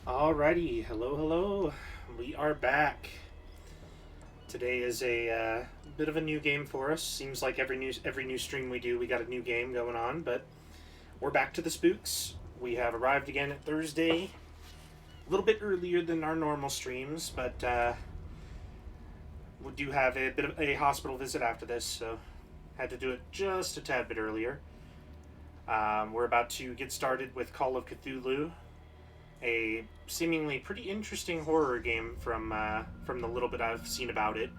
Alrighty, hello, hello. We are back. Today is a bit of a new game for us. Seems like every new stream we do, we got a new game going on. But we're back to the Spooks. We have arrived again at Thursday, a little bit earlier than our normal streams, but we do have a bit of a hospital visit after this, so had to do it just a tad bit earlier. We're about to get started with Call of Cthulhu, a seemingly pretty interesting horror game from the little bit I've seen about it.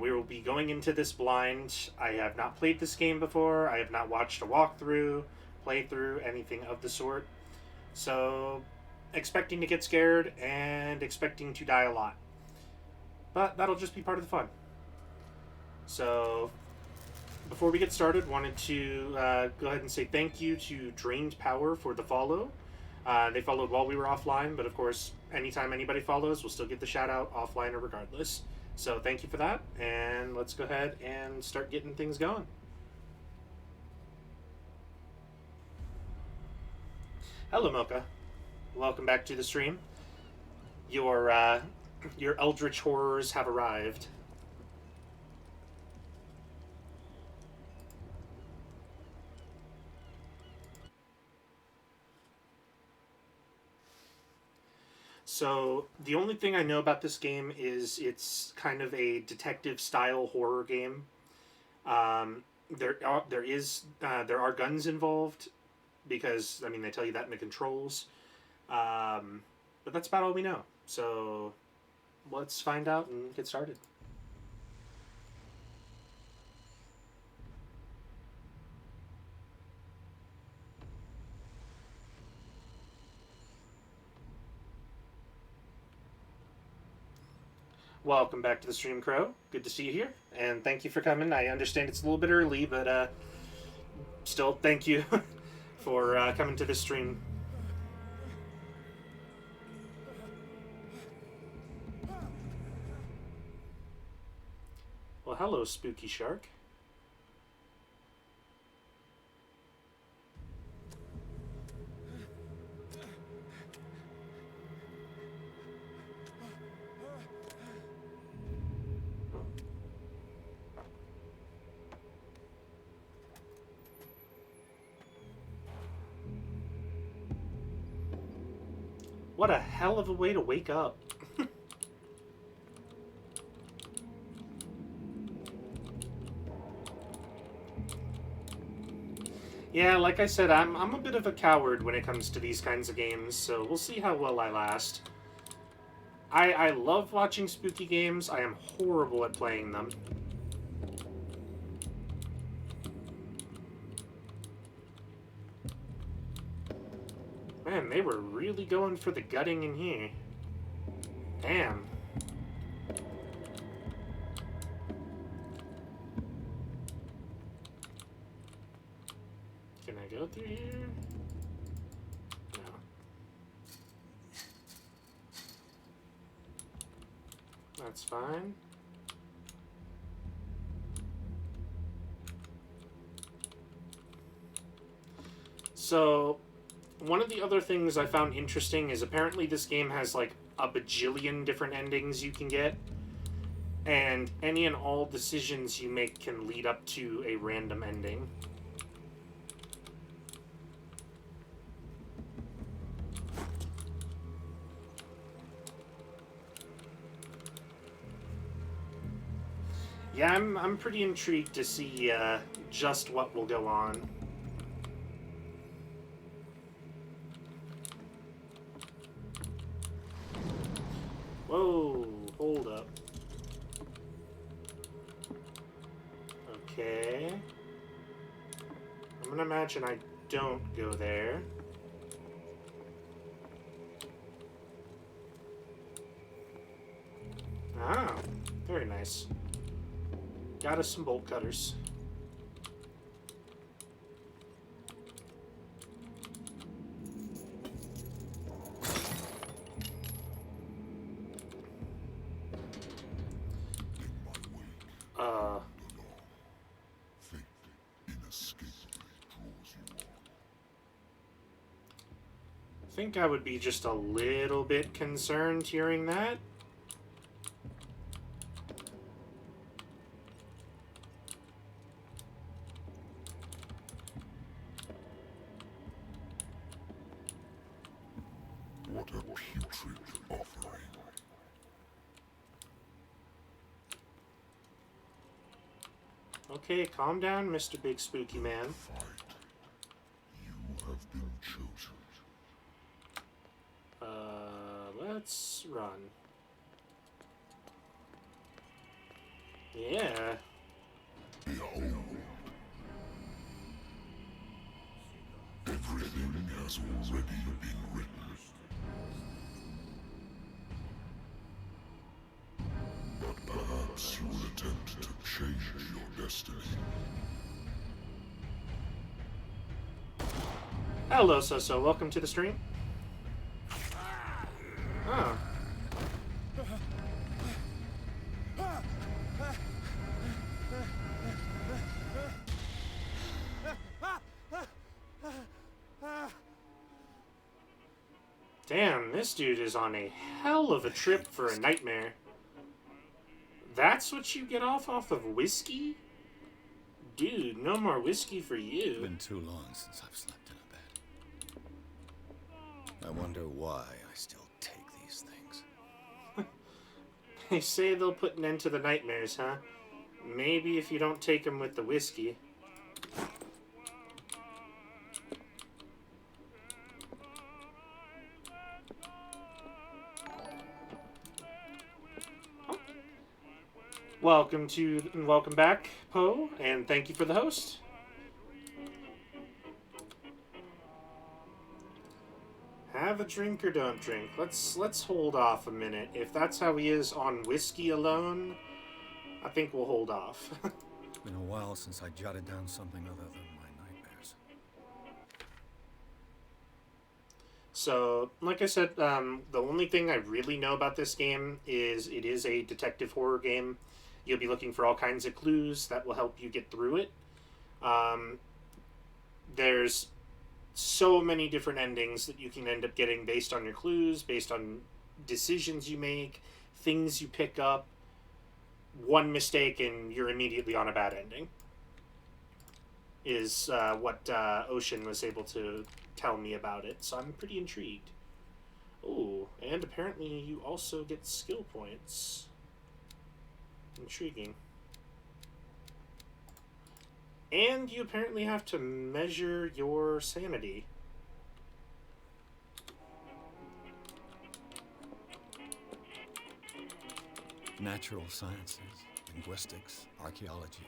We will be going into this blind. I have not played this game before. I have not watched a walkthrough, playthrough, anything of the sort. So, expecting to get scared and expecting to die a lot. But that'll just be part of the fun. So, before we get started, wanted to go ahead and say thank you to Drained Power for the follow. They followed while we were offline, but of course, anytime anybody follows, we'll still get the shout out offline or regardless. So thank you for that, and let's go ahead and start getting things going. Hello, Mocha. Welcome back to the stream. Your eldritch horrors have arrived. So the only thing I know about this game is it's kind of a detective style horror game. There are guns involved because I mean they tell you that in the controls, but that's about all we know. So let's find out and get started. Welcome back to the stream, Crow. Good to see you here, and thank you for coming. I understand it's a little bit early, but still, thank you for coming to this stream. Well, hello, Spooky Shark. What a hell of a way to wake up. Yeah, like I said, I'm a bit of a coward when it comes to these kinds of games, so we'll see how well I last. I love watching spooky games. I am horrible at playing them. Man, they were really going for the gutting in here. Damn. Can I go through here? No. That's fine. So, one of the other things I found interesting is apparently this game has like a bajillion different endings you can get, and any and all decisions you make can lead up to a random ending. Yeah, I'm pretty intrigued to see just what will go on. Whoa, hold up. Okay. I'm gonna imagine I don't go there. Ah, very nice. Got us some bolt cutters. Uh, think I would be just a little bit concerned hearing that. What a putrid offering. Okay, calm down, Mr. Big Spooky Man. Fight. You have been chosen. Let's run. Yeah. Behold. Everything has already been written. But perhaps you will attempt to change your destiny. Hello, So. Welcome to the stream. Oh. Damn, this dude is on a hell of a trip for a nightmare. That's what you get off of whiskey? Dude, no more whiskey for you. It's been too long since I've slept in a bed. I wonder why I still take these things. They say they'll put an end to the nightmares, huh? Maybe if you don't take them with the whiskey. Welcome back, Poe, and thank you for the host. Have a drink or don't drink. Let's hold off a minute. If that's how he is on whiskey alone, I think we'll hold off. It's been a while since I jotted down something other than my nightmares. So, like I said, the only thing I really know about this game is it is a detective horror game. You'll be looking for all kinds of clues that will help you get through it. There's so many different endings that you can end up getting based on your clues, based on decisions you make, things you pick up. One mistake and you're immediately on a bad ending. Is what Ocean was able to tell me about it, so I'm pretty intrigued. Oh, and apparently you also get skill points. Intriguing. And you apparently have to measure your sanity. Natural sciences, linguistics, archaeology.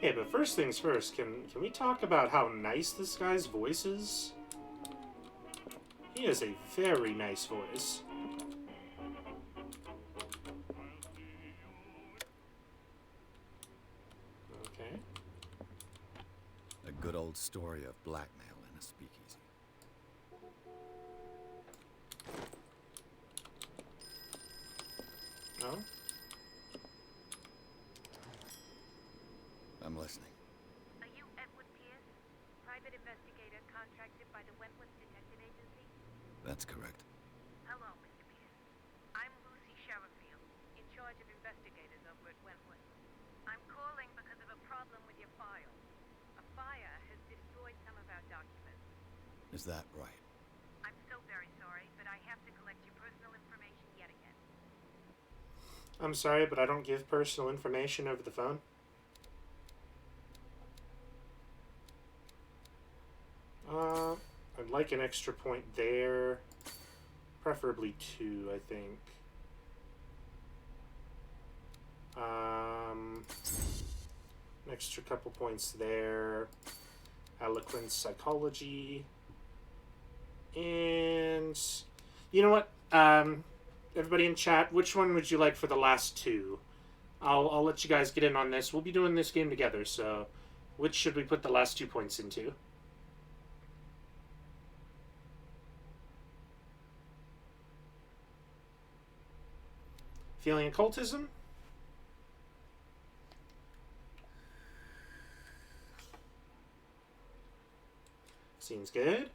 Hey, but first things first, can we talk about how nice this guy's voice is? He has a very nice voice. Okay. A good old story of blackmail in a speakeasy. No? I'm listening. Are you Edward Pierce, private investigator contracted by the Wentworth Detective Agency? That's correct. Hello, Mr. Pierce. I'm Lucy Sherrifield, in charge of investigators over at Wentworth. I'm calling because of a problem with your file. A fire has destroyed some of our documents. Is that right? I'm so very sorry, but I have to collect your personal information yet again. I'm sorry, but I don't give personal information over the phone. I'd like an extra point there. Preferably 2, I think. An extra couple points there. Eloquence, psychology. And you know what? Everybody in chat, which one would you like for the last 2? I'll let you guys get in on this. We'll be doing this game together, so which should we put the last 2 points into? Feeling occultism? Seems good.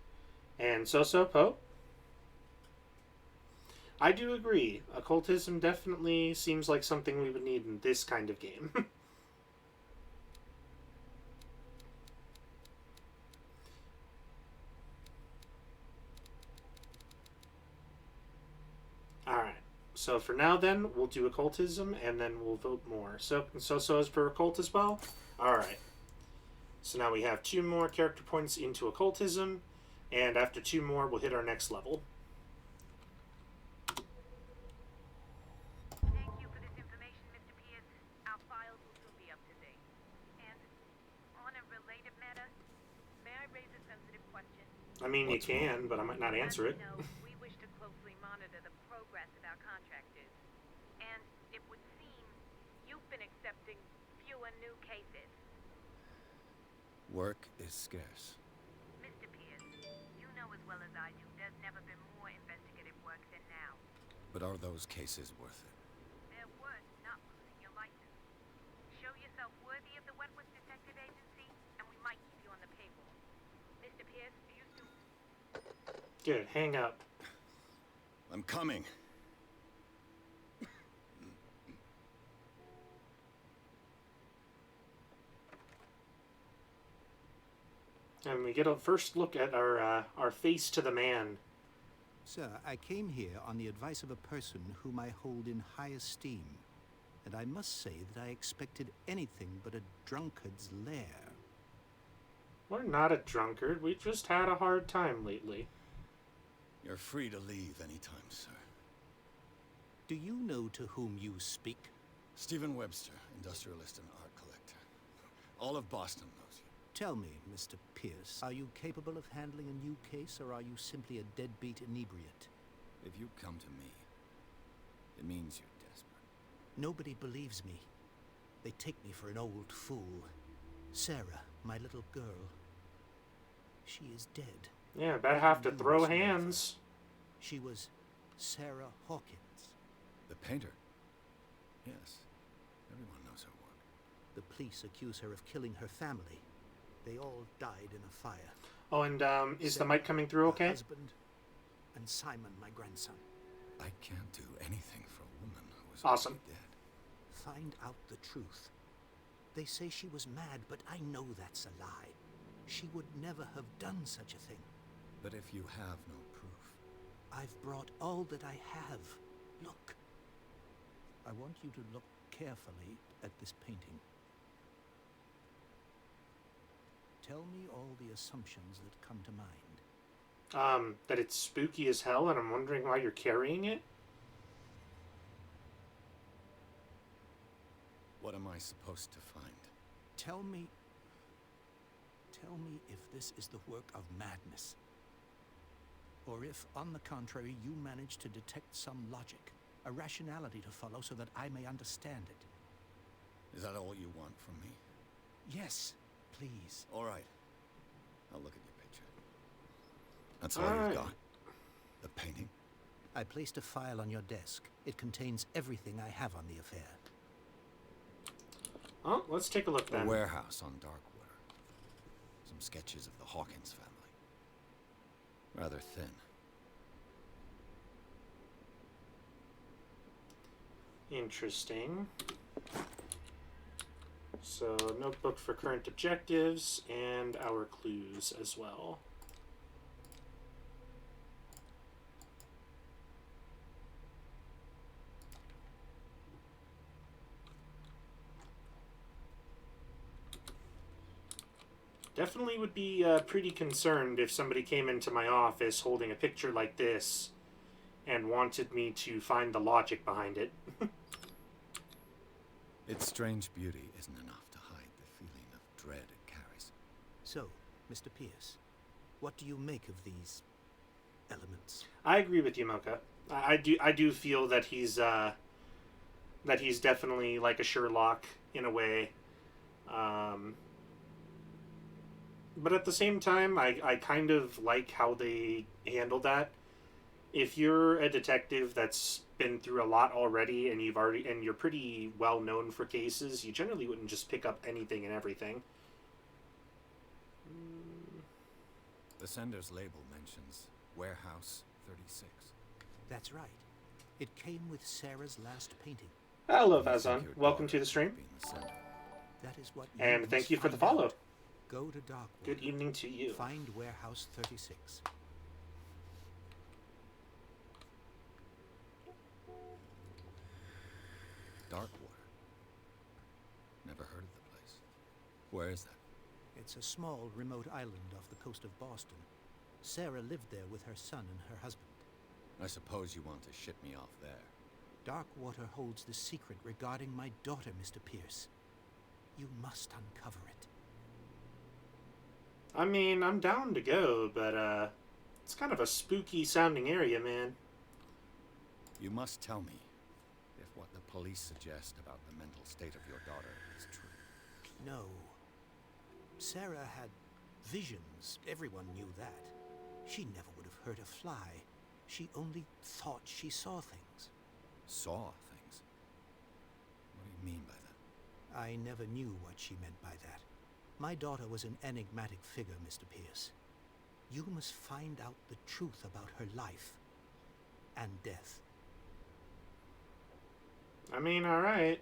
And so Poe. I do agree. Occultism definitely seems like something we would need in this kind of game. Alright. So for now then, we'll do occultism and then we'll vote more. So is for occult as well? Alright. So now we have 2 more character points into occultism, and after 2 more we'll hit our next level. Thank you for this information, Mr. Pierce. Our files will soon be up to date. And on a related matter, may I raise a sensitive question? I mean, you can, but I might not answer it. As you know, we wish to closely monitor the progress of our contractors. And it would seem you've been accepting fewer new cases. Work is scarce. Mr. Pierce, you know as well as I do there's never been more investigative work than now. But are those cases worth it? They're worth not losing your license. Show yourself worthy of the Wentworth Detective Agency, and we might keep you on the payroll. Mr. Pierce, do you still... Good, hang up. I'm coming. And we get a first look at our face to the man. Sir, I came here on the advice of a person whom I hold in high esteem, and I must say that I expected anything but a drunkard's lair. We're not a drunkard. We just had a hard time lately. You're free to leave anytime, sir. Do you know to whom you speak? Stephen Webster, industrialist and art collector. All of Boston knows you. Tell me, Mr. Pierce, are you capable of handling a new case, or are you simply a deadbeat inebriate? If you come to me, it means you're desperate. Nobody believes me. They take me for an old fool. Sarah, my little girl, she is dead. Yeah, better have to throw hands. She was Sarah Hawkins. The painter? Yes. Everyone knows her work. The police accuse her of killing her family. They all died in a fire. Oh, and is the mic coming through Her okay? husband and Simon, my grandson. I can't do anything for a woman who is Awesome. already dead. Find out the truth. They say she was mad, but I know that's a lie. She would never have done such a thing. But if you have no proof, I've brought all that I have. Look. I want you to look carefully at this painting. Tell me all the assumptions that come to mind. That it's spooky as hell, and I'm wondering why you're carrying it? what am I supposed to find? Tell me if this is the work of madness. Or if, on the contrary, you manage to detect some logic, a rationality to follow so that I may understand it. Is that all you want from me? Yes, please. All right. I'll look at your picture. That's all All you've right. got? The painting? I placed a file on your desk. It contains everything I have on the affair. Oh, let's take a look A then. warehouse on Darkwater. Some sketches of the Hawkins family. Rather thin. Interesting. So, notebook for current objectives and our clues as well. Definitely would be pretty concerned if somebody came into my office holding a picture like this and wanted me to find the logic behind it. Its strange beauty isn't enough to hide the feeling of dread it carries. So, Mr. Pierce, what do you make of these elements? I agree with you, Mocha. I do feel that he's definitely like a Sherlock in a way. But at the same time, I kind of like how they handle that. If you're a detective that's been through a lot already and you're pretty well known for cases, you generally wouldn't just pick up anything and everything. The sender's label mentions Warehouse 36. That's right. It came with Sarah's last painting. Hello, Do you think Vazon. your Welcome daughter to the stream. could be in the sender? That is what And must thank you for the find follow. out. Go to Darkwater. Good evening to you. Find Warehouse 36. Darkwater. Never heard of the place. Where is that? It's a small, remote island off the coast of Boston. Sarah lived there with her son and her husband. I suppose you want to ship me off there. Darkwater holds the secret regarding my daughter, Mr. Pierce. You must uncover it. I mean, I'm down to go, but it's kind of a spooky sounding area, man. You must tell me if what the police suggest about the mental state of your daughter is true. No. Sarah had visions. Everyone knew that. She never would have hurt a fly. She only thought she saw things. Saw things? What do you mean by that? I never knew what she meant by that. My daughter was an enigmatic figure, Mr. Pierce. You must find out the truth about her life and death. I mean, alright.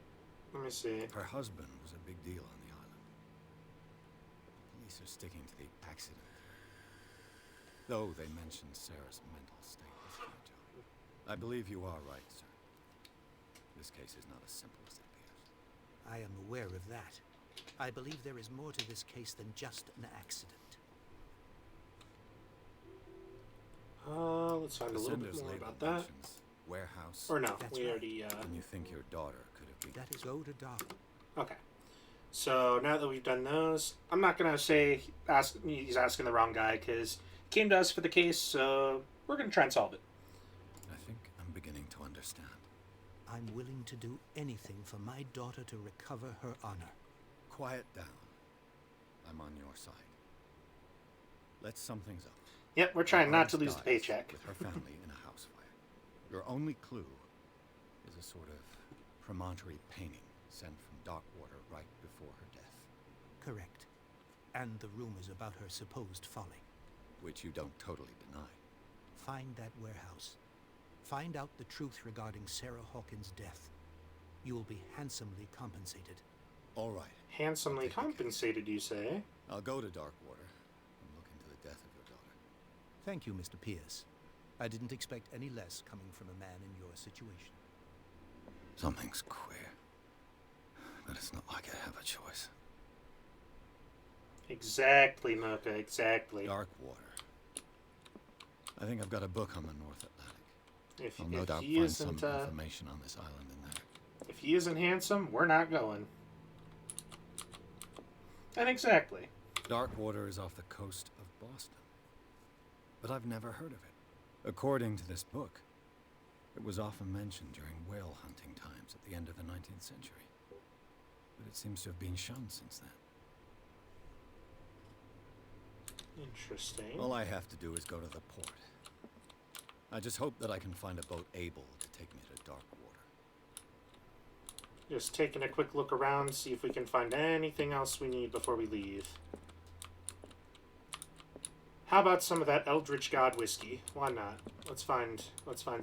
Let me see. Her husband was a big deal on the island. The police are sticking to the accident. Though they mentioned Sarah's mental state was fragile. I believe you are right, sir. This case is not as simple as it appears. I am aware of that. I believe there is more to this case than just an accident. Let's find a The little bit sender's more label about that. mentions Warehouse. Or no, That's we right. already, And you think your daughter could have been... That is go to Dark. Okay. So now that we've done those, I'm not gonna say he's asking the wrong guy, because he came to us for the case, so we're gonna try and solve it. I think I'm beginning to understand. I'm willing to do anything for my daughter to recover her honor. Quiet down. I'm on your side. Let's sum things up. Yep, we're trying not to Artist lose the dies paycheck. with her family in a house fire. Your only clue is a sort of promontory painting sent from Darkwater right before her death, Correct. And the rumors about her supposed folly. which you don't totally deny. Find that warehouse. Find out the truth regarding Sarah Hawkins' death. You will be handsomely compensated. All right, Handsomely compensated, you say? I'll go to Darkwater and look into the death of your daughter. Thank you, Mr. Pierce. I didn't expect any less coming from a man in your situation. Something's queer, but it's not like I have a choice. Exactly, Mocha, exactly. Darkwater. I think I've got a book on the North Atlantic. If, I'll no if doubt he find some isn't, information on this island in there. if he isn't handsome, we're not going. And exactly. Darkwater is off the coast of Boston. But I've never heard of it. According to this book, it was often mentioned during whale hunting times at the end of the 19th century. But it seems to have been shunned since then. Interesting. All I have to do is go to the port. I just hope that I can find a boat able to take me to Darkwater. Just taking a quick look around, see if we can find anything else we need before we leave. How about some of that Eldritch God whiskey? Why not? Let's find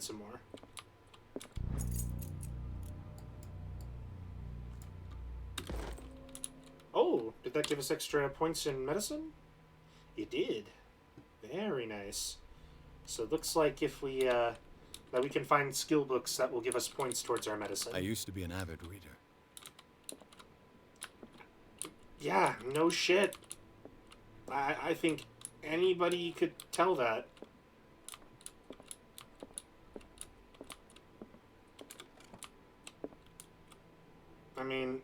some more. Oh, did that give us extra points in medicine? It did. Very nice. So it looks like if we that we can find skill books that will give us points towards our medicine. I used to be an avid reader. Yeah, no shit. I think anybody could tell that. I mean,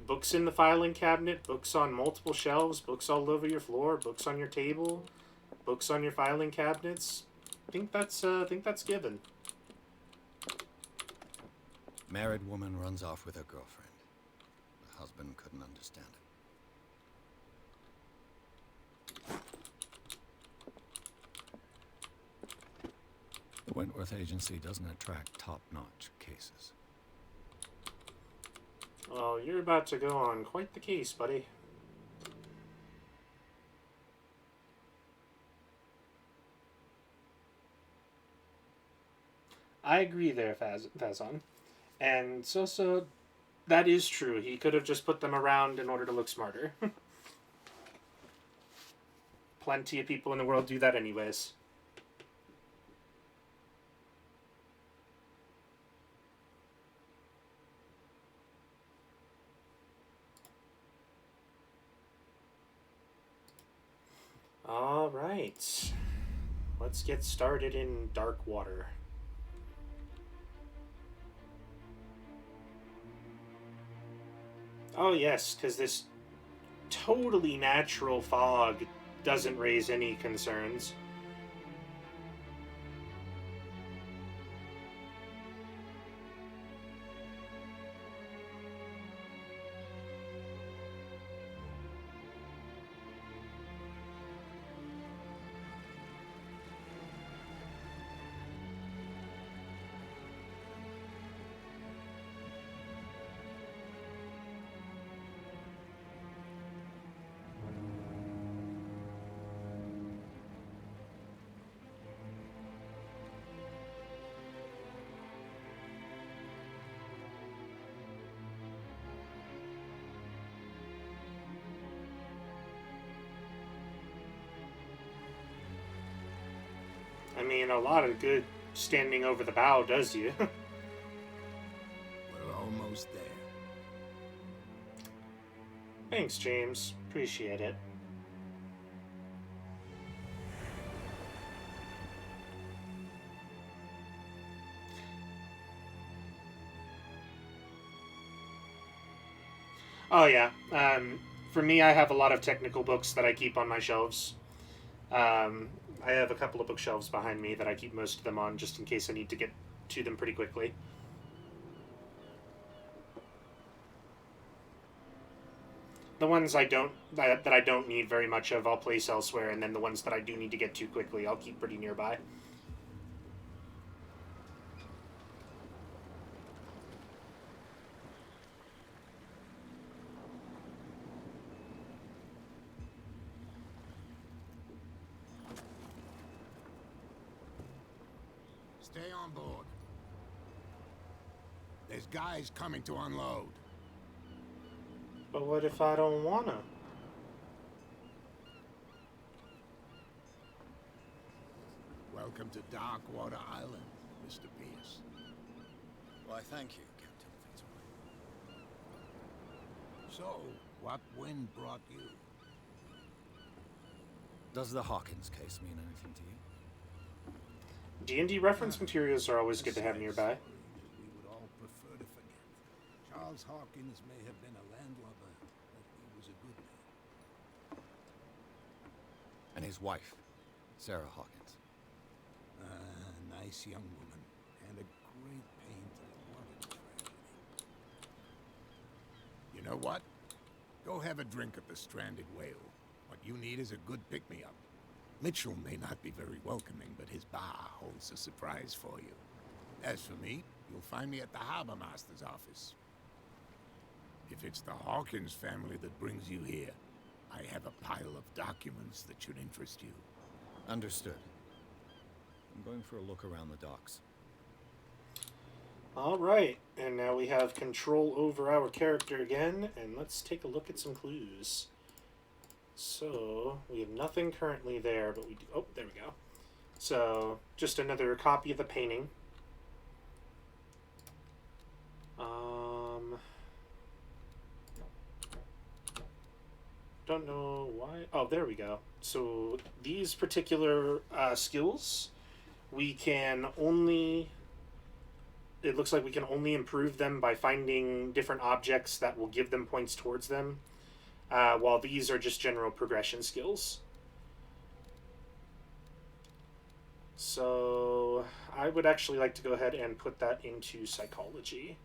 books in the filing cabinet, books on multiple shelves, books all over your floor, books on your table, books on your filing cabinets. I think that's given. Married woman runs off with her girlfriend. The husband couldn't understand it. The Wentworth Agency doesn't attract top-notch cases. Well, you're about to go on quite the case, buddy. I agree there, Fazon. And so that is true. He could have just put them around in order to look smarter. Plenty of people in the world do that anyways. All right. Let's get started in dark water. Oh yes, because this totally natural fog doesn't raise any concerns. I mean, a lot of good standing over the bow does you. We're almost there. Thanks, James. Appreciate it. Oh, yeah. For me, I have a lot of technical books that I keep on my shelves. I have a couple of bookshelves behind me that I keep most of them on just in case I need to get to them pretty quickly. The ones I don't that I don't need very much of, I'll place elsewhere, and then the ones that I do need to get to quickly, I'll keep pretty nearby. Stay on board. There's guys coming to unload. But what if I don't wanna? Welcome to Darkwater Island, Mr. Pierce. Why, thank you, Captain Fitzroy. So, what wind brought you? Does the Hawkins case mean anything to you? D&D reference materials are always good to have nearby. We would all prefer to forget. Charles Hawkins may have been a landlubber, but he was a good man. And his wife, Sarah Hawkins. A nice young woman, and a great pain to what a tragedy. You know what? Go have a drink at the Stranded Whale. What you need is a good pick-me-up. Mitchell may not be very welcoming, but his bar holds a surprise for you. As for me, you'll find me at the Harbor Master's office. If it's the Hawkins family that brings you here, I have a pile of documents that should interest you. Understood. I'm going for a look around the docks. Alright, and now we have control over our character again, and let's take a look at some clues. So, we have nothing currently there, but we do... Oh, there we go. So, just another copy of the painting. Don't know why... Oh, there we go. So, these particular skills, we can only... It looks like we can only improve them by finding different objects that will give them points towards them. While these are just general progression skills. So I would actually like to go ahead and put that into psychology.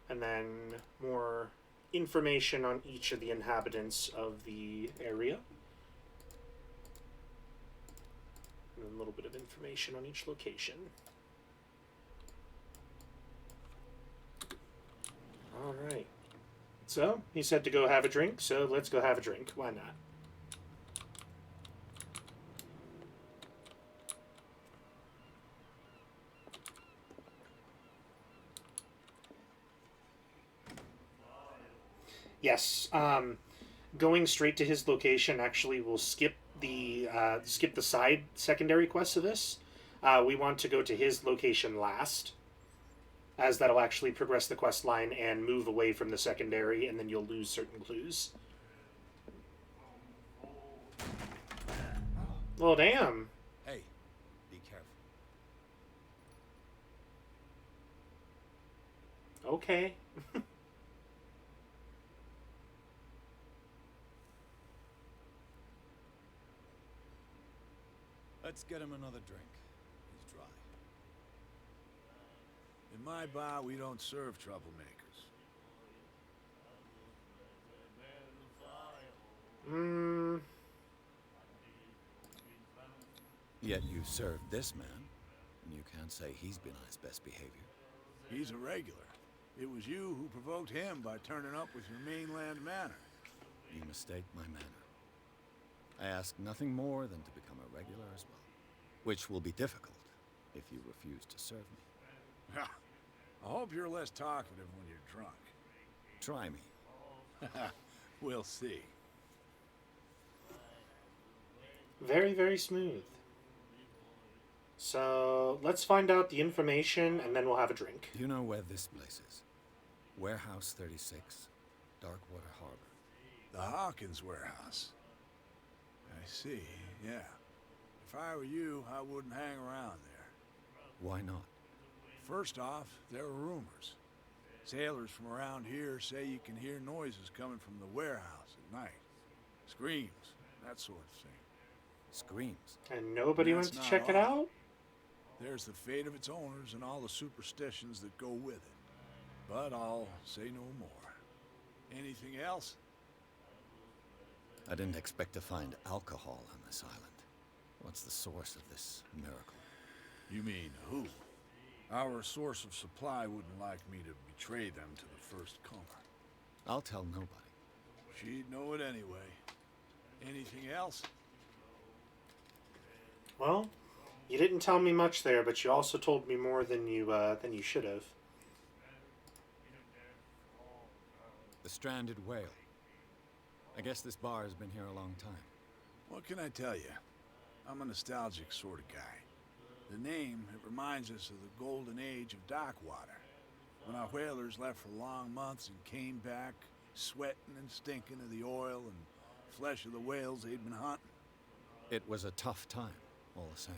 And then more information on each of the inhabitants of the area. And a little bit of information on each location. Alright. So he said to go have a drink, so let's go have a drink. Why not? Yes. Going straight to his location actually will skip the side secondary quests of this. We want to go to his location last, as that'll actually progress the quest line and move away from the secondary, and then you'll lose certain clues. Well, damn. Hey, be careful. Okay. Let's get him another drink. He's dry. In my bar, we don't serve troublemakers. Yet you served this man, and you can't say he's been on his best behavior. He's a regular. It was you who provoked him by turning up with your mainland manner. You mistake my manner. I ask nothing more than to become a regular as well, which will be difficult if you refuse to serve me. I hope you're less talkative when you're drunk. Try me. We'll see. Very, very smooth. So let's find out the information, and then we'll have a drink. Do you know where this place is? Warehouse 36, Darkwater Harbor. The Hawkins warehouse. I see, yeah. If I were you, I wouldn't hang around there. Why not? First off, there are rumors. Sailors from around here say you can hear noises coming from the warehouse at night. Screams, that sort of thing. Screams. And nobody wants to That's check not it all. out? There's the fate of its owners and all the superstitions that go with it. But I'll say no more. Anything else? I didn't expect to find alcohol on this island. What's the source of this miracle? You mean who? Our source of supply wouldn't like me to betray them to the first comer. I'll tell nobody. She'd know it anyway. Anything else? Well, you didn't tell me much there, but you also told me more than you should have. The stranded whale. I guess this bar has been here a long time. What can I tell you? I'm a nostalgic sort of guy. The name, it reminds us of the golden age of Darkwater. When our whalers left for long months and came back, sweating and stinking of the oil and flesh of the whales they'd been hunting. It was a tough time, all the same.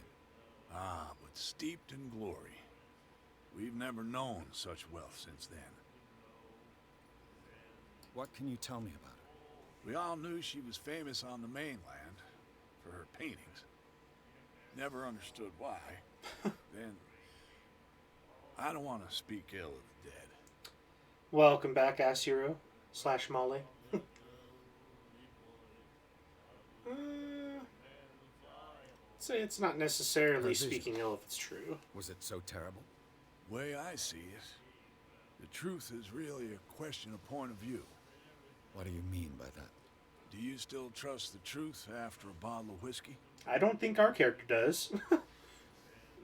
Ah, but steeped in glory. We've never known such wealth since then. What can you tell me about her? We all knew she was famous on the mainland for her paintings. Never understood why. Then, I don't want to speak ill of the dead. Welcome back, Asiro / Molly. Say it's not necessarily Her vision. speaking ill if it's true. Was it so terrible? Way I see it, the truth is really a question of point of view. What do you mean by that? Do you still trust the truth after a bottle of whiskey? I don't think our character does.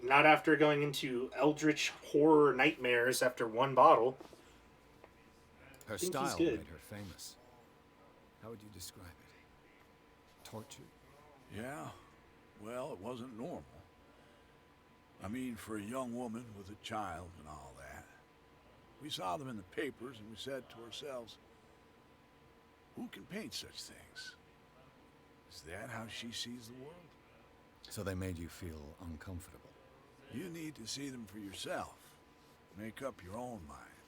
Not after going into eldritch horror nightmares after one bottle. Her think he's style good. made her famous. How would you describe it? Torture? Yeah, well, it wasn't normal. I mean, for a young woman with a child and all that. We saw them in the papers and we said to ourselves, who can paint such things? Is that how she sees the world? So they made you feel uncomfortable. You need to see them for yourself. Make up your own mind.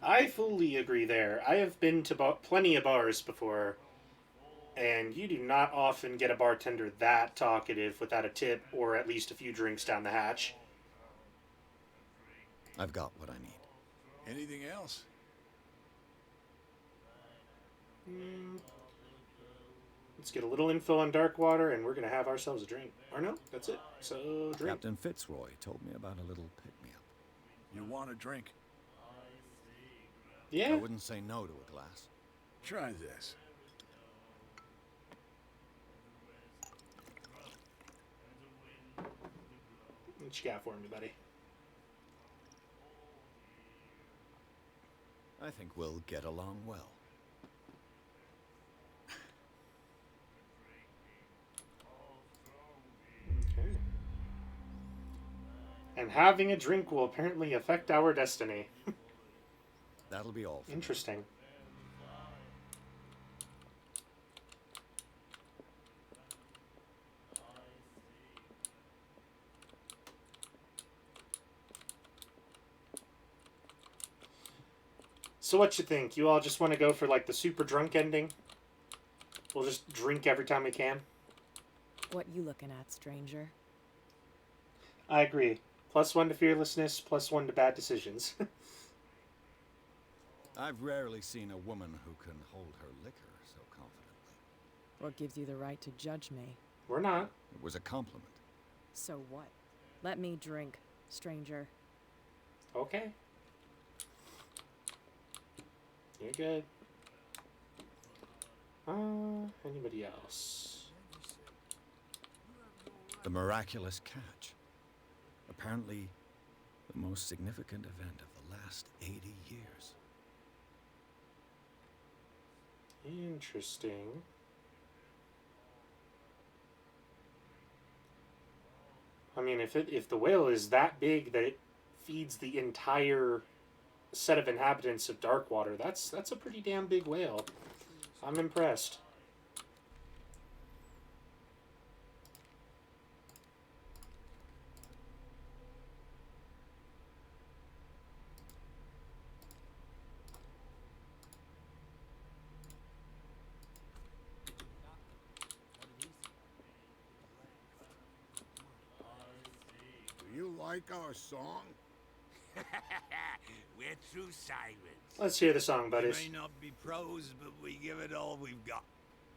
I fully agree there. I have been to plenty of bars before, and you do not often get a bartender that talkative without a tip or at least a few drinks down the hatch. I've got what I need. Anything else? Let's get a little info on Darkwater, and we're going to have ourselves a drink. Or no, that's it. So, drink. Captain Fitzroy told me about a little pick-me-up. You want a drink? Yeah. I wouldn't say no to a glass. Try this. What you got for me, buddy? I think we'll get along well. Okay. And having a drink will apparently affect our destiny. That'll be all for me. Interesting. So what you think? You all just want to go for like the super drunk ending? We'll just drink every time we can? What you looking at, stranger? I agree. +1 to fearlessness, +1 to bad decisions. I've rarely seen a woman who can hold her liquor so confidently. What gives you the right to judge me? We're not. It was a compliment. So what? Let me drink, stranger. Okay. You're good. Anybody else? The miraculous catch. Apparently, the most significant event of the last 80 years. Interesting. I mean, if the whale is that big that it feeds the entire set of inhabitants of Darkwater, that's a pretty damn big whale. I'm impressed. Do you like our song? We're true sirens. Let's hear the song, It buddies. may not be prose, but we give it all we've got.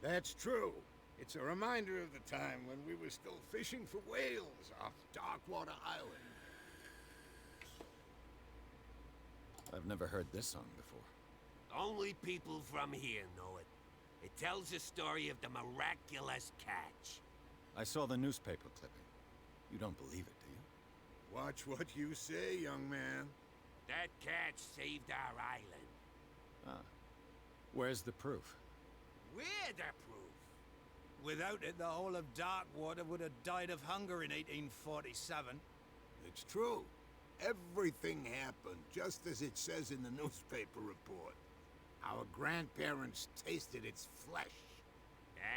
That's true. It's a reminder of the time when we were still fishing for whales off Darkwater Island. I've never heard this song before. Only people from here know it. It tells the story of the miraculous catch. I saw the newspaper clipping. You don't believe it, do you? Watch what you say, young man. That catch saved our island. Ah. Where's the proof? We're the proof. Without it, the whole of Darkwater would have died of hunger in 1847. It's true. Everything happened just as it says in the newspaper report. Our grandparents tasted its flesh.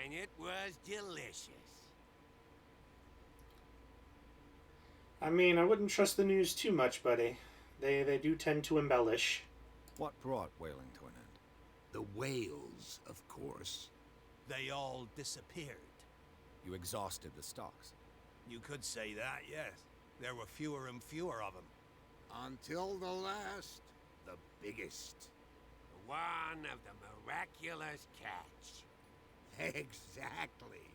And it was delicious. I mean, I wouldn't trust the news too much, buddy. They do tend to embellish. What brought whaling to an end? The whales, of course. They all disappeared. You exhausted the stocks. You could say that, yes. There were fewer and fewer of them. Until the last, the biggest. The one of the miraculous catch. Exactly.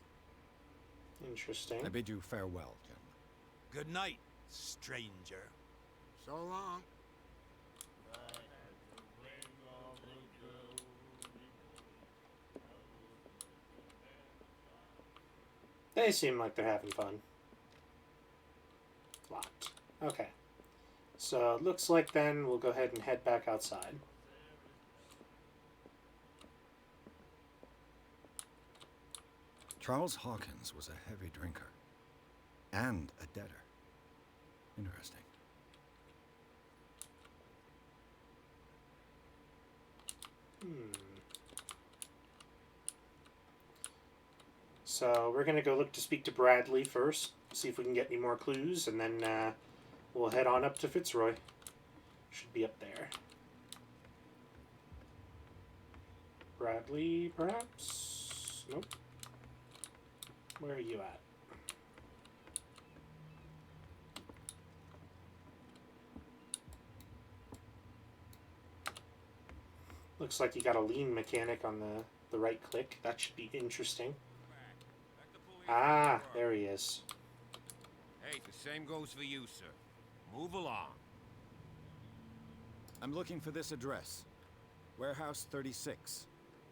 Interesting. I bid you farewell, gentlemen. Good night, stranger. So long. They seem like they're having fun. Locked. Okay. So it looks like then we'll go ahead and head back outside. Charles Hawkins was a heavy drinker. And a debtor. Interesting. So we're going to go look to speak to Bradley first, see if we can get any more clues, and then we'll head on up to Fitzroy. Should be up there. Bradley, perhaps? Nope. Where are you at? Looks like you got a lean mechanic on the right click. That should be interesting. Ah, there he is. Hey, the same goes for you, sir. Move along. I'm looking for this address. Warehouse 36,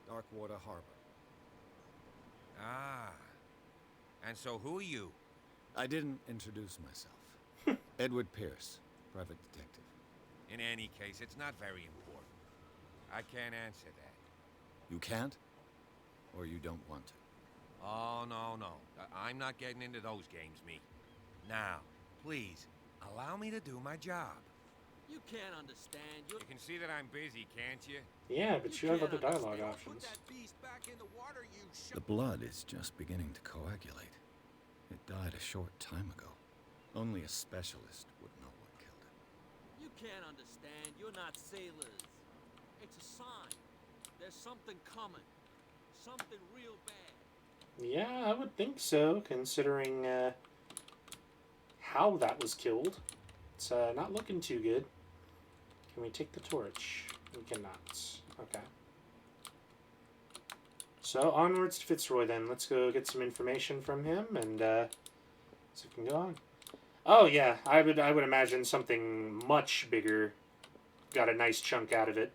Darkwater Harbor. Ah. And so who are you? I didn't introduce myself. Edward Pierce, private detective. In any case, it's not very important. I can't answer that. You can't? Or you don't want to? Oh, no. I'm not getting into those games, me. Now, please, allow me to do my job. You can't understand. You can see that I'm busy, can't you? Yeah, but you have other dialogue options. Put that beast back in the water, you The blood is just beginning to coagulate. It died a short time ago. Only a specialist would know what killed it. You can't understand. You're not sailors. It's a sign. There's something coming. Something real bad. Yeah, I would think so, considering how that was killed. It's not looking too good. Can we take the torch? We cannot. Okay. So onwards to Fitzroy then. Let's go get some information from him, and so we can go on. Oh yeah, I would imagine something much bigger got a nice chunk out of it.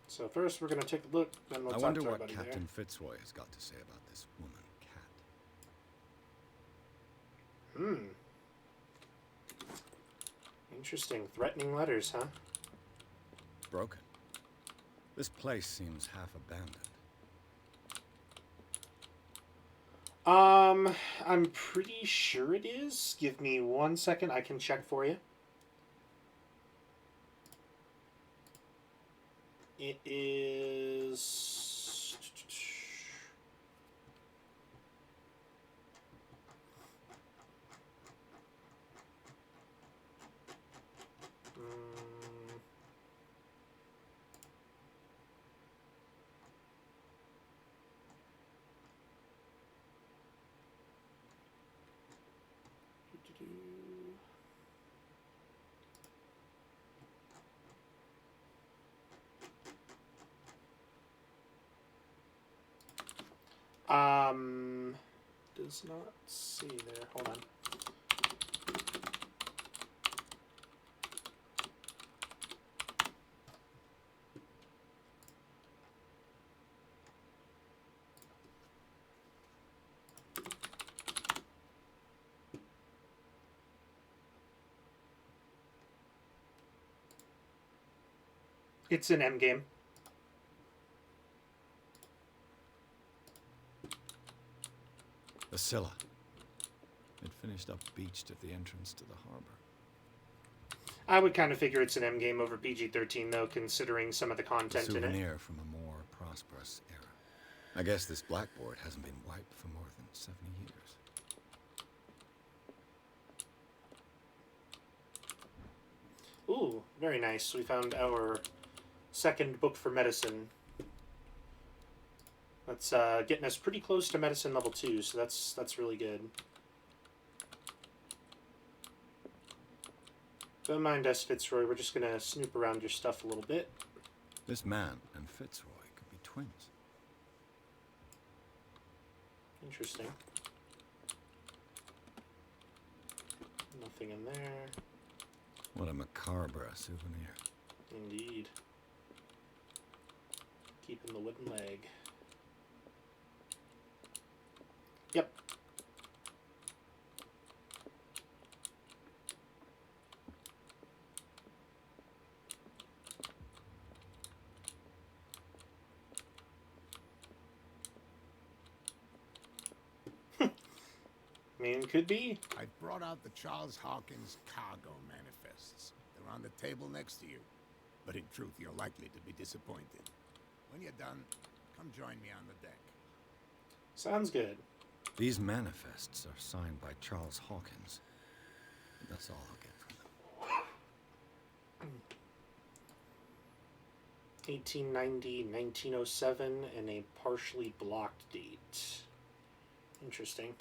So first we're gonna take a look, then we'll I talk wonder to our what buddy Captain there. Fitzroy has got to say about this woman, Cat. Interesting. Threatening letters, huh? Broken. This place seems half abandoned. I'm pretty sure it is. Give me 1 second, I can check for you. It is... does not see there. Hold on. It's an endgame. The Scylla. It finished up beached at the entrance to the harbor. I would kind of figure it's an endgame over PG-13, though, considering some of the A content in it. souvenir from a more prosperous era. I guess this blackboard hasn't been wiped for more than 70 years. Ooh, very nice. We found our second book for medicine. That's getting us pretty close to medicine level 2, so that's really good. Don't mind us, Fitzroy. We're just gonna snoop around your stuff a little bit. This man and Fitzroy could be twins. Interesting. Nothing in there. What a macabre souvenir. Indeed. Keeping the wooden leg. Yep. I mean, could be. I brought out the Charles Hawkins cargo manifests. They're on the table next to you. But in truth, you're likely to be disappointed. When you're done, come join me on the deck. Sounds good. These manifests are signed by Charles Hawkins. That's all I'll get from them. 1890, 1907, and a partially blocked date. Interesting.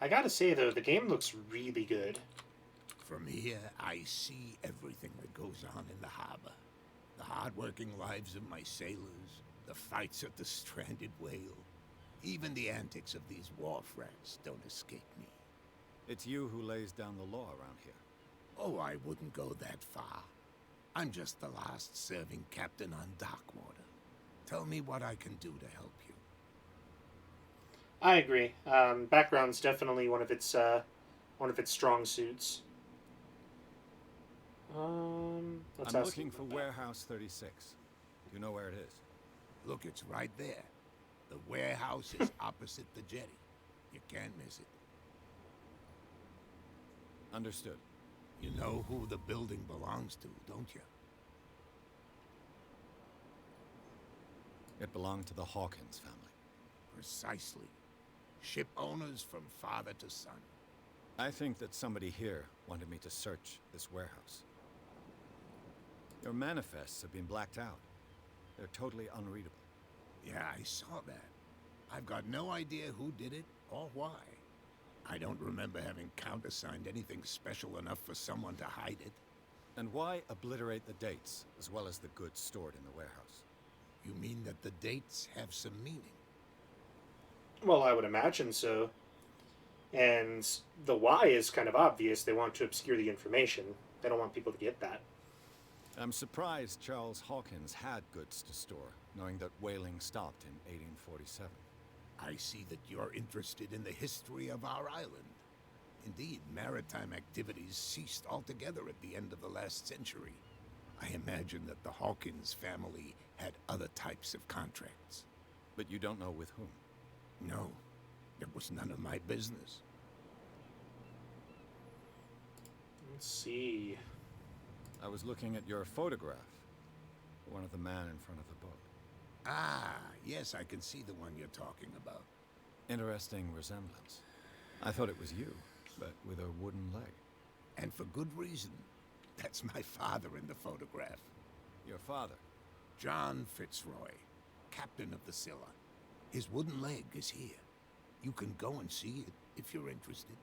I gotta say, though, the game looks really good. From here, I see everything that goes on in the harbor. The hard-working lives of my sailors, the fights of the stranded whale. Even the antics of these wharf rats don't escape me. It's you who lays down the law around here. Oh, I wouldn't go that far. I'm just the last serving captain on Darkwater. Tell me what I can do to help you. I agree. Background's definitely one of its strong suits. Let's I'm ask looking you for about that. Warehouse 36. Do you know where it is? Look, it's right there. The warehouse is opposite the jetty. You can't miss it. Understood. You know who the building belongs to, don't you? It belonged to the Hawkins family. Precisely. Ship owners from father to son. I think that somebody here wanted me to search this warehouse. Your manifests have been blacked out. They're totally unreadable. Yeah, I saw that. I've got no idea who did it or why. I don't remember having countersigned anything special enough for someone to hide it. And why obliterate the dates, as well as the goods stored in the warehouse? You mean that the dates have some meaning? Well, I would imagine so. And the why is kind of obvious. They want to obscure the information. They don't want people to get that. I'm surprised Charles Hawkins had goods to store, knowing that whaling stopped in 1847. I see that you're interested in the history of our island. Indeed, maritime activities ceased altogether at the end of the last century. I imagine that the Hawkins family had other types of contracts. But you don't know with whom? No, it was none of my business. Let's see. I was looking at your photograph. One of the man in front of the boat. Ah, yes, I can see the one you're talking about. Interesting resemblance. I thought it was you, but with a wooden leg. And for good reason. That's my father in the photograph. Your father? John Fitzroy, captain of the Scylla. His wooden leg is here. You can go and see it if you're interested.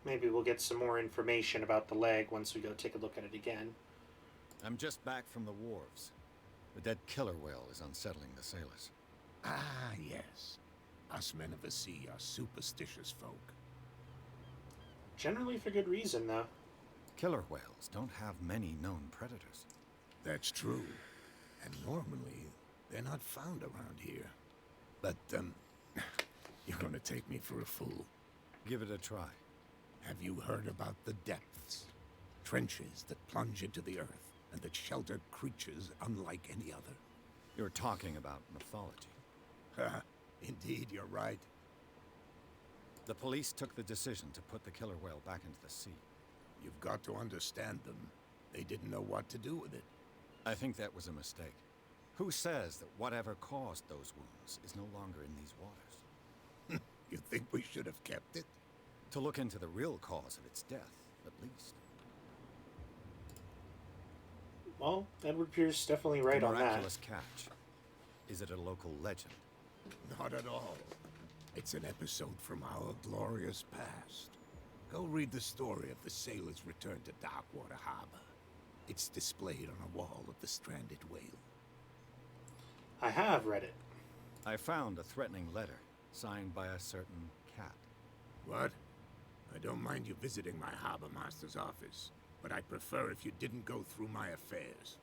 Maybe we'll get some more information about the leg once we go take a look at it again. I'm just back from the wharves. The dead killer whale is unsettling the sailors. Ah, yes. Us men of the sea are superstitious folk. Generally for good reason, though. Killer whales don't have many known predators. That's true. And normally, they're not found around here. But, you're gonna take me for a fool. Give it a try. Have you heard about the depths? Trenches that plunge into the earth and that shelter creatures unlike any other. You're talking about mythology. Indeed, you're right. The police took the decision to put the killer whale back into the sea. You've got to understand them. They didn't know what to do with it. I think that was a mistake. Who says that whatever caused those wounds is no longer in these waters? You think we should have kept it? To look into the real cause of its death, at least. Well, Edward Pierce definitely right the on that. miraculous catch. Is it a local legend? Not at all. It's an episode from our glorious past. Go read the story of the sailor's return to Darkwater Harbor. It's displayed on a wall of the stranded whale. I have read it. I found a threatening letter, signed by a certain cat. What? I don't mind you visiting my harbor master's office, but I'd prefer if you didn't go through my affairs.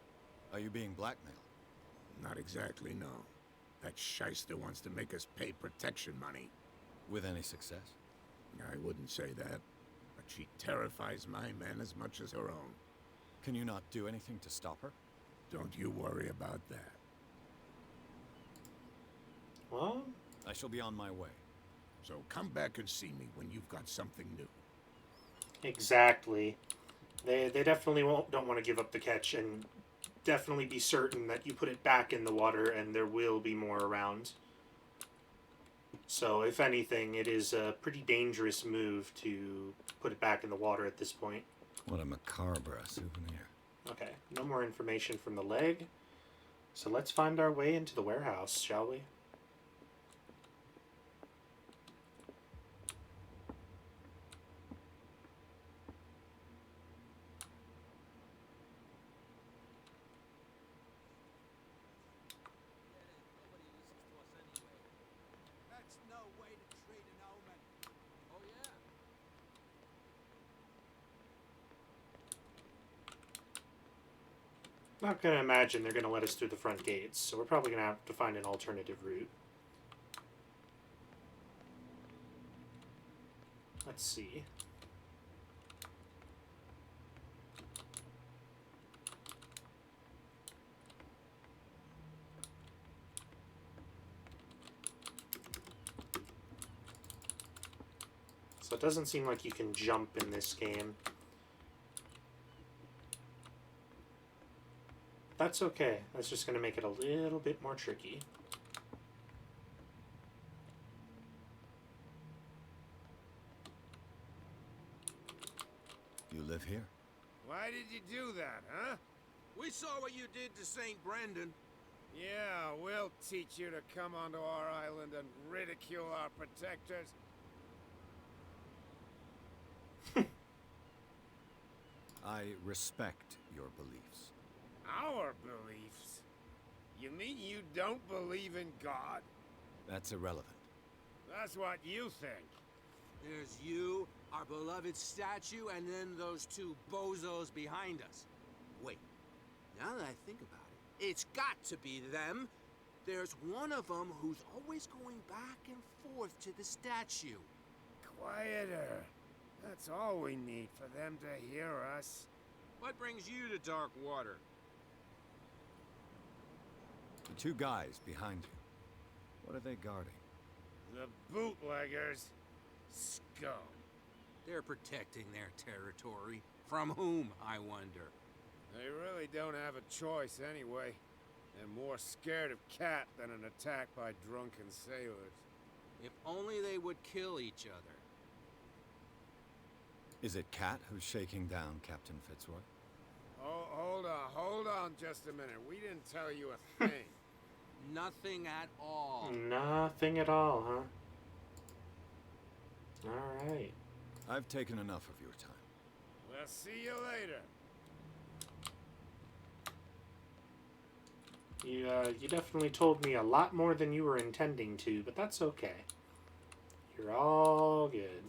Are you being blackmailed? Not exactly, no. That shyster wants to make us pay protection money. With any success? I wouldn't say that, but she terrifies my men as much as her own. Can you not do anything to stop her? Don't you worry about that. Well, I shall be on my way. So come back and see me when you've got something new. exactly. They definitely don't want to give up the catch, and definitely be certain that you put it back in the water and there will be more around. So, if anything, it is a pretty dangerous move to put it back in the water at this point. What a macabre souvenir. Okay, no more information from the leg. So let's find our way into the warehouse, shall we? not going to imagine they're going to let us through the front gates, so we're probably going to have to find an alternative route. Let's see. So it doesn't seem like you can jump in this game. That's okay. That's just going to make it a little bit more tricky. You live here? Why did you do that, huh? We saw what you did to St. Brendan. Yeah, we'll teach you to come onto our island and ridicule our protectors. I respect your beliefs. Our beliefs? You mean you don't believe in God? That's irrelevant. That's what you think. There's you, our beloved statue, and then those two bozos behind us. Wait, now that I think about it, it's got to be them. There's one of them who's always going back and forth to the statue. Quieter. That's all we need for them to hear us. What brings you to Dark Water? The two guys behind you. What are they guarding? The bootleggers. Scum. They're protecting their territory. From whom, I wonder? They really don't have a choice anyway. They're more scared of Cat than an attack by drunken sailors. If only they would kill each other. Is it Cat who's shaking down Captain Fitzroy? Oh, hold on just a minute. We didn't tell you a thing. Nothing at all. Nothing at all, huh? Alright. I've taken enough of your time. We'll see you later. You definitely told me a lot more than you were intending to, but that's okay. You're all good.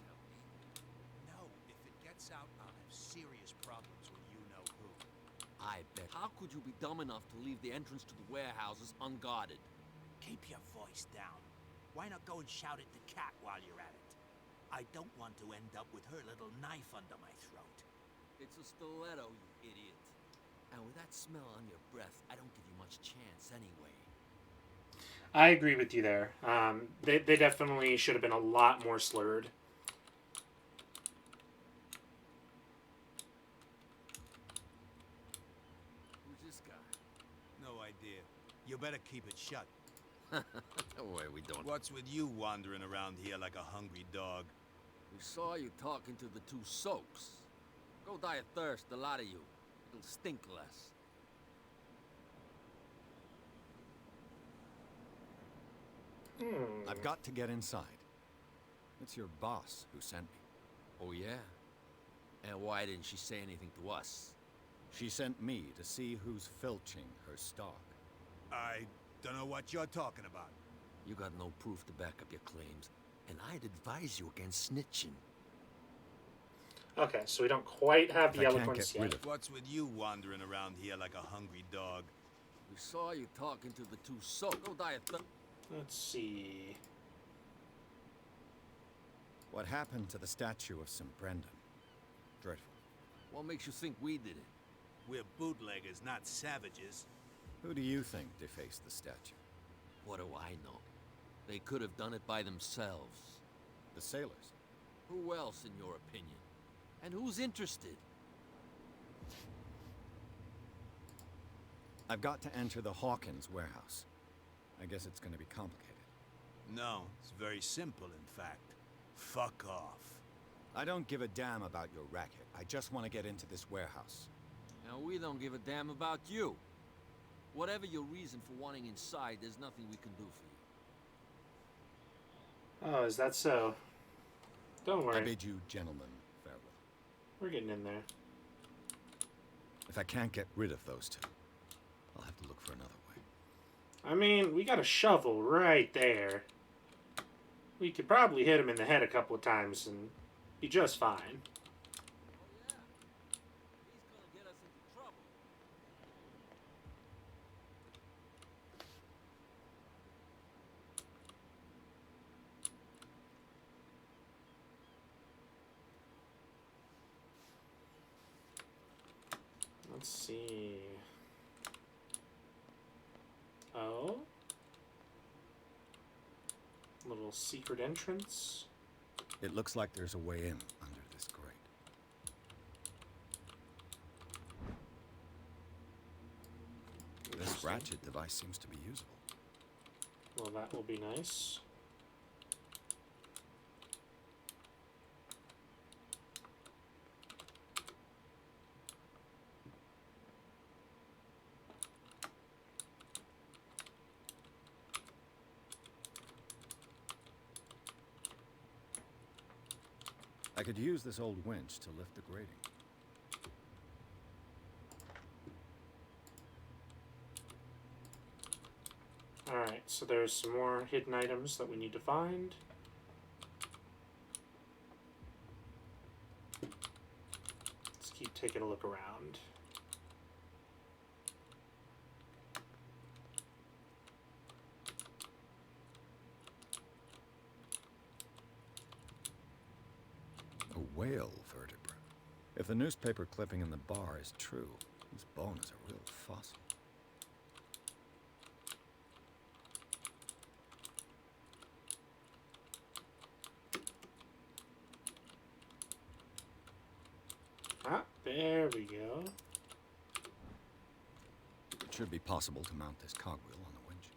No, if it gets out, I'll have serious problems with you know who. I bet. How could you be dumb enough to leave the entrance to the warehouses unguarded? Keep your voice down. Why not go and shout at the Cat while you're at it? I don't want to end up with her little knife under my throat. It's a stiletto, you idiot. And with that smell on your breath, I don't give you much chance anyway. I agree with you there. They definitely should have been a lot more slurred. Who's this guy? No idea. You better keep it shut. Wait, we don't. What's with you wandering around here like a hungry dog? We saw you talking to the two soaks. Go die of thirst, the lot of you. It'll stink less. I've got to get inside. It's your boss who sent me. Oh, yeah? And why didn't she say anything to us? She sent me to see who's filching her stock. I don't know what you're talking about. You got no proof to back up your claims, and I'd advise you against snitching. Okay, so we don't quite have the eloquence yet. What's with you wandering around here like a hungry dog? We saw you talking to the two soaks. Go die of thirst. Let's see. What happened to the statue of St. Brendan? Dreadful. What makes you think we did it? We're bootleggers, not savages. Who do you think defaced the statue? What do I know? They could have done it by themselves. The sailors. Who else, in your opinion? And who's interested? I've got to enter the Hawkins warehouse. I guess it's going to be complicated. No, it's very simple, in fact. Fuck off. I don't give a damn about your racket. I just want to get into this warehouse. Now, we don't give a damn about you. Whatever your reason for wanting inside, there's nothing we can do for you. Oh, is that so? Don't worry. I bid you gentlemen farewell. We're getting in there. If I can't get rid of those two, I'll have to look for another way. I mean, we got a shovel right there. We could probably hit him in the head a couple of times and be just fine. Oh, yeah. He's gonna get us into trouble. Let's see. Oh. Little secret entrance. It looks like there's a way in under this grate. This ratchet device seems to be usable. Well, that will be nice. I could use this old winch to lift the grating. Alright, so there's some more hidden items that we need to find. Let's keep taking a look around. A whale vertebra. If the newspaper clipping in the bar is true, this bone is a real fossil. Ah, there we go. It should be possible to mount this cogwheel on the winch.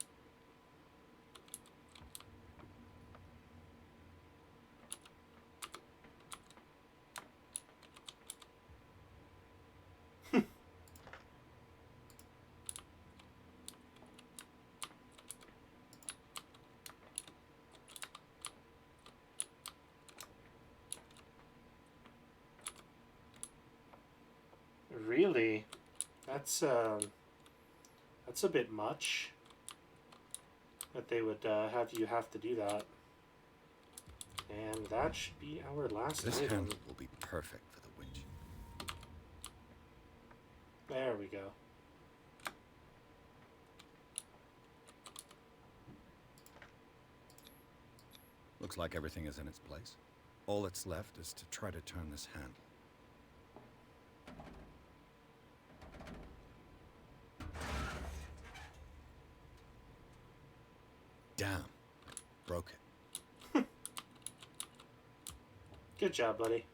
Really? That's a bit much. That they would have you have to do that. And that should be our last This item. handle will be perfect for the winch. There we go. Looks like everything is in its place. All that's left is to try to turn this handle. Damn, I broke it. Good job, buddy.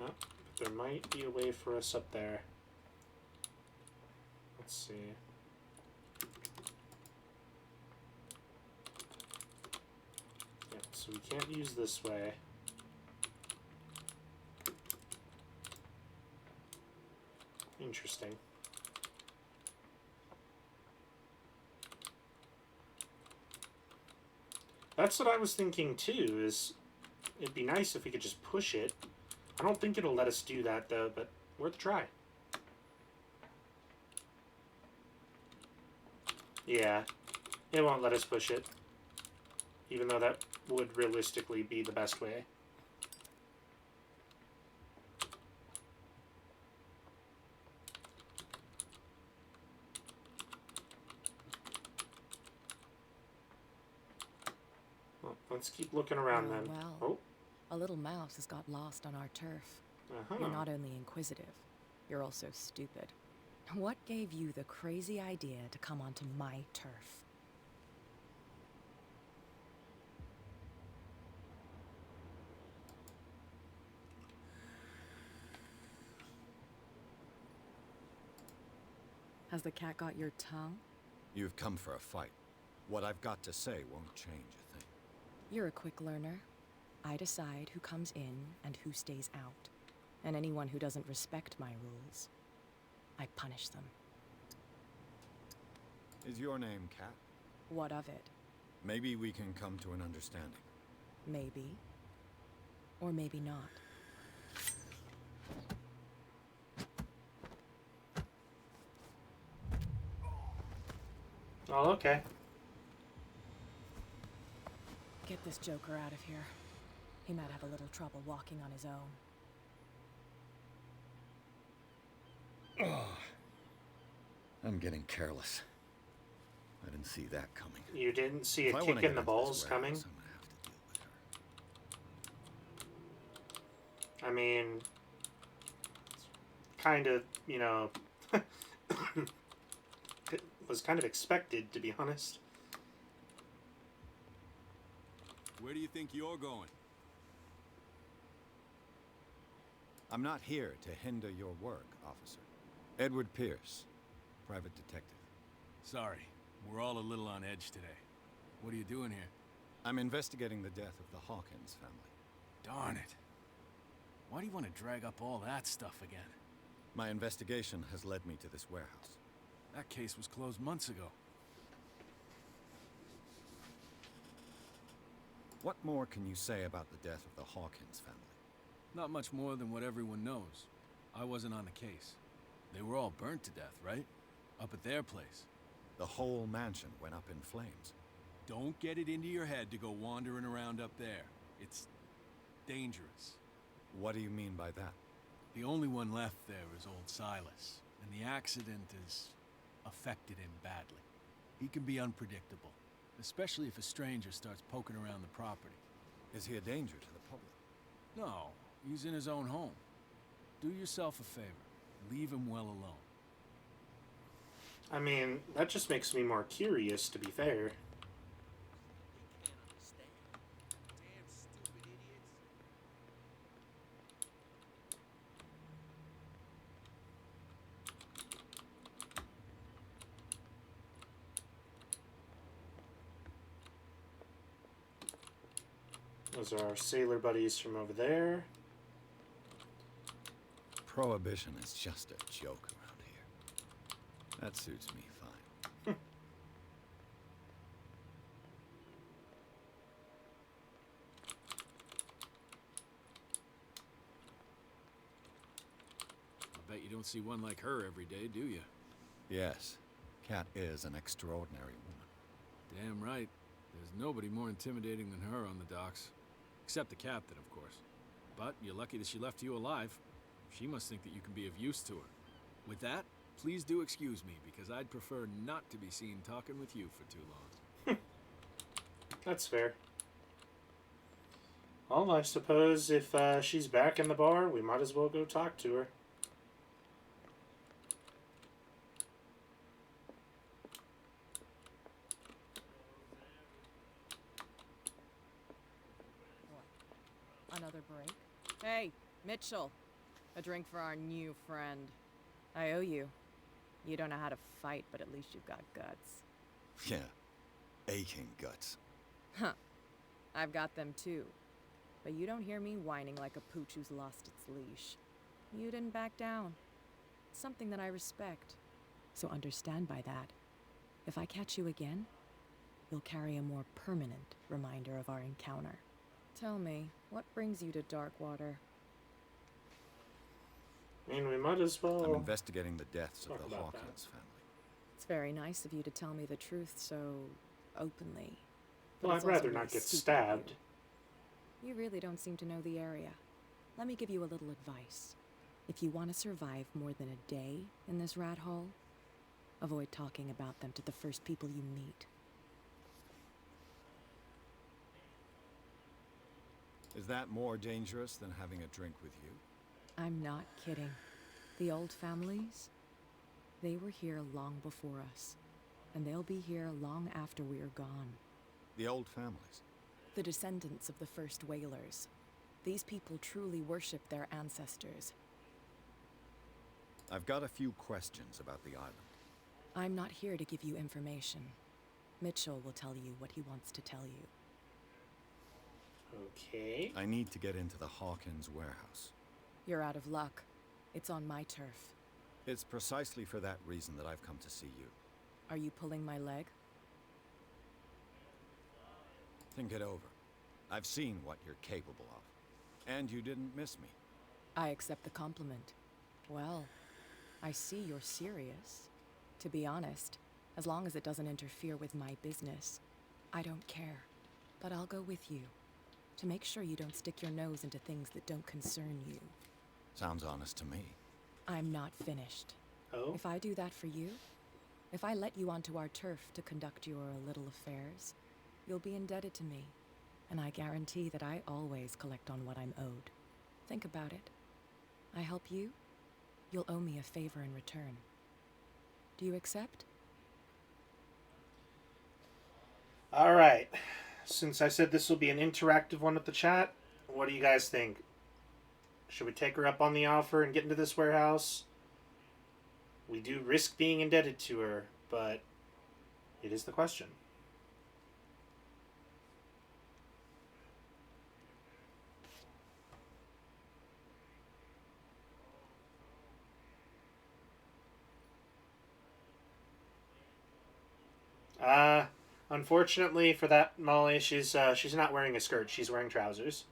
Oh, but there might be a way for us up there. Let's see. Yep, so we can't use this way. Interesting. That's what I was thinking too, is it'd be nice if we could just push it. I don't think it'll let us do that though, but worth a try. Yeah, it won't let us push it. Even though that would realistically be the best way. Well, let's keep looking around then. Well, Oh. a little mouse has got lost on our turf. Uh-huh. You're not only inquisitive, you're also stupid. What gave you the crazy idea to come onto my turf? Has the cat got your tongue? You've come for a fight. What I've got to say won't change a thing. You're a quick learner. I decide who comes in and who stays out. And anyone who doesn't respect my rules, I punish them. Is your name Cat? What of it? Maybe we can come to an understanding. Maybe. Or maybe not. Oh, okay. Get this joker out of here. He might have a little trouble walking on his own. I'm getting careless. I didn't see that coming. You didn't see If a I wanna kick get in the into this balls warehouse, coming? I'm gonna have to deal with her. I mean, kind of, you know, it was kind of expected, to be honest. Where do you think you're going? I'm not here to hinder your work, officer. Edward Pierce, private detective. Sorry, we're all a little on edge today. What are you doing here? I'm investigating the death of the Hawkins family. Darn it. Why do you want to drag up all that stuff again? My investigation has led me to this warehouse. That case was closed months ago. What more can you say about the death of the Hawkins family? Not much more than what everyone knows. I wasn't on the case. They were all burnt to death, right? Up at their place. The whole mansion went up in flames. Don't get it into your head to go wandering around up there. It's dangerous. What do you mean by that? The only one left there is old Silas, and the accident has affected him badly. He can be unpredictable, especially if a stranger starts poking around the property. Is he a danger to the public? No, he's in his own home. Do yourself a favor. Leave him well alone. I mean, that just makes me more curious, to be fair. Those are our sailor buddies from over there. Prohibition is just a joke around here. That suits me fine. I bet you don't see one like her every day, do you? Yes, Kat is an extraordinary woman. Damn right. There's nobody more intimidating than her on the docks. Except the captain, of course. But you're lucky that she left you alive. She must think that you can be of use to her. With that, please do excuse me, because I'd prefer not to be seen talking with you for too long. That's fair. Well, I suppose if she's back in the bar, we might as well go talk to her. Another break? Hey, Mitchell. A drink for our new friend. I owe you. You don't know how to fight, but at least you've got guts. Yeah, aching guts. Huh. I've got them too. But you don't hear me whining like a pooch who's lost its leash. You didn't back down. It's something that I respect. So understand by that. If I catch you again, you'll carry a more permanent reminder of our encounter. Tell me, what brings you to Darkwater? I mean, we might as well... I'm investigating the deaths of talk the about Hawkins family. It's very nice of you to tell me the truth so openly. But Well, it's I'd also rather really not get stupid of stabbed. You really don't seem to know the area. Let me give you a little advice. If you want to survive more than a day in this rat hole, avoid talking about them to the first people you meet. Is that more dangerous than having a drink with you? I'm not kidding. The old families, they were here long before us, and they'll be here long after we're gone. The old families? The descendants of the first whalers. These people truly worship their ancestors. I've got a few questions about the island. I'm not here to give you information. Mitchell will tell you what he wants to tell you. Okay. I need to get into the Hawkins warehouse. You're out of luck. It's on my turf. It's precisely for that reason that I've come to see you. Are you pulling my leg? Think it over. I've seen what you're capable of. And you didn't miss me. I accept the compliment. Well, I see you're serious. To be honest, as long as it doesn't interfere with my business, I don't care. But I'll go with you, to make sure you don't stick your nose into things that don't concern you. Sounds honest to me. I'm not finished. Oh? If I do that for you, If I let you onto our turf to conduct your little affairs, you'll be indebted to me, and I guarantee that I always collect on what I'm owed. Think about it. I help you, you'll owe me a favor in return. Do you accept? All right. Since I said this will be an interactive one with the chat, what do you guys think? Should we take her up on the offer and get into this warehouse? We do risk being indebted to her, but it is the question. Unfortunately for that, Molly, she's not wearing a skirt. She's wearing trousers.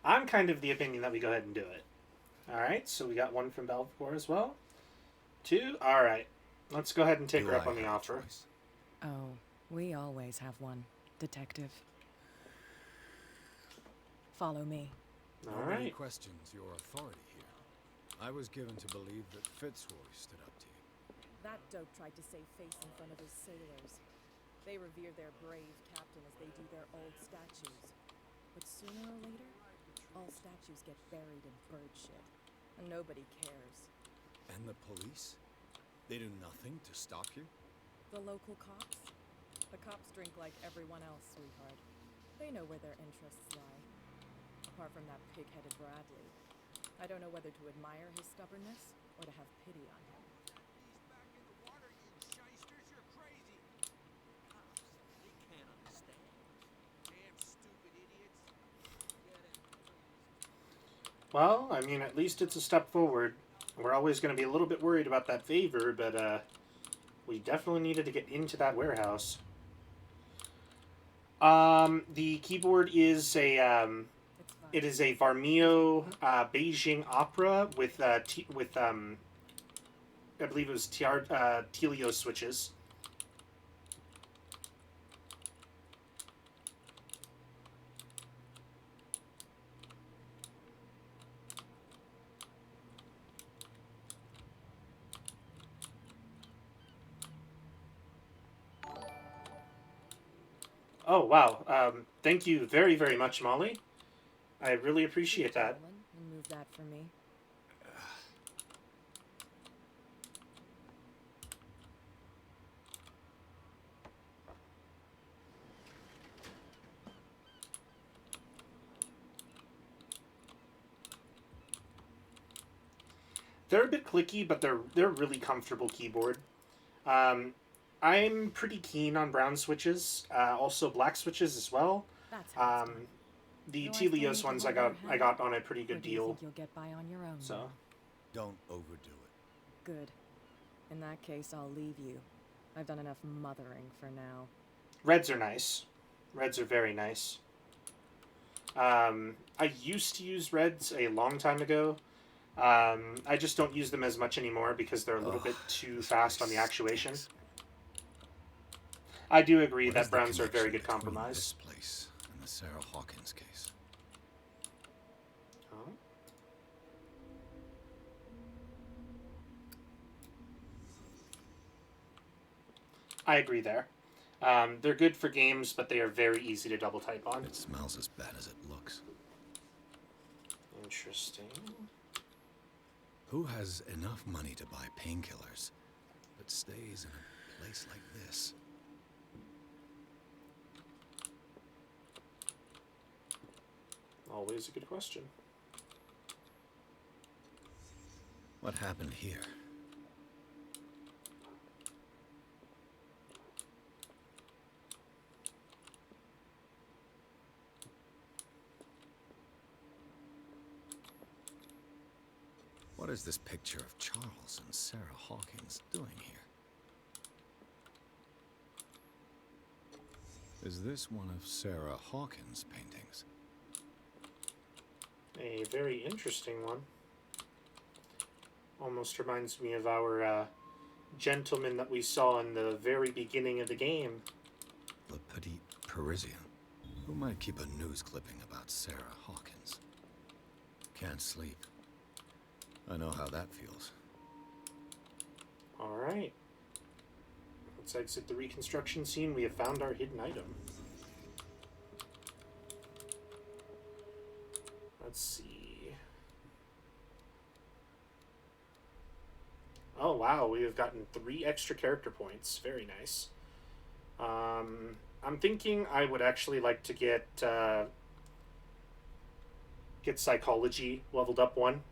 I'm kind of the opinion that we go ahead and do it. All right, so we got one from Belvoir as well. 2. All right, let's go ahead and take her up on the offer. Oh, we always have one, Detective. Follow me. All Nobody right. questions your authority here. I was given to believe that Fitzroy stood up to you. That dope tried to save face in front of his sailors. They revere their brave captain as they do their old statues. But sooner or later, all statues get buried in bird shit. And nobody cares. And the police? They do nothing to stop you? The local cops? The cops drink like everyone else, sweetheart. They know where their interests lie. Apart from that pig-headed Bradley. I don't know whether to admire his stubbornness or to have pity on him. He's back in the water, you shysters. You're crazy. Cops, they can't understand. Damn stupid idiots. Get him, please. Well, I mean, at least it's a step forward. We're always going to be a little bit worried about that favor, but we definitely needed to get into that warehouse. The keyboard is a it is a Varmio Beijing Opera with I believe it was Telio switches. Oh, wow. Thank you very, very much, Molly. I really appreciate that. And move that for me. They're a bit clicky, but they're really comfortable keyboard. I'm pretty keen on brown switches, also black switches as well. That's how it's done. The Do I still need Telios to ones hold I your got hand? on a pretty Or good do you deal. think you'll get by on your own? So now? Don't overdo it. Good. In that case, I'll leave you. I've done enough mothering for now. reds are nice. Reds are very nice. I used to use reds a long time ago. I just don't use them as much anymore because they're a little bit too fast on the actuation. Stinks. I do agree What that is the browns are a very connection good between compromise. This place and the Sarah Hawkins case. Oh. I agree there. They're good for games, but they are very easy to double type on. It smells as bad as it looks. Interesting. Who has enough money to buy painkillers, but stays in a place like this? Always a good question. What happened here? What is this picture of Charles and Sarah Hawkins doing here? Is this one of Sarah Hawkins' paintings? A very interesting one. Almost reminds me of our gentleman that we saw in the very beginning of the game. Le Petit Parisien. Who might keep a news clipping about Sarah Hawkins? Can't sleep. I know how that feels. Alright. Let's exit the reconstruction scene. We have found our hidden item. Let's see. Oh wow, we have gotten 3 extra character points. Very nice. I'm thinking I would actually like to get psychology leveled up 1,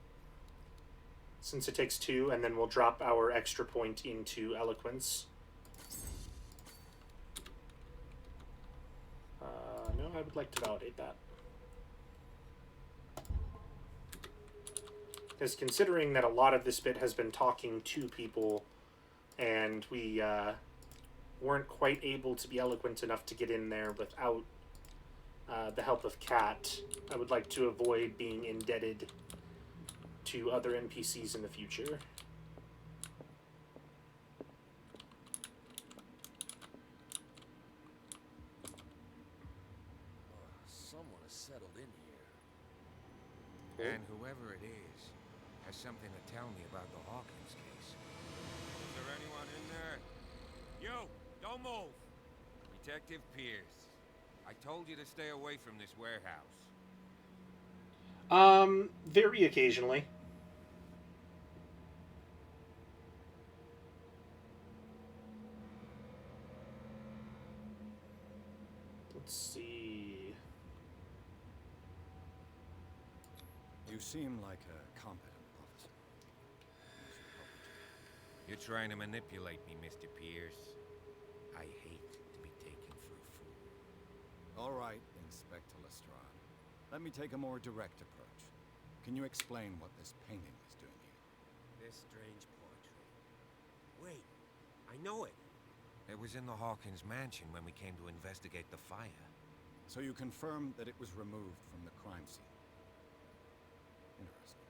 since it takes 2, and then we'll drop our extra point into eloquence. No, I would like to validate that. Because considering that a lot of this bit has been talking to people, and we weren't quite able to be eloquent enough to get in there without the help of Kat, I would like to avoid being indebted to other NPCs in the future. Someone has settled in here. And whoever it is has something to tell me about the Hawkins case. Is there anyone in there? You! Don't move! Detective Pierce. I told you to stay away from this warehouse. Very occasionally. Let's see. You seem like a competent officer. You're trying to manipulate me, Mr. Pierce. I hate to be taken for a fool. All right, Inspector Lestrade. Let me take a more direct approach. Can you explain what this painting is doing here? This strange portrait. Wait, I know it. It was in the Hawkins mansion when we came to investigate the fire. So you confirm that it was removed from the crime scene? Interesting.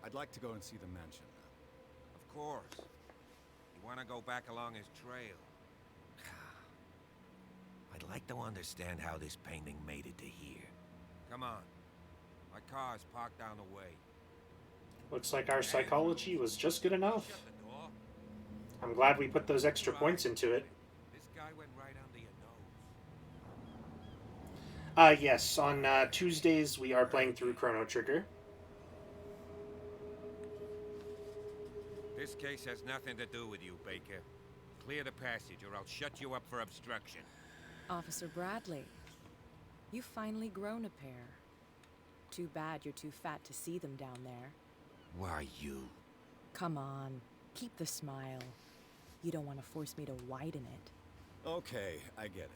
I'd like to go and see the mansion now. Of course. You want to go back along his trail? I'd like to understand how this painting made it to here. Come on. My car's parked down the way. Looks like our psychology was just good enough. Shut the door. I'm glad we put those extra points into it. This guy went right under your nose. Yes, on Tuesdays we are playing through Chrono Trigger. This case has nothing to do with you, Baker. Clear the passage or I'll shut you up for obstruction. Officer Bradley, you've finally grown a pair. Too bad you're too fat to see them down there. Why you? Come on, keep the smile. You don't want to force me to widen it. Okay, I get it.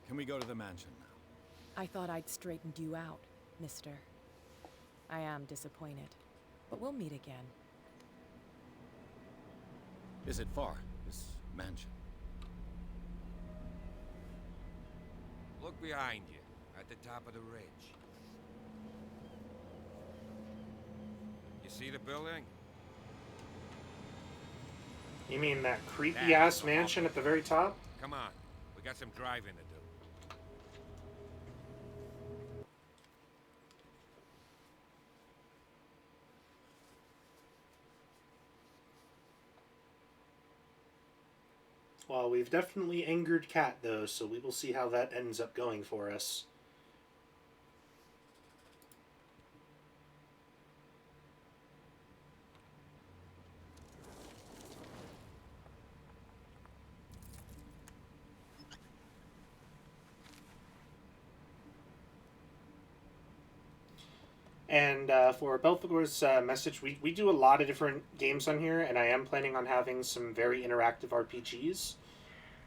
Can we go to the mansion now? I thought I'd straightened you out, mister. I am disappointed, but we'll meet again. Is it far, this mansion? Look behind you, at the top of the ridge. You see the building? You mean that creepy-ass mansion at the very top? Come on, we got some driving to do. Well, we've definitely angered Kat, though, so we will see how that ends up going for us. And for Belphegor's message, we do a lot of different games on here, and I am planning on having some very interactive RPGs.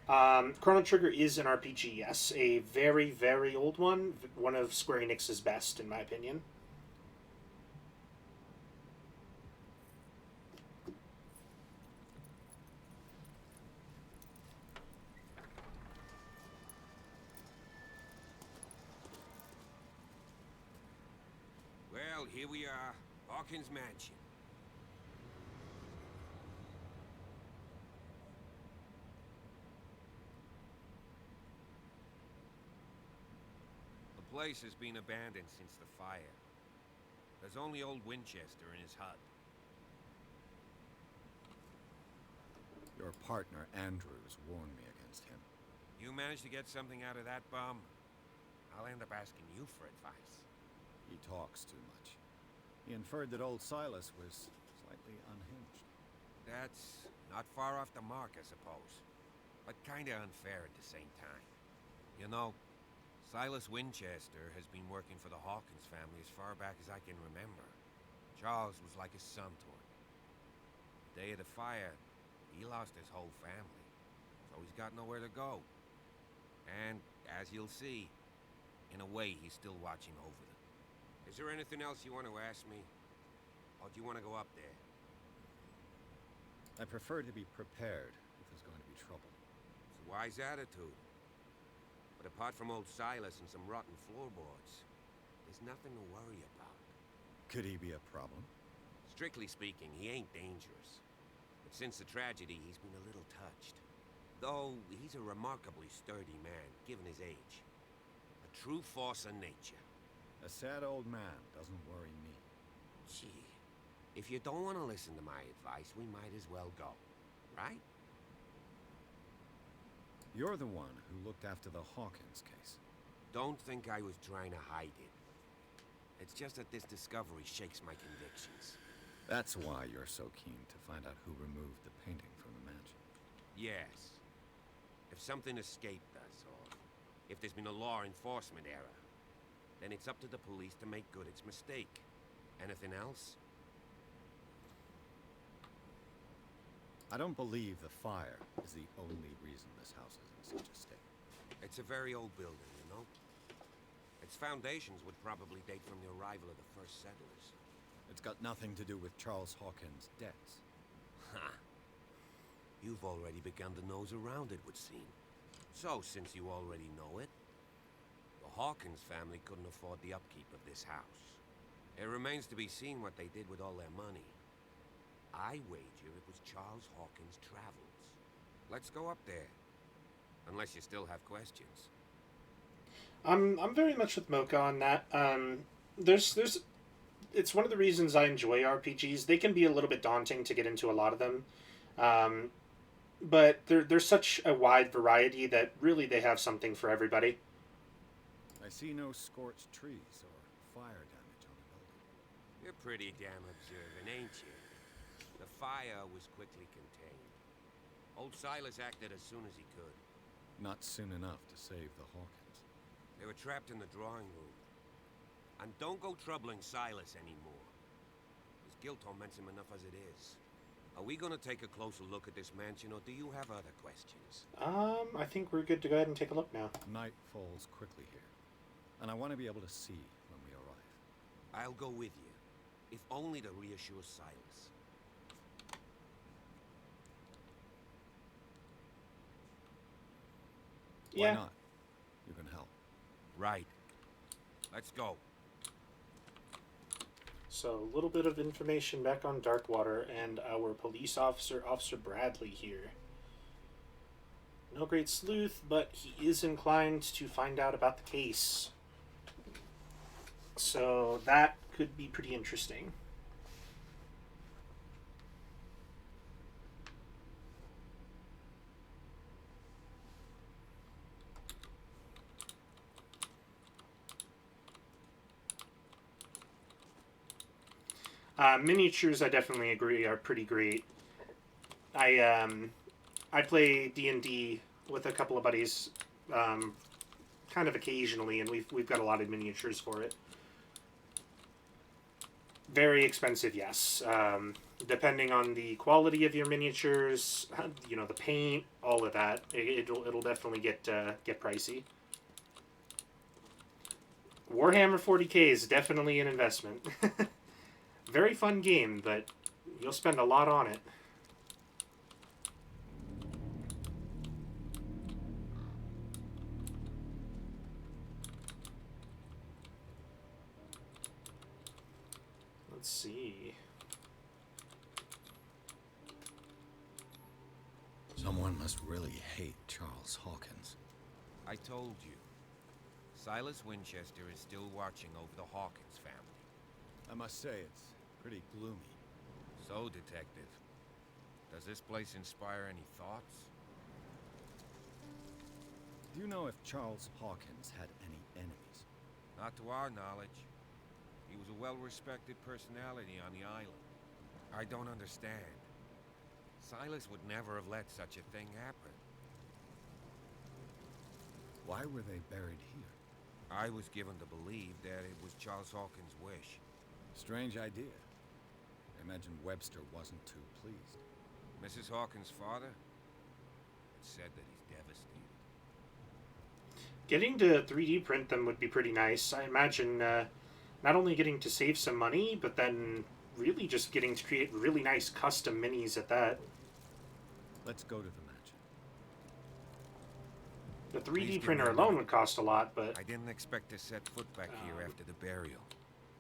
Chrono Trigger is an RPG, yes. A very, very old one. One of Square Enix's best, in my opinion. Well, here we are, Hawkins Mansion. place has been abandoned since the fire. There's only old Winchester in his hut. Your partner, Andrews, warned me against him. You manage to get something out of that bum, I'll end up asking you for advice. He talks too much. He inferred that old Silas was slightly unhinged. That's not far off the mark, I suppose. But kinda unfair at the same time. You know, Silas Winchester has been working for the Hawkins family as far back as I can remember. Charles was like his son to him. The day of the fire, he lost his whole family, so he's got nowhere to go. And, as you'll see, in a way, he's still watching over them. Is there anything else you want to ask me? Or do you want to go up there? I prefer to be prepared if there's going to be trouble. It's a wise attitude. But apart from old Silas and some rotten floorboards, there's nothing to worry about. Could he be a problem? Strictly speaking, he ain't dangerous. But since the tragedy, he's been a little touched. Though he's a remarkably sturdy man, given his age. A true force of nature. A sad old man doesn't worry me. Gee, if you don't want to listen to my advice, we might as well go. Right? You're the one who looked after the Hawkins case. Don't think I was trying to hide it. It's just that this discovery shakes my convictions. That's why you're so keen to find out who removed the painting from the mansion. Yes. If something escaped us, or if there's been a law enforcement error, then it's up to the police to make good its mistake. Anything else? I don't believe the fire is the only reason this house is in such a state. It's a very old building, you know? Its foundations would probably date from the arrival of the first settlers. It's got nothing to do with Charles Hawkins' debts. Ha! You've already begun to nose around it, would seem. So, since you already know it, the Hawkins family couldn't afford the upkeep of this house. It remains to be seen what they did with all their money. I wager it was Charles Hawkins' travels. Let's go up there. Unless you still have questions. I'm very much with Mocha on that. There's it's one of the reasons I enjoy RPGs. They can be a little bit daunting to get into a lot of them. But there's such a wide variety that really they have something for everybody. I see no scorched trees or fire damage on the building. You're pretty damn observant, ain't you? The fire was quickly contained. Old Silas acted as soon as he could. Not soon enough to save the Hawkins. They were trapped in the drawing room. And don't go troubling Silas anymore. His guilt torments him enough as it is. Are we gonna take a closer look at this mansion, or do you have other questions? I think we're good to go ahead and take a look now. Night falls quickly here, and I want to be able to see when we arrive. I'll go with you, if only to reassure Silas. Why not? You can help. Right. Let's go. So, a little bit of information back on Darkwater and our police officer, Officer Bradley here. No great sleuth, but he is inclined to find out about the case. So, that could be pretty interesting. Miniatures, I definitely agree, are pretty great. I play D&D with a couple of buddies, kind of occasionally, and we've got a lot of miniatures for it. Very expensive, yes. Depending on the quality of your miniatures, you know, the paint, all of that, it'll definitely get pricey. Warhammer 40k is definitely an investment. Very fun game, but you'll spend a lot on it. Let's see. Someone must really hate Charles Hawkins. I told you. Silas Winchester is still watching over the Hawkins family. I must say, it's pretty gloomy. So, Detective, does this place inspire any thoughts? Do you know if Charles Hawkins had any enemies? Not to our knowledge. He was a well-respected personality on the island. I don't understand. Silas would never have let such a thing happen. Why were they buried here? I was given to believe that it was Charles Hawkins' wish. Strange idea. I imagine Webster wasn't too pleased. Mrs. Hawkins' father? It said that he's devastated. Getting to 3D print them would be pretty nice. I imagine not only getting to save some money, but then really just getting to create really nice custom minis at that. Let's go to the mansion. The Please 3D give printer me a alone minute. would cost a lot, but I didn't expect to set foot back here after the burial.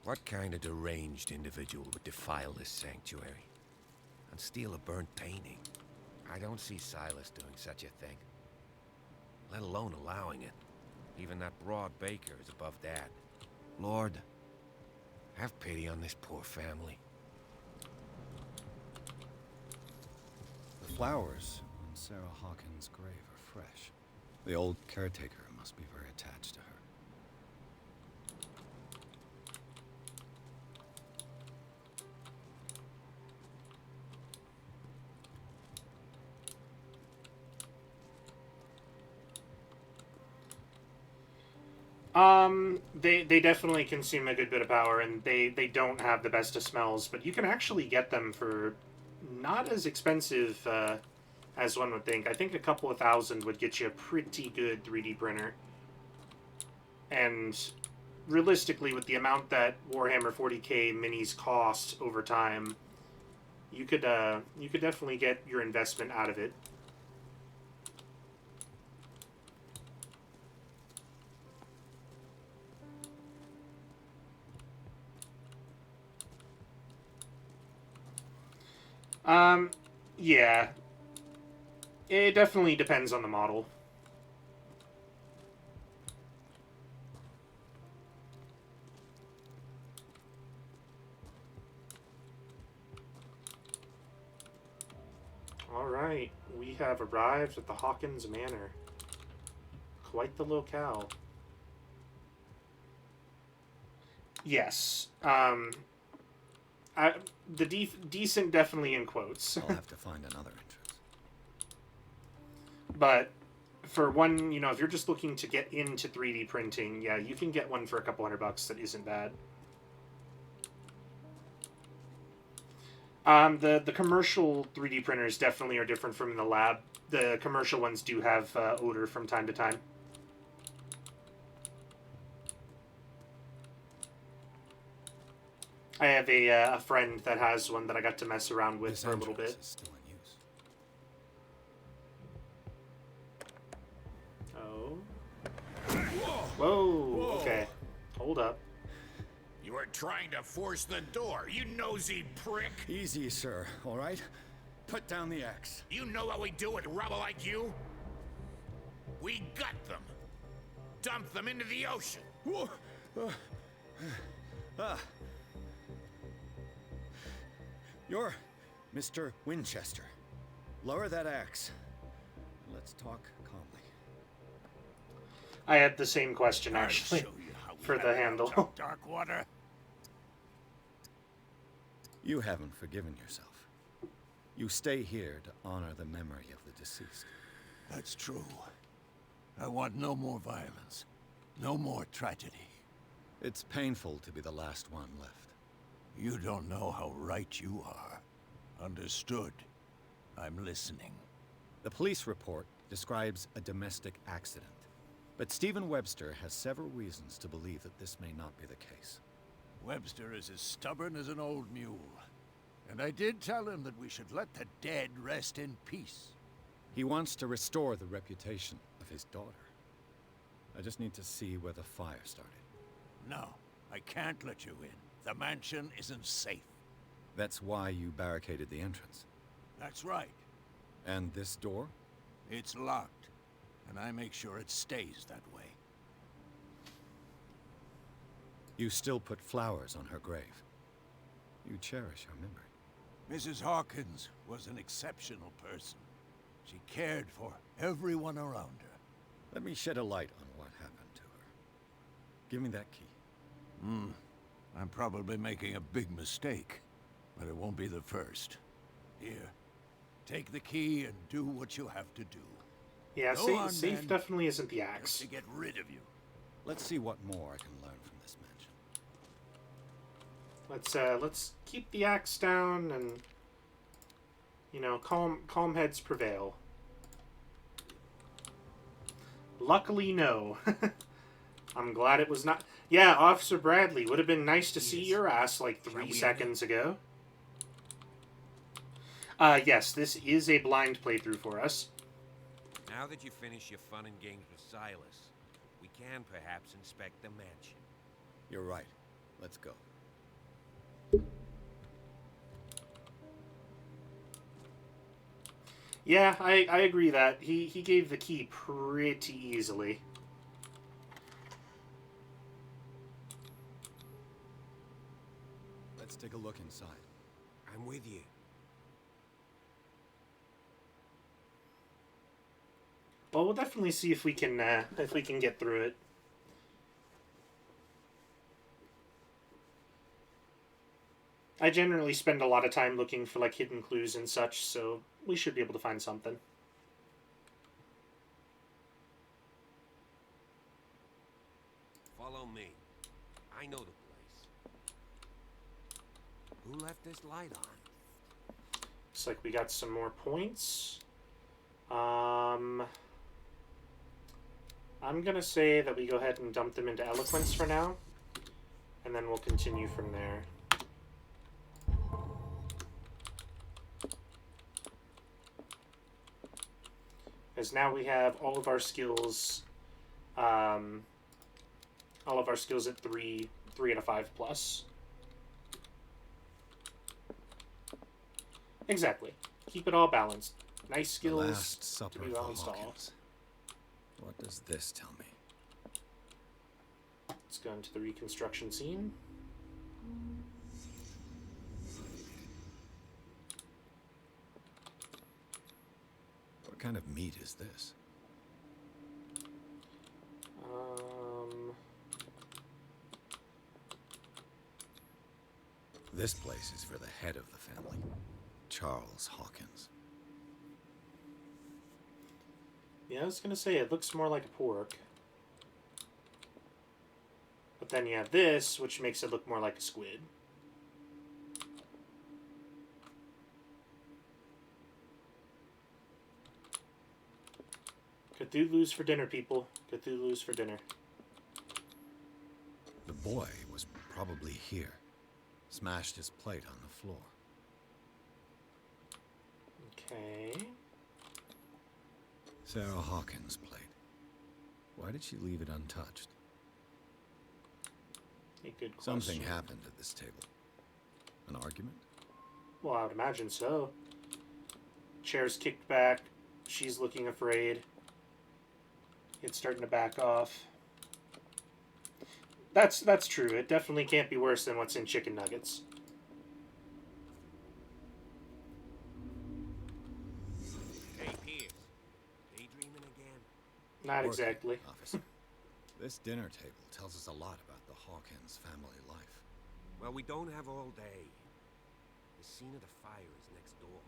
What kind of deranged individual would defile this sanctuary and steal a burnt painting? I don't see Silas doing such a thing, let alone allowing it. Even that broad baker is above that. Lord, have pity on this poor family. The flowers on Sarah Hawkins' grave are fresh. The old caretaker must be very attached to her. they definitely consume a good bit of power, and they don't have the best of smells, but you can actually get them for not as expensive as one would think. I think a couple of thousand would get you a pretty good 3D printer. And realistically, with the amount that Warhammer 40k minis cost over time, you could definitely get your investment out of it. Yeah. It definitely depends on the model. Alright, we have arrived at the Hawkins Manor. Quite the locale. Yes. Decent definitely in quotes. I'll have to find another entrance. But for one, if you're just looking to get into 3D printing, yeah, you can get one for a couple $100 that isn't bad. The commercial 3D printers definitely are different from the lab. The commercial ones do have odor from time to time. I have a friend that has one that I got to mess around with for a little bit. Is still in use. Oh. Whoa. Okay. Hold up. You are trying to force the door, you nosy prick! Easy, sir, all right? Put down the axe. You know what we do with rubble like you? We gut them. Dump them into the ocean. Whoa. You're Mr. Winchester. Lower that axe. Let's talk calmly. I had the same question, actually, for the handle. Darkwater. You haven't forgiven yourself. You stay here to honor the memory of the deceased. That's true. I want no more violence. No more tragedy. It's painful to be the last one left. You don't know how right you are. Understood. I'm listening. The police report describes a domestic accident, but Stephen Webster has several reasons to believe that this may not be the case. Webster is as stubborn as an old mule. And I did tell him that we should let the dead rest in peace. He wants to restore the reputation of his daughter. I just need to see where the fire started. No, I can't let you in. The mansion isn't safe. That's why you barricaded the entrance. That's right. And this door? It's locked, and I make sure it stays that way. You still put flowers on her grave. You cherish her memory. Mrs. Hawkins was an exceptional person. She cared for everyone around her. Let me shed a light on what happened to her. Give me that key. I'm probably making a big mistake, but it won't be the first. Here, take the key and do what you have to do. Yeah, Go on, safe then. definitely isn't the Just axe. to get rid of you. Let's see what more I can learn from this mansion. Let's keep the axe down and, you know, calm heads prevail. Luckily, no. I'm glad it was not. Yeah, Officer Bradley, would have been nice to see your ass like 3 seconds ago. Yes, this is a blind playthrough for us. Now that you finish your fun and games with Silas, we can perhaps inspect the mansion. You're right. Let's go. Yeah, I agree that. He gave the key pretty easily. Let's take a look inside. I'm with you. Well, we'll definitely see if we can get through it. I generally spend a lot of time looking for like hidden clues and such, so we should be able to find something. Follow me. I know the place. Who left this light on? Looks like we got some more points. I'm gonna say that we go ahead and dump them into eloquence for now, and then we'll continue from there. As now we have all of our skills, at 3 out of 5 plus. Exactly. Keep it all balanced. Nice skills The Last Supper to be of well the installed. Hawkins. What does this tell me? Let's go into the reconstruction scene. What kind of meat is this? This place is for the head of the family, Charles Hawkins. Yeah, I was gonna say it looks more like a pork. But then you have this, which makes it look more like a squid. Cthulhu's for dinner, people. Cthulhu's for dinner. The boy was probably here. Smashed his plate on the floor. Okay. Sarah Hawkins' plate. Why did she leave it untouched? A good question. Something happened at this table. An argument? Well, I would imagine so. Chair's kicked back. She's looking afraid. It's starting to back off. That's true. It definitely can't be worse than what's in chicken nuggets. Hey, Pierce. Daydreaming again? Not Working, exactly. Officer. This dinner table tells us a lot about the Hawkins family life. Well, we don't have all day. The scene of the fire is next door.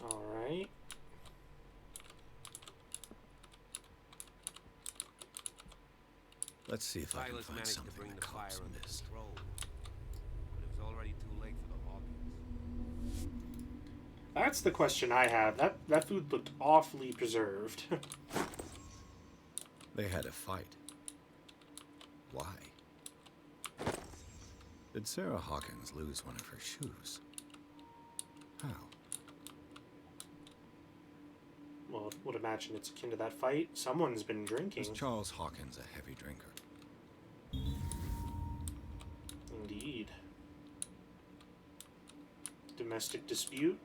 Alright. Let's see if I can Silas find managed to something bring the the fire cops under missed. control, but it was already too late for the Hawkins. That's the question I have. That food looked awfully preserved. They had a fight. Why? Did Sarah Hawkins lose one of her shoes? How? Well, I would imagine it's akin to that fight. Someone's been drinking. Was Charles Hawkins a heavy drinker? Indeed. Domestic dispute.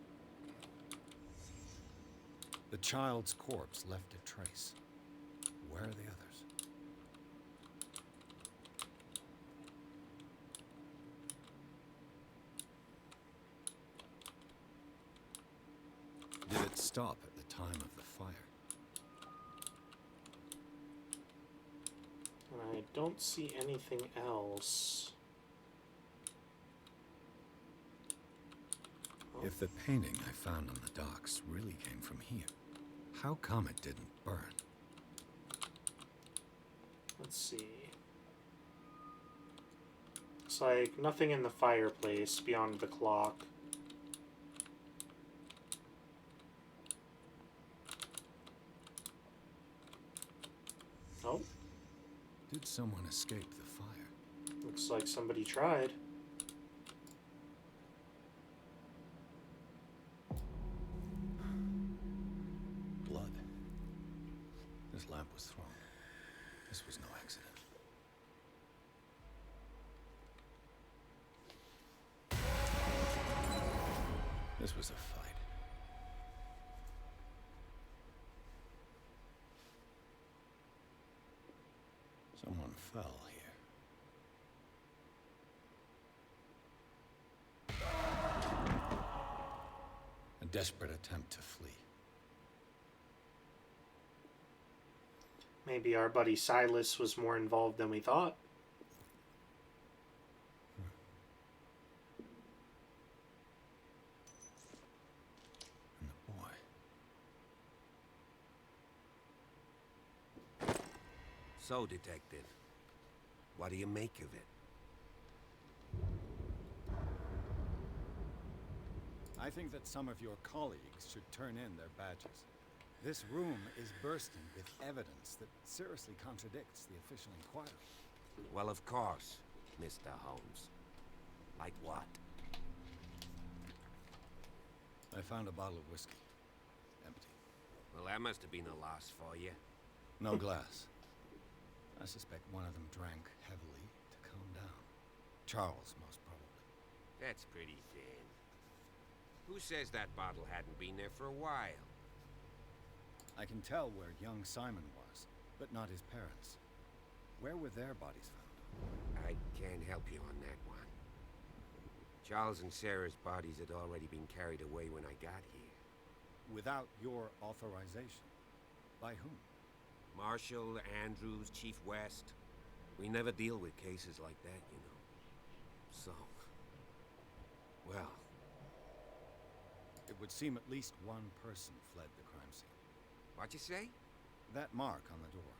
The child's corpse left a trace. Where are the others? Did it stop at the time of the fire? I don't see anything else. If the painting I found on the docks really came from here, how come it didn't burn? Let's see. Looks like nothing in the fireplace beyond the clock. Oh, Did someone escape the fire? looks like somebody tried. Blood. This lamp was thrown. This was no accident. This was a fight. Someone fell here. A desperate attempt to flee. Maybe our buddy Silas was more involved than we thought. And the boy. So, Detective, what do you make of it? I think that some of your colleagues should turn in their badges. This room is bursting with evidence that seriously contradicts the official inquiry. Well, of course, Mr. Holmes. Like what? I found a bottle of whiskey. Empty. Well, that must have been a loss for you. No glass. I suspect one of them drank heavily to calm down. Charles, most probably. That's pretty thin. Who says that bottle hadn't been there for a while? I can tell where young Simon was, but not his parents. Where were their bodies found? I can't help you on that one. Charles and Sarah's bodies had already been carried away when I got here. Without your authorization. By whom? Marshall, Andrews, Chief West. We never deal with cases like that, you know. So... well... It would seem at least one person fled the crime scene. What'd you say? That mark on the door.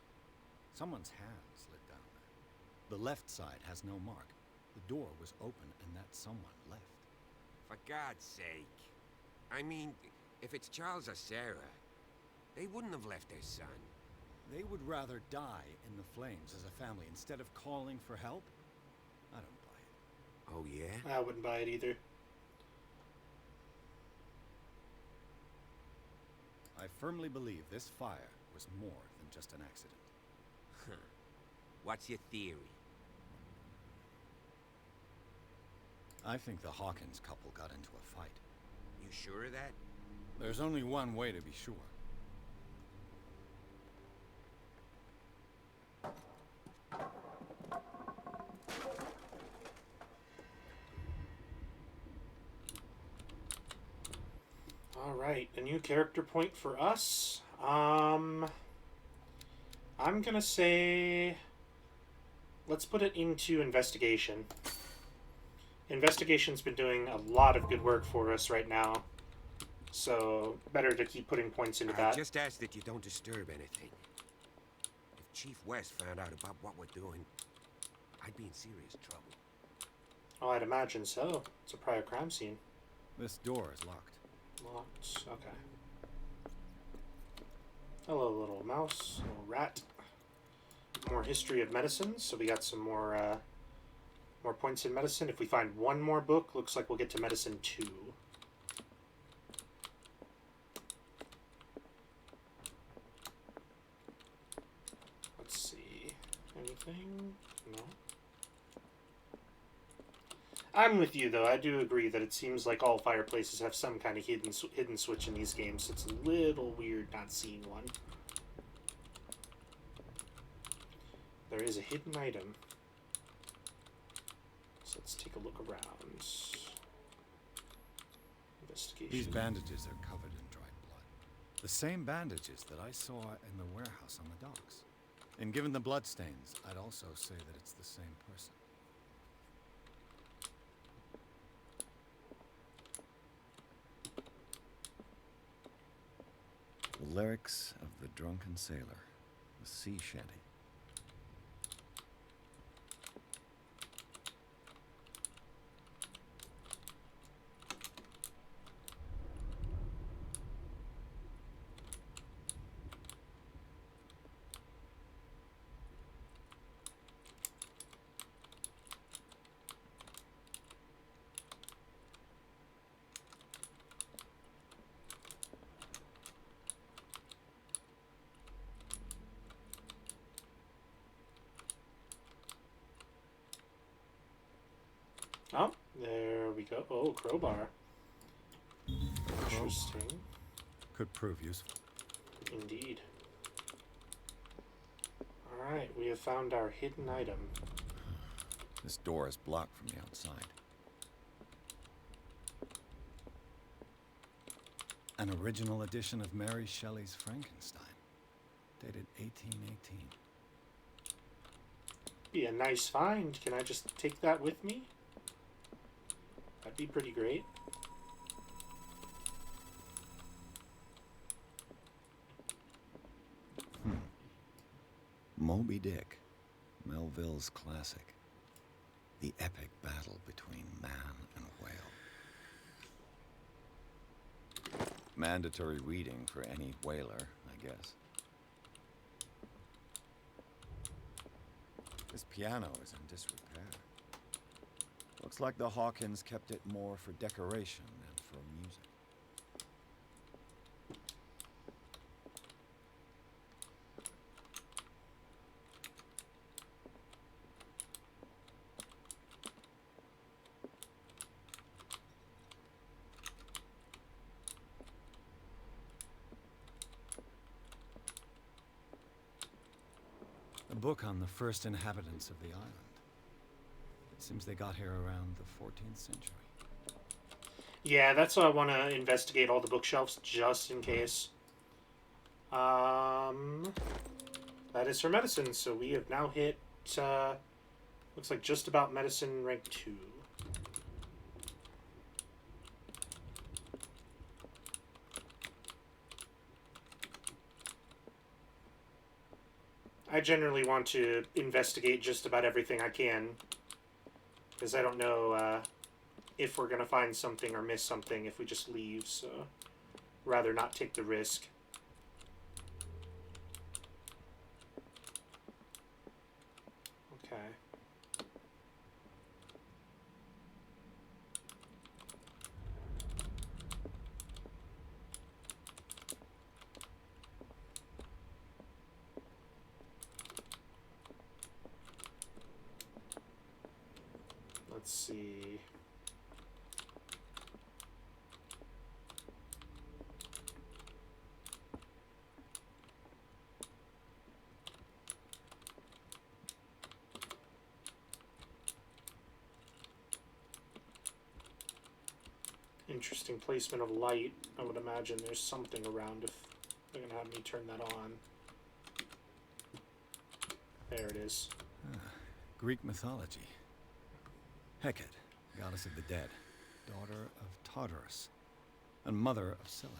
Someone's hand slid down there. The left side has no mark. The door was open and that someone left. For God's sake. I mean, if it's Charles or Sarah, they wouldn't have left their son. They would rather die in the flames as a family instead of calling for help? I don't buy it. Oh, yeah? I wouldn't buy it either. I firmly believe this fire was more than just an accident. Huh. What's your theory? I think the Hawkins couple got into a fight. You sure of that? There's only one way to be sure. Alright, a new character point for us. I'm gonna say... let's put it into investigation. Investigation's been doing a lot of good work for us right now. So, better to keep putting points into I that. just ask that you don't disturb anything. If Chief West found out about what we're doing, I'd be in serious trouble. Oh, I'd imagine so. It's a prior crime scene. This door is locked. Locked. Okay. Hello, little mouse. Little rat. More history of medicine. So we got some more points in medicine. If we find one more book, looks like we'll get to medicine 2. Let's see. Anything? No. I'm with you though. I do agree that it seems like all fireplaces have some kind of hidden switch in these games. It's a little weird not seeing one. There is a hidden item. So let's take a look around. Investigation. These bandages are covered in dried blood. The same bandages that I saw in the warehouse on the docks. And given the bloodstains, I'd also say that it's the same person. The lyrics of the drunken sailor, the sea shanty. Oh, there we go. Oh, crowbar. Interesting. Could prove useful. Indeed. Alright, we have found our hidden item. This door is blocked from the outside. An original edition of Mary Shelley's Frankenstein, dated 1818. Be a nice find. Can I just take that with me? That'd be pretty great. Moby Dick, Melville's classic. The epic battle between man and whale. Mandatory reading for any whaler, I guess. This piano is in disrepair. Looks like the Hawkins kept it more for decoration than for music. A book on the first inhabitants of the island. It seems they got here around the 14th century. Yeah, that's why I want to investigate all the bookshelves just in case. That is for medicine, so we have now hit, looks like just about medicine rank 2. I generally want to investigate just about everything I can, because I don't know if we're going to find something or miss something if we just leave, so rather not take the risk. Okay. Let's see. Interesting placement of light. I would imagine there's something around if they're going to have me turn that on. There it is. Greek mythology. Hecate, goddess of the dead, daughter of Tartarus, and mother of Scylla.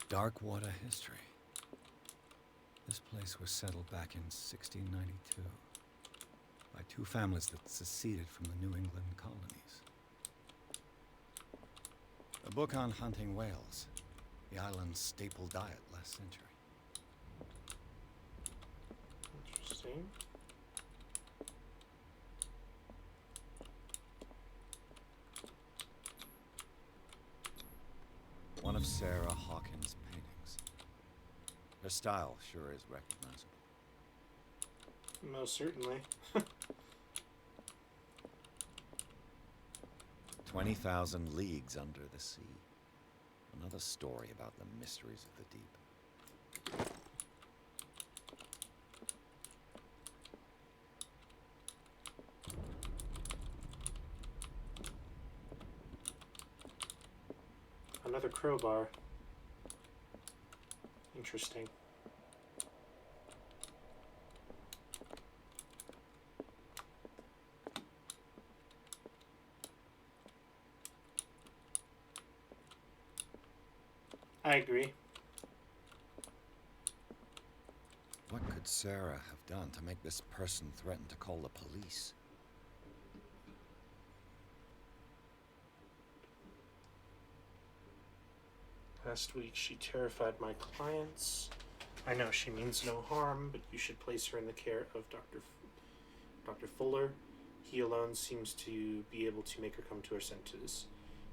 Dark water history. This place was settled back in 1692 by two families that seceded from the New England colonies. A book on hunting whales, the island's staple diet last century. Sarah Hawkins' paintings. Her style sure is recognizable. Most certainly. 20,000 Leagues Under the Sea. Another story about the mysteries of the deep. Another crowbar. Interesting. I agree. What could Sarah have done to make this person threaten to call the police? Last week she terrified my clients. I know she means no harm, but you should place her in the care of Dr. Fuller. He alone seems to be able to make her come to her senses.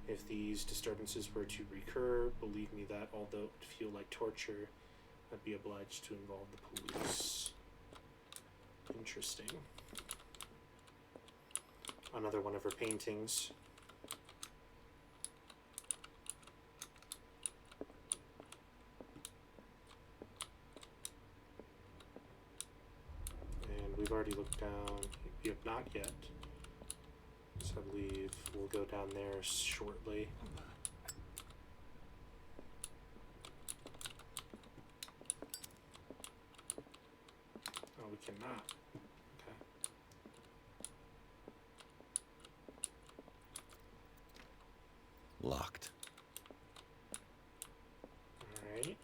If these disturbances were to recur, believe me that although it would feel like torture, I'd be obliged to involve the police. Interesting. Another one of her paintings. And we've already looked down. Yep, not yet. So I believe we'll go down there shortly. Oh, we cannot. Okay. Locked. Alright.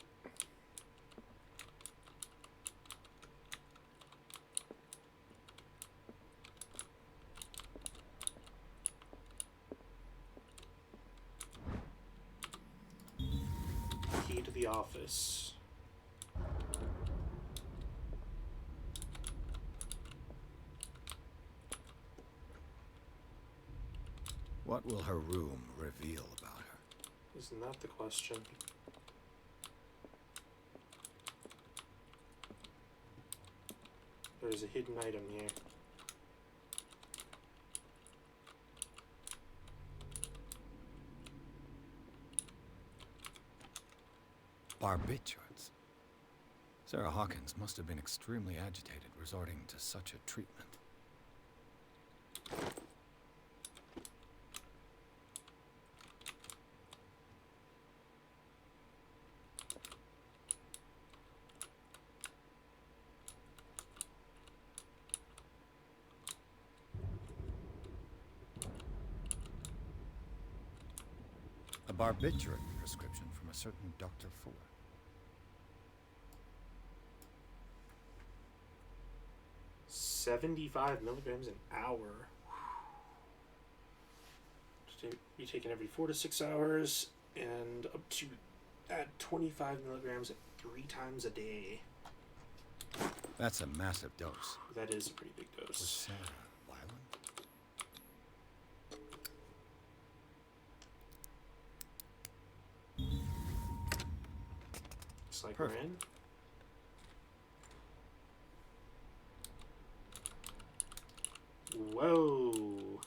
Key to the office. What will her room reveal about her? Isn't that the question? There's a hidden item here. Barbiturates. Sarah Hawkins must have been extremely agitated resorting to such a treatment. A barbiturate prescription from a certain Dr. Fuller. 75 milligrams an hour. Be taken every 4 to 6 hours, and up to add 25 milligrams 3 times a day. That's a massive dose. That is a pretty big Was dose. Sarah violent? Looks like Perfect. we're in. Whoa.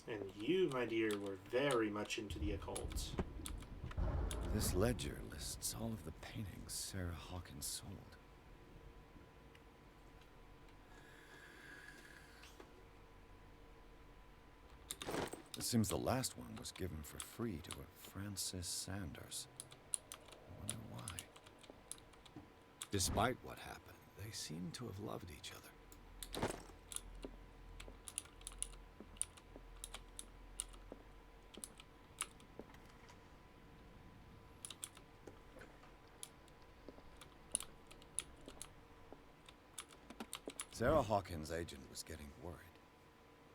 And you, my dear, were very much into the occult. This ledger lists all of the paintings Sarah Hawkins sold. It seems the last one was given for free to a Francis Sanders. I wonder why. Despite what happened, they seem to have loved each other. Sarah Hawkins' agent was getting worried.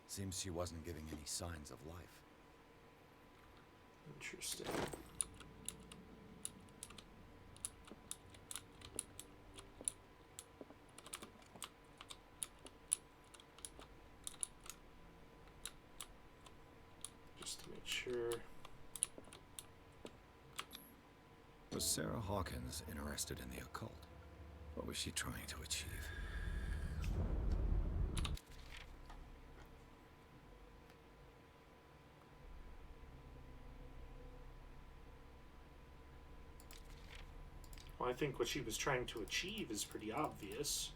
Seems she wasn't giving any signs of life. Interesting. Was Sarah Hawkins interested in the occult? What was she trying to achieve? Well, I think what she was trying to achieve is pretty obvious.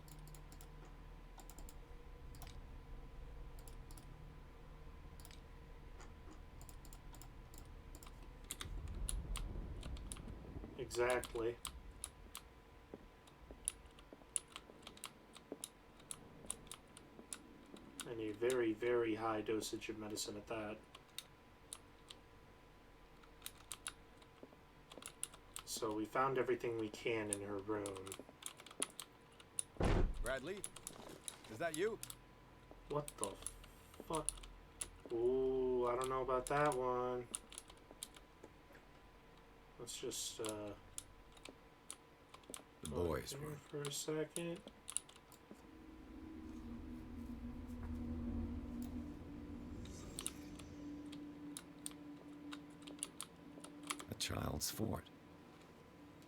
Exactly. And a very, very high dosage of medicine at that. So we found everything we can in her room. Bradley? Is that you? What the fuck? Ooh, I don't know about that one. Let's just, The boys here were... for a second. a child's fort.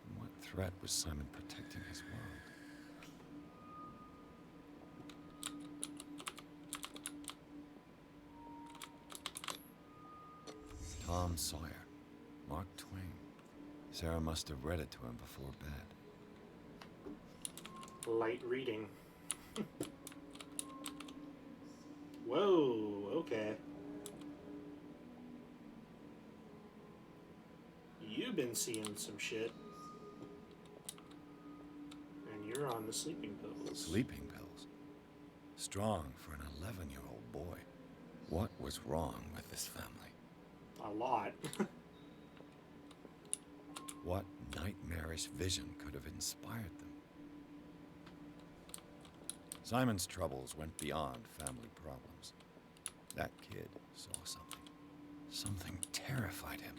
From what threat was Simon protecting his world? Tom Sawyer, Mark Twain. Sarah must have read it to him before bed. Light reading. Whoa, okay. You've been seeing some shit. And you're on the sleeping pills. Sleeping pills? Strong for an 11-year-old boy. What was wrong with this family? A lot. What nightmarish vision could have inspired them? Simon's troubles went beyond family problems. That kid saw something. Something terrified him.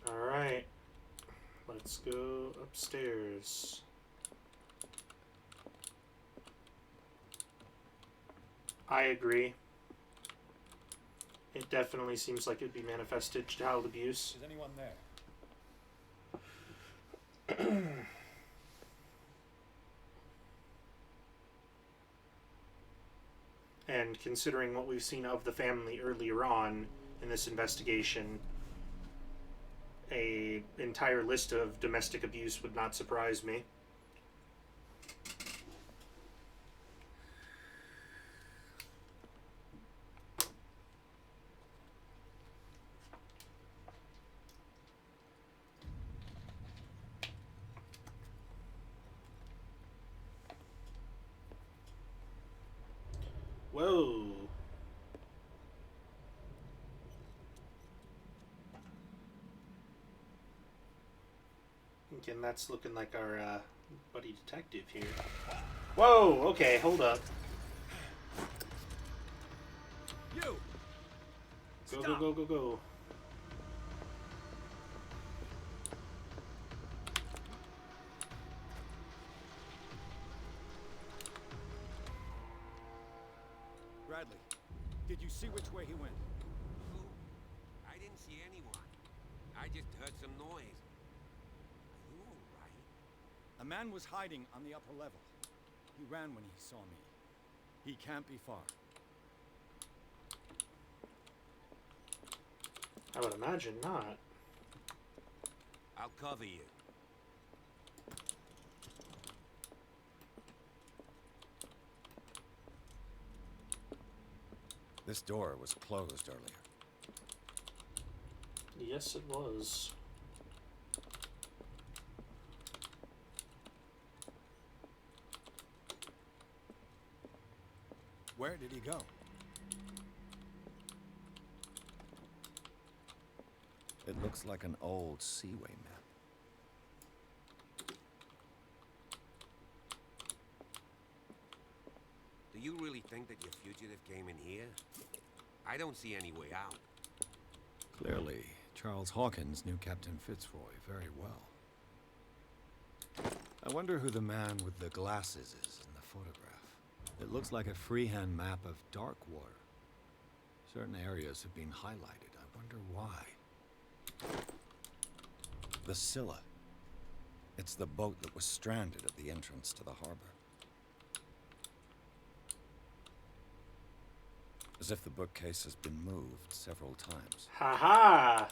Alright. Let's go upstairs. I agree. It definitely seems like it'd be manifested child abuse. Is anyone there? And considering what we've seen of the family earlier on in this investigation, a entire list of domestic abuse would not surprise me. Whoa. Again, that's looking like our buddy detective here. Whoa, okay, hold up. You! Go, Stop. go, go, go, go. Bradley, did you see which way he went? Who? I didn't see anyone. I just heard some noise. Are you all right? A man was hiding on the upper level. He ran when he saw me. He can't be far. I would imagine not. I'll cover you. This door was closed earlier. Yes, it was. Where did he go? It looks like an old Seaway map. Do you really think that your fugitive came in here? I don't see any way out. Clearly, Charles Hawkins knew Captain Fitzroy very well. I wonder who the man with the glasses is in the photograph. It looks like a freehand map of Darkwater. Certain areas have been highlighted. I wonder why. The Scylla. It's the boat that was stranded at the entrance to the harbor. As if the bookcase has been moved several times. Haha!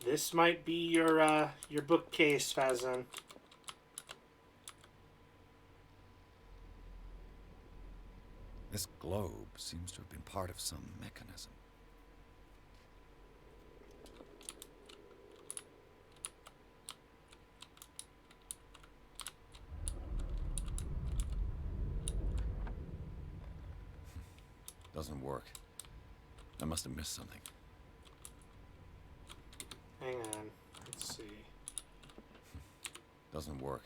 This might be your bookcase, Fazan. This globe seems to have been part of some mechanism. Doesn't work. I must have missed something. Hang on. Let's see. Doesn't work.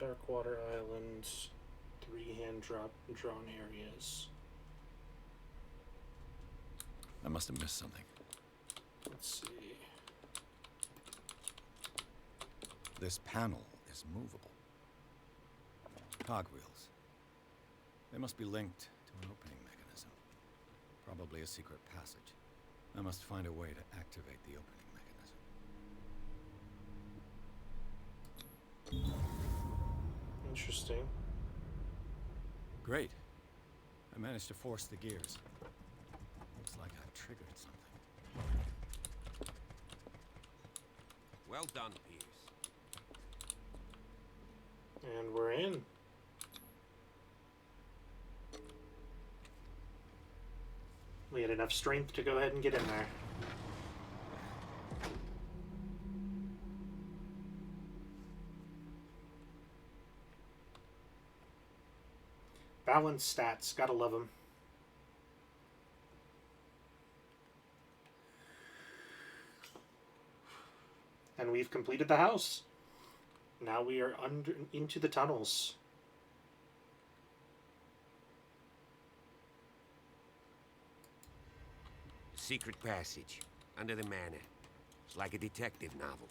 Darkwater Island, 3 hand-drawn areas. I must have missed something. Let's see. This panel is movable. Cogwheels. They must be linked to an opening mechanism. Probably a secret passage. I must find a way to activate the opening mechanism. Interesting. Great. I managed to force the gears. Looks like I've triggered something. Well done, Pierce. And we're in. We had enough strength to go ahead and get in there. Balanced stats, gotta love them. And we've completed the house. Now we are into the tunnels. Secret passage under the manor. It's like a detective novel.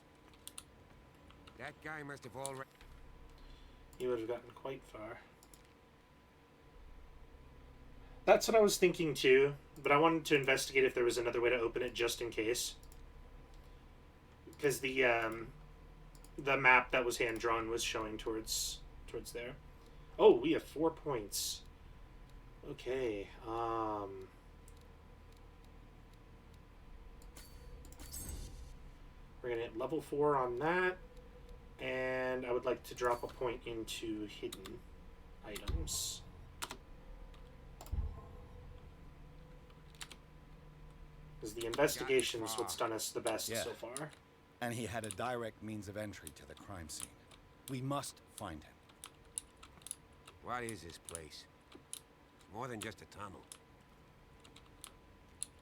That guy must have already... He would have gotten quite far. That's what I was thinking too, but I wanted to investigate if there was another way to open it just in case. Because the map that was hand-drawn was showing towards there. Oh, we have 4 points. Okay, we're gonna hit level 4 on that, and I would like to drop a point into hidden items. Because the investigation is what's done us the best so far. And he had a direct means of entry to the crime scene. We must find him. What is this place? More than just a tunnel.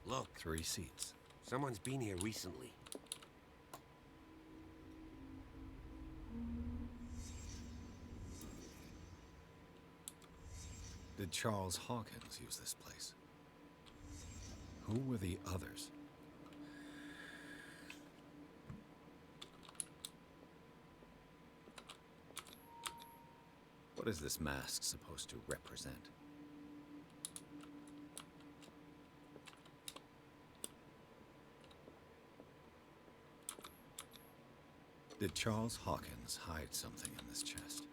Look. 3 seats. Someone's been here recently. Did Charles Hawkins use this place? Who were the others? What is this mask supposed to represent? Did Charles Hawkins hide something in this chest?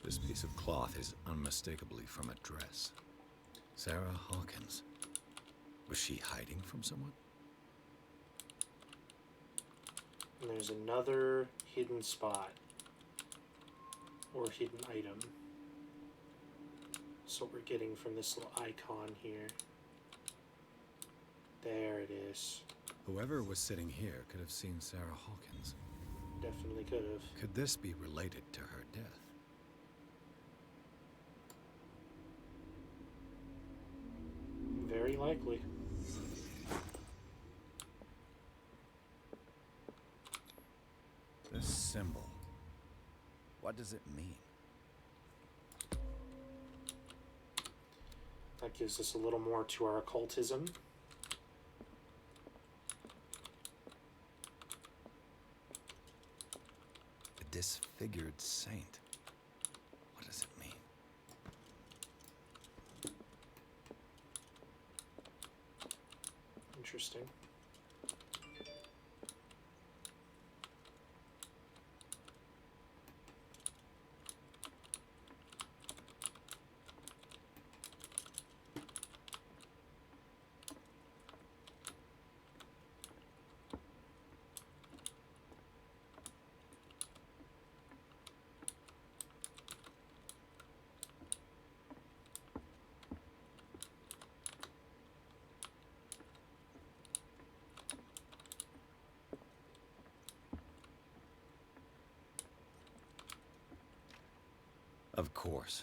This piece of cloth is unmistakably from a dress. Sarah Hawkins. Was she hiding from someone? And there's another hidden spot. Or hidden item. That's what we're getting from this little icon here. There it is. Whoever was sitting here could have seen Sarah Hawkins. Definitely could have. Could this be related to her death? Very likely. symbol. What does it mean? That gives us a little more to our occultism. A disfigured saint. What does it mean? Interesting. Of course.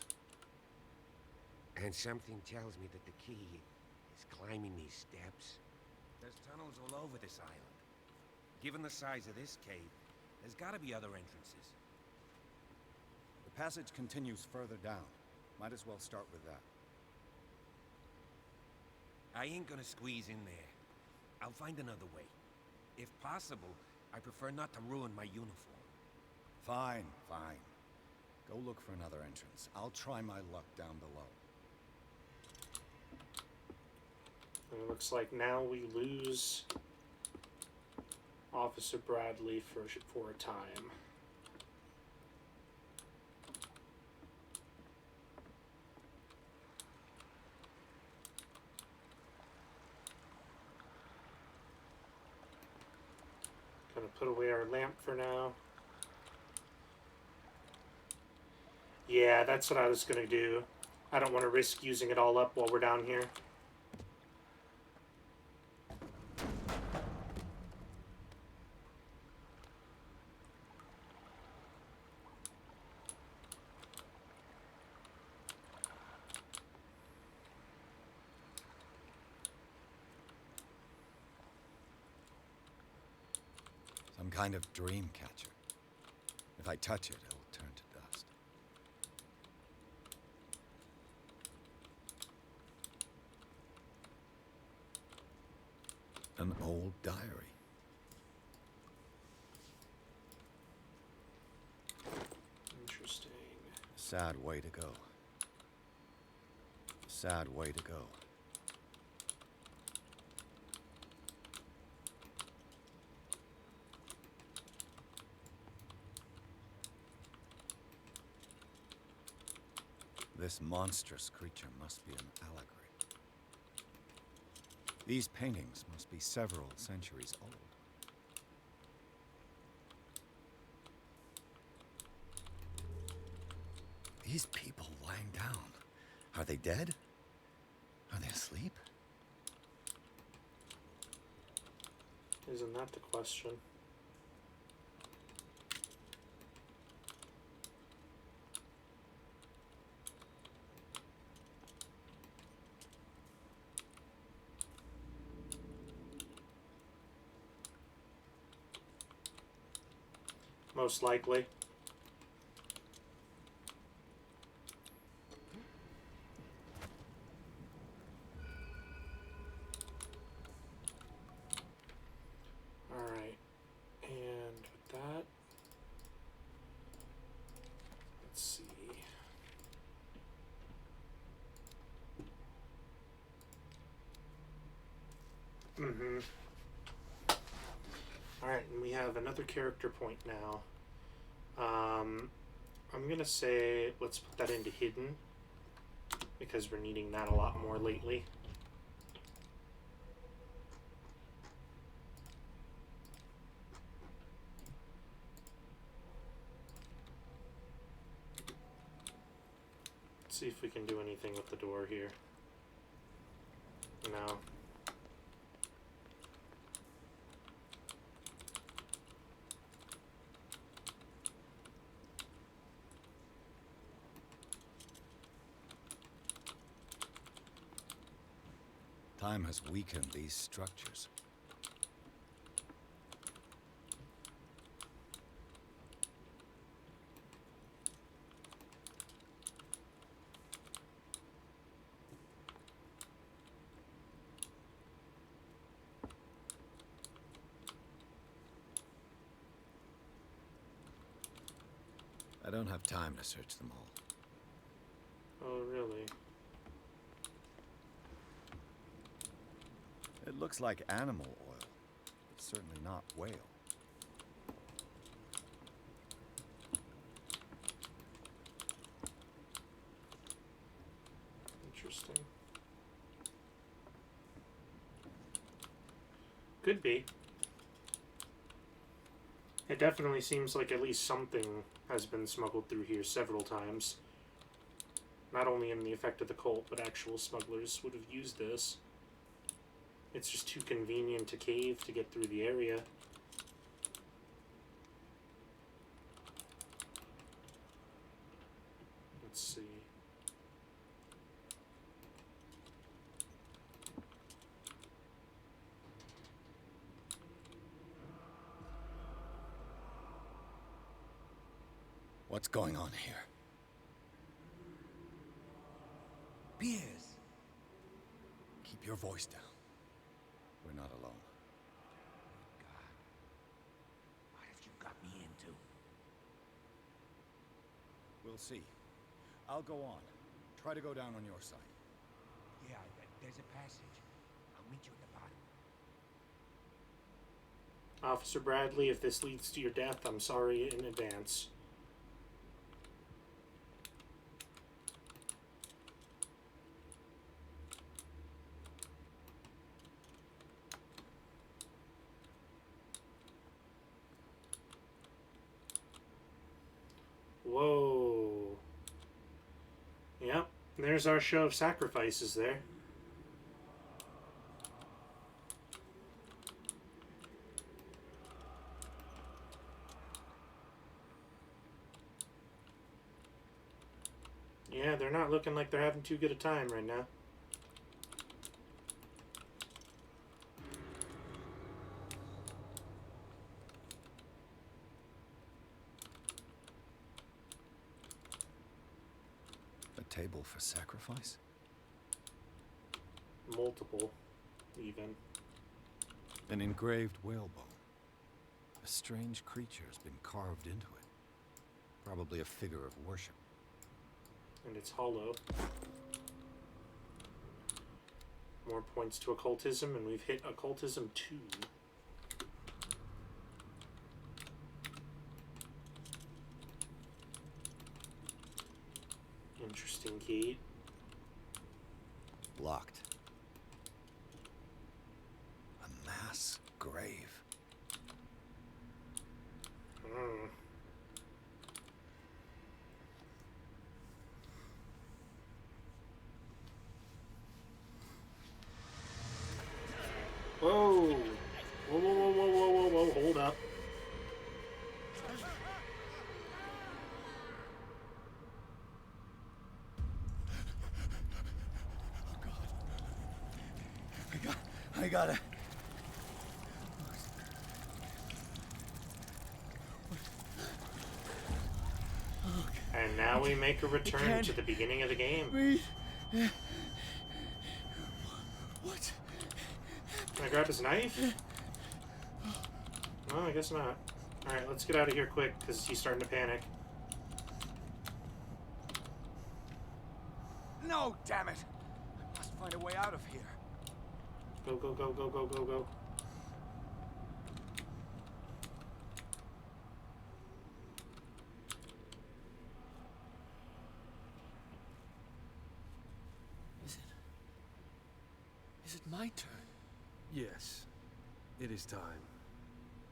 And something tells me that the key is climbing these steps. There's tunnels all over this island. Given the size of this cave, there's gotta be other entrances. The passage continues further down. Might as well start with that. I ain't gonna squeeze in there. I'll find another way. If possible, I prefer not to ruin my uniform. Fine, fine. Go look for another entrance. I'll try my luck down below. And it looks like now we lose Officer Bradley for a time. Gonna put away our lamp for now. Yeah, that's what I was gonna do. I don't want to risk using it all up while we're down here. Some kind of dream catcher. If I touch it, it'll turn to dust. An old diary. Interesting. Sad way to go. Sad way to go. This monstrous creature must be an allegory. These paintings must be several centuries old. These people lying down, are they dead? Are they asleep? Isn't that the question? Most likely. Alright, and with that, let's see. Alright, and we have another character point now. I'm gonna say let's put that into hidden because we're needing that a lot more lately. Let's see if we can do anything with the door here. No. Time has weakened these structures. don't have time to search them all. Oh, really? It looks like animal oil. It's certainly not whale. Interesting. Could be. It definitely seems like at least something has been smuggled through here several times. Not only in the effect of the cult, but actual smugglers would have used this. It's just too convenient to cave to get through the area. Let's see. What's going on here? Piers! Keep your voice down. We're not alone. God. What have you got me into? We'll see. I'll go on. Try to go down on your side. Yeah, there's a passage. I'll meet you at the bottom. Officer Bradley, if this leads to your death, I'm sorry in advance. Whoa. Yep, there's our show of sacrifices there. Yeah, they're not looking like they're having too good a time right now. A table for sacrifice? Multiple, even. An engraved whalebone. A strange creature has been carved into it. Probably a figure of worship. And it's hollow. More points to occultism, and we've hit occultism 2. Interesting gate. Locked. A mass grave. Hmm. Whoa! Whoa, whoa, whoa, whoa, whoa, whoa, whoa, hold up. I gotta... And now we make a return to the beginning of the game. Breathe. What? Can I grab his knife? No, I guess not. Alright, let's get out of here quick, because he's starting to panic. No, damn it! I must find a way out of here. Go, go, go, go, go, go, go. Is it my turn? Yes. It is time.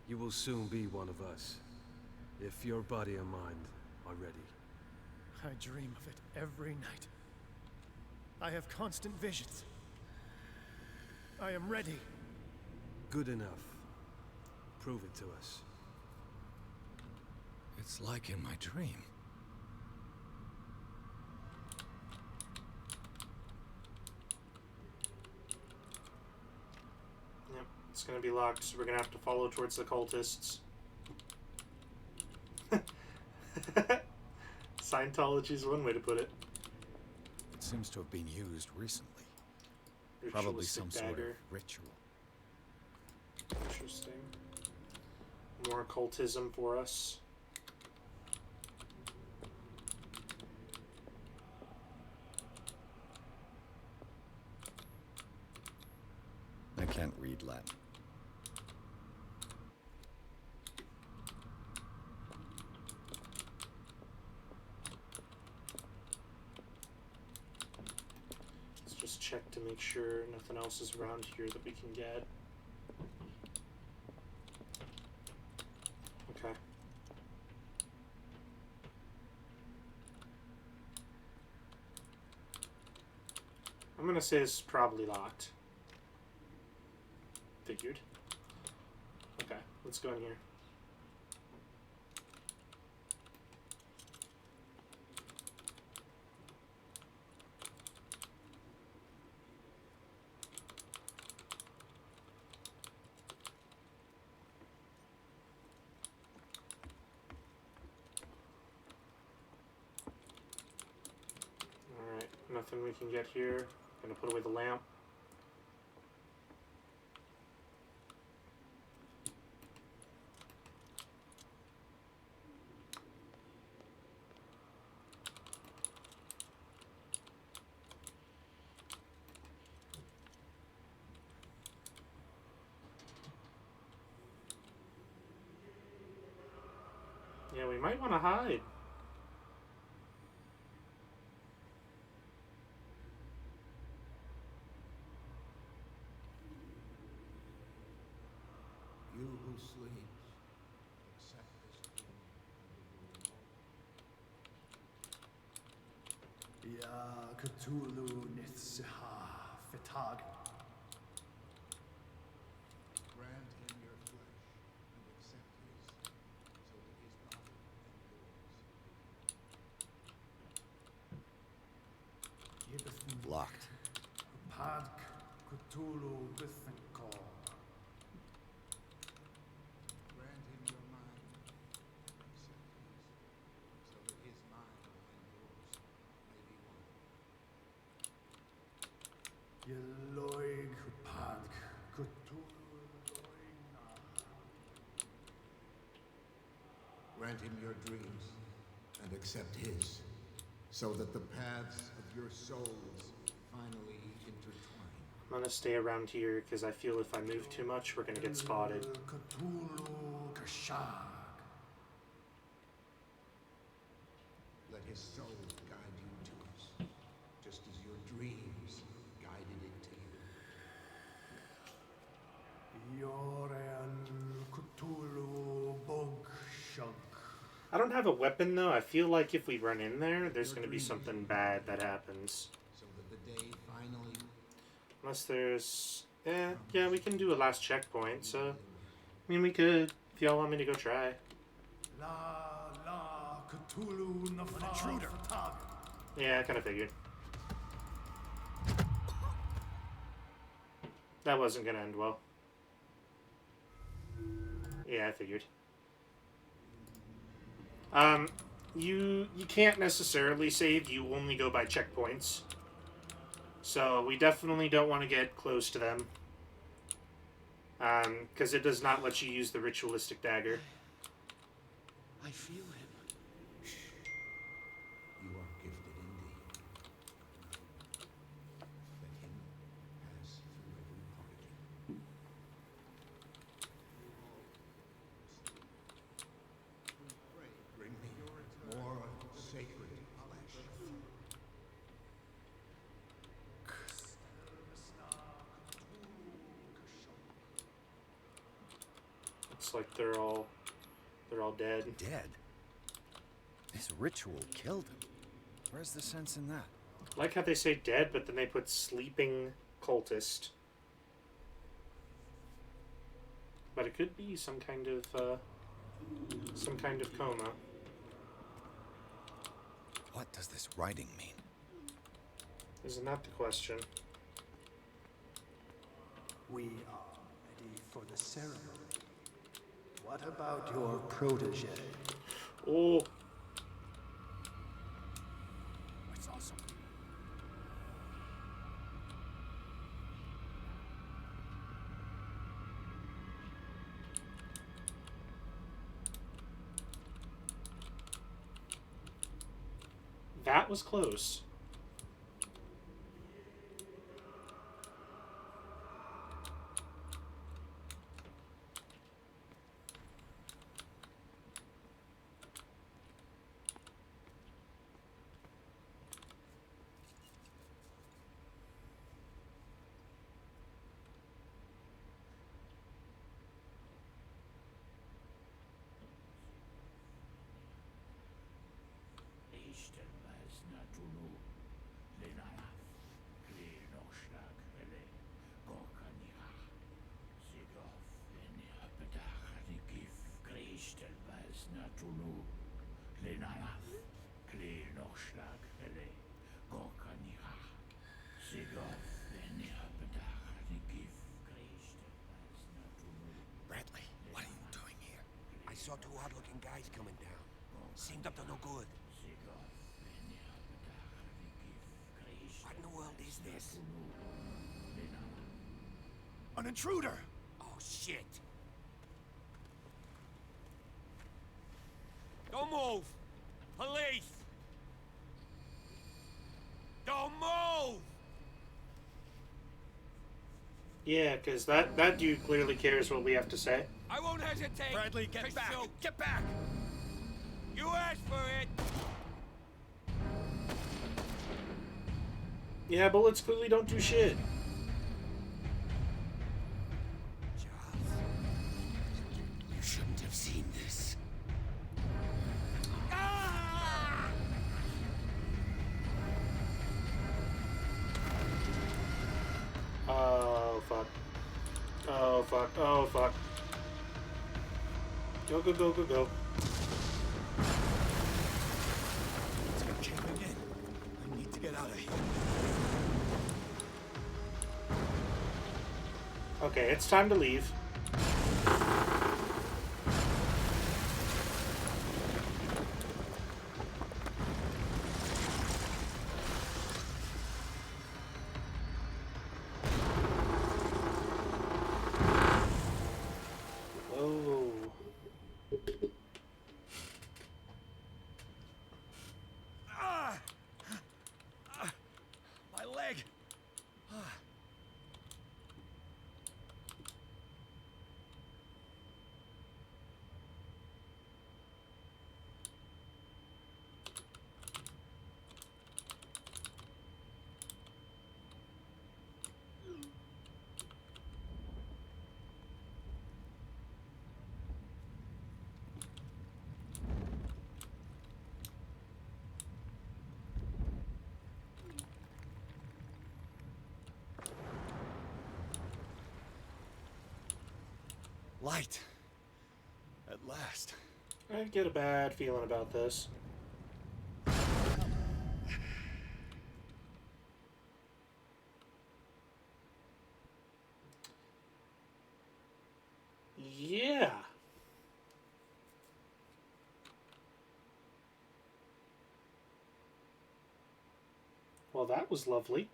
You will soon be one of us. If your body and mind are ready. I dream of it every night. I have constant visions. I am ready. Good enough. Prove it to us. It's like in my dream. Yep, it's gonna be locked, so we're gonna have to follow towards the cultists. Scientology is one way to put it. It seems to have been used recently. Probably Ritualistic some sort of dagger. ritual. Interesting. More occultism for us. check to make sure nothing else is around here that we can get. Okay. I'm gonna say this is probably locked. Figured. Okay, let's go in here. Alright, nothing we can get here. Gonna put away the lamp. Yeah, we might want to hide. You who sleeps, accept this dream. Ya Cthulhu Nithsiha Fitag. Grant him your flesh and accept his, so that his body and yours. Locked. Padk Cthulhu Bithinkor. Grant him your mind and accept his, so that his mind and yours may be one. Yeloig Padk Cthulhu Loina. Grant him your dreams and accept his, so that the paths of your souls finally intertwine. I'm gonna stay around here because I feel if I move too much, we're gonna get spotted. Cthulhu Kashag. Let his soul guide you to us, just as your dreams guided it to you. Yoren Cthulhu Bogshug. I don't have a weapon though. I feel like if we run in there, there's gonna be something bad that happens. So that the day finally... Unless there's... yeah, we can do a last checkpoint, so... I mean, we could, if y'all want me to go try. La Cthulhu Nafar. Intruder. Yeah, I kind of figured. That wasn't gonna end well. Yeah, I figured. You can't necessarily save. You only go by checkpoints. So we definitely don't want to get close to them. Because it does not let you use the ritualistic dagger. I feel him. You are gifted indeed. Let him pass through every part of you. We pray, bring me more sacred flesh. It's like they're all dead. Dead? This ritual killed him. Where's the sense in that? Like how they say dead, but then they put sleeping cultist. But it could be some kind of coma. What does this writing mean? Isn't that the question? We are ready for the ceremony. What about your protege? Oh, It's awesome. that was close. Natunu, Lenayaf, Kle Noshlag, Ele, Gorkaniha, Sigoth, Lenia Bedach, Nikif, Christ, Natunu. Bradley, what are you doing here? I saw two odd-looking guys coming down. Seemed up to no good. What in the world is this? An intruder! Oh, shit! Don't move! Police! Don't move! Yeah, because that dude clearly cares what we have to say. I won't hesitate! Bradley, get back! Shoot. Get back! You asked for it! Yeah, bullets clearly don't do shit. Charles, you shouldn't have seen this. Ah! Oh, fuck. Oh, fuck. Oh, fuck. Go, go, go, go, go. It's gonna cave again. I need to get out of here. Okay, it's time to leave. Whoa. My leg! Light. At last. I get a bad feeling about this. Yeah. Well, that was lovely.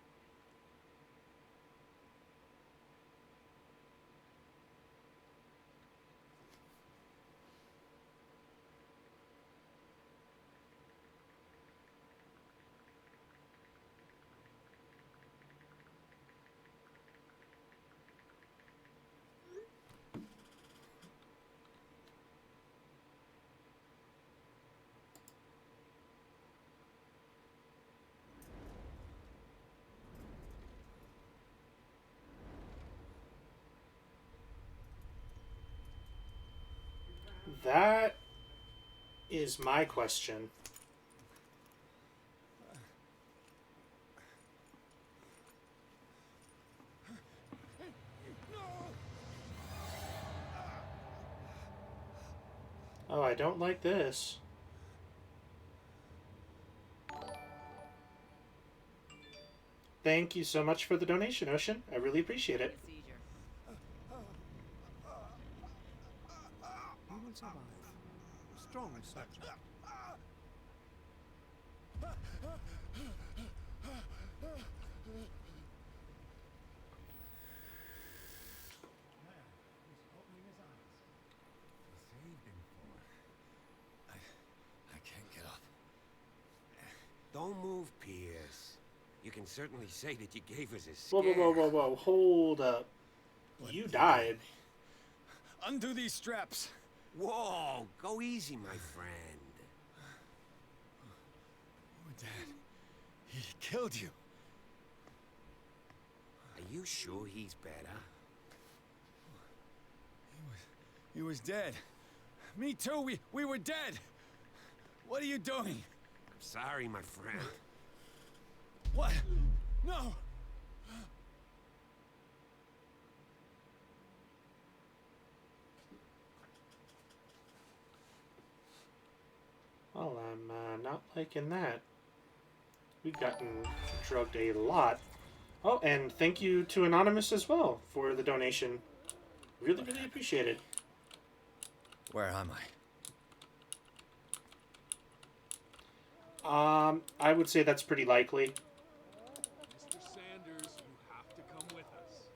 That is my question. Oh, I don't like this. Thank you so much for the donation, Ocean. I really appreciate it. You will survive. Strong subject. I can't get up. Don't move, Pierce. You can certainly say that you gave us a Whoa, scare. whoa, whoa, whoa, whoa. Hold up. You died. Undo these straps. Whoa, go easy, my friend. Oh, Dad. He killed you. Are you sure he's better? He was dead. Me too. We were dead. What are you doing? I'm sorry, my friend. What? No! Well, I'm not liking that. We've gotten drugged a lot. Oh, and thank you to Anonymous as well for the donation. Really, really appreciate it. Where am I would say that's pretty likely. Mr. Sanders, you have to come with us.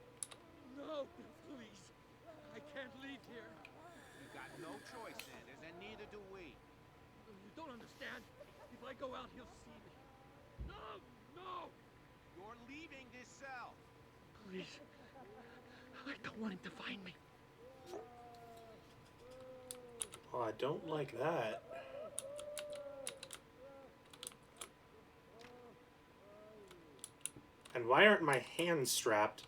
No, please. I can't leave here. You got no choice, Sanders, and neither do we. You don't understand. If I go out, he'll see me. No! No! You're leaving this cell. Please. I don't want him to find me. Oh, I don't like that. And why aren't my hands strapped?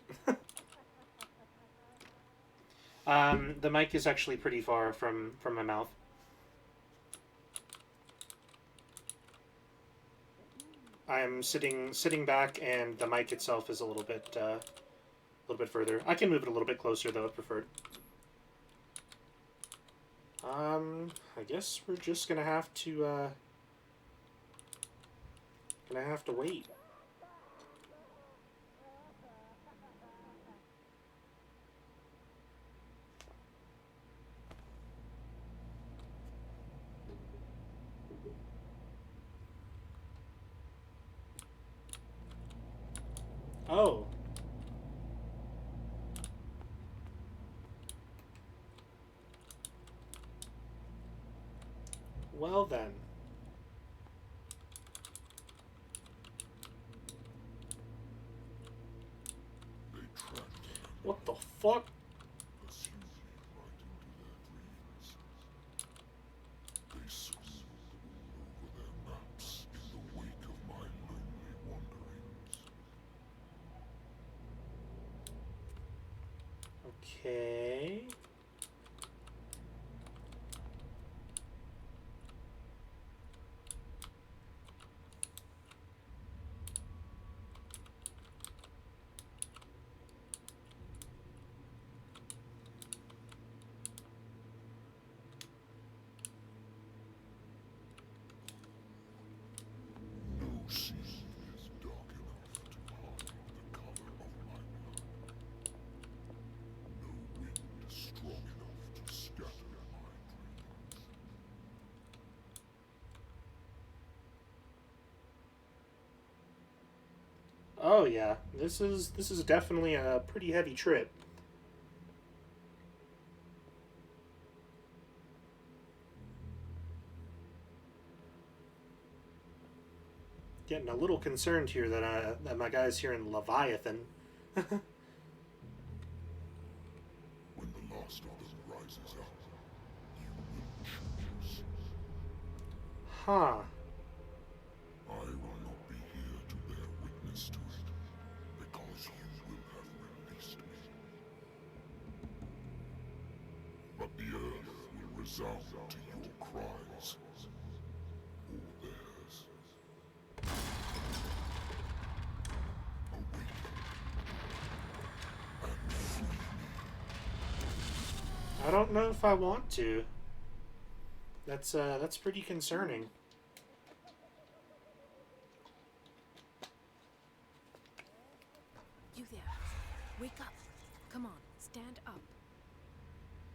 The mic is actually pretty far from my mouth. I'm sitting back, and the mic itself is a little bit further. I can move it a little bit closer, though, if preferred. I guess we're just gonna have to wait. Oh. Well then. What the fuck? They scribbled all over their maps in the wake of my lonely wanderings. Okay. No sea is dark enough to hide the color of my blood. No wind strong enough to scatter my dreams. Oh yeah, this is definitely a pretty heavy trip. Getting a little concerned here that my guy's here in Leviathan. When the last of them rises up, you will choose. Huh. I will not be here to bear witness to it, because you will have released me. But the earth will resound to your cries, or theirs. Awaken and free me. I don't know if I want to. That's pretty concerning. You there. Wake up. Come on, stand up.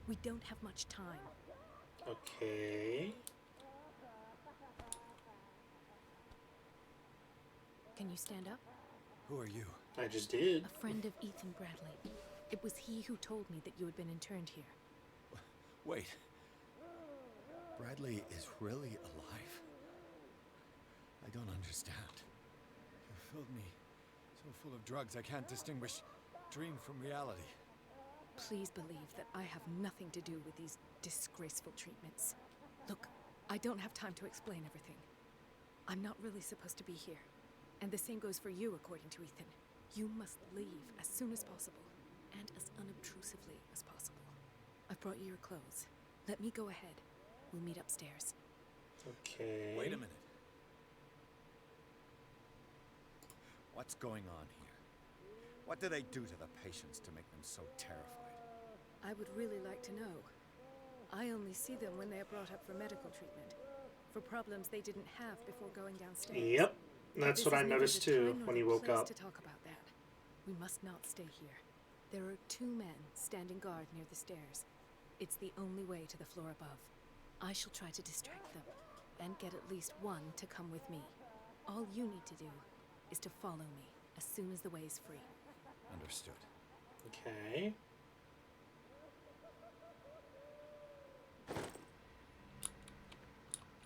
We don't have much time. Okay. Can you stand up? Who are you? I just did. A friend of Ethan Bradley. It was he who told me that you had been interned here. Wait. Bradley is really alive? I don't understand. You filled me so full of drugs I can't distinguish dream from reality. Please believe that I have nothing to do with these disgraceful treatments. Look, I don't have time to explain everything. I'm not really supposed to be here. And the same goes for you, according to Ethan. You must leave as soon as possible, and as unobtrusively as possible. I've brought you your clothes. Let me go ahead. We'll meet upstairs. Okay. Wait a minute. What's going on here? What do they do to the patients to make them so terrified? I would really like to know. I only see them when they are brought up for medical treatment. for problems they didn't have before going downstairs. Yep, But that's this what is I neither noticed the too time nor when the you woke place up. to talk about that. We must not stay here. There are 2 men standing guard near the stairs. It's the only way to the floor above. I shall try to distract them, and get at least one to come with me. All you need to do is to follow me as soon as the way is free. Understood. Okay.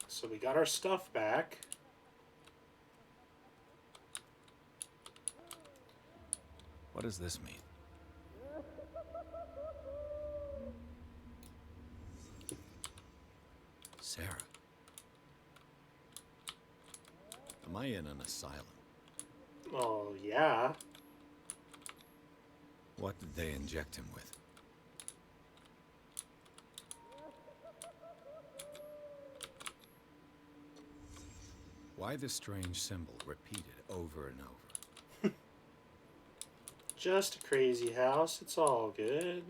So we got our stuff back. What does this mean? Sarah. Am I in an asylum? Oh, yeah. What did they inject him with? Why the strange symbol repeated over and over? Just a crazy house. It's all good.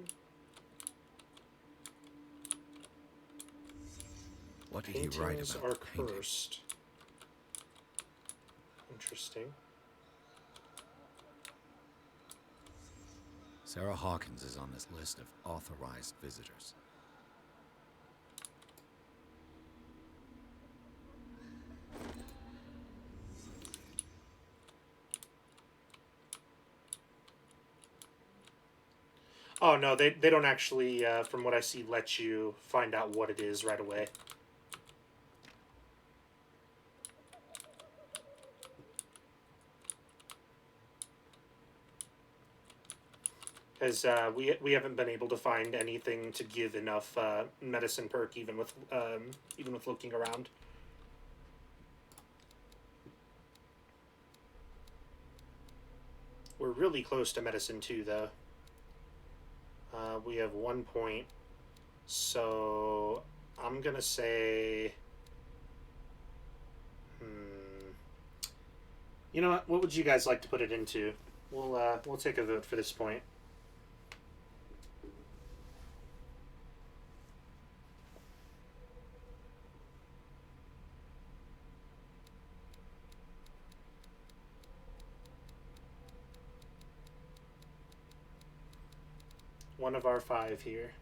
What did he write Paintings about are the painting? cursed. Interesting. Sarah Hawkins is on this list of authorized visitors. Oh, no, they don't actually, from what I see, let you find out what it is right away. As we haven't been able to find anything to give enough medicine perk, even with looking around. We're really close to medicine 2, though. We have 1 point, so I'm gonna say, you know what? What would you guys like to put it into? We'll take a vote for this point. One of our 5 here.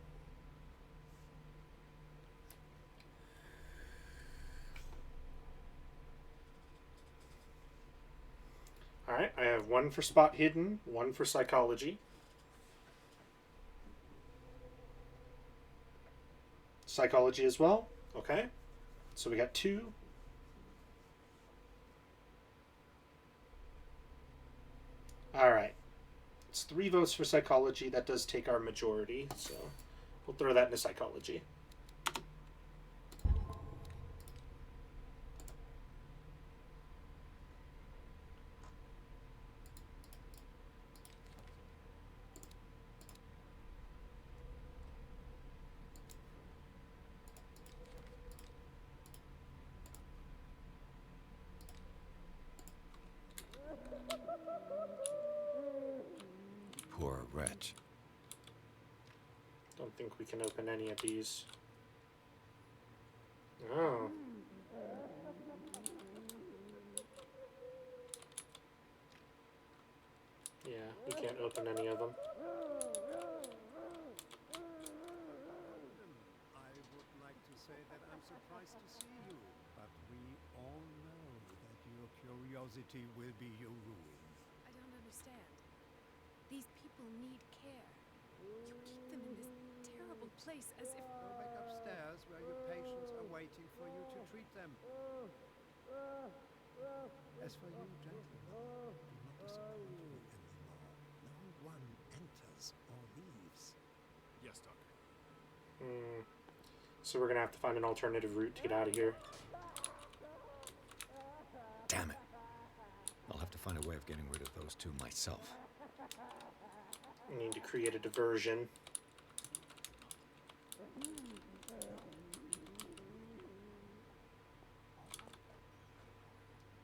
Alright, I have 1 for spot hidden, 1 for psychology. Psychology as well. Okay. So we got 2. Alright. It's 3 votes for psychology. That does take our majority, so we'll throw that into psychology. Poor wretch. Don't think we can open any of these. Oh. Yeah, we can't open any of them. I would like to say that I'm surprised to see you, but we all know that your curiosity will be your ruin. I don't understand. These people need care. You keep them in this terrible place as if... Go back upstairs where your patients are waiting for you to treat them. As for you, gentlemen, do not disappoint me anymore. No one enters or leaves. Yes, Doctor. So we're gonna have to find an alternative route to get out of here. Damn it. I'll have to find a way of getting rid of those 2 myself. We need to create a diversion.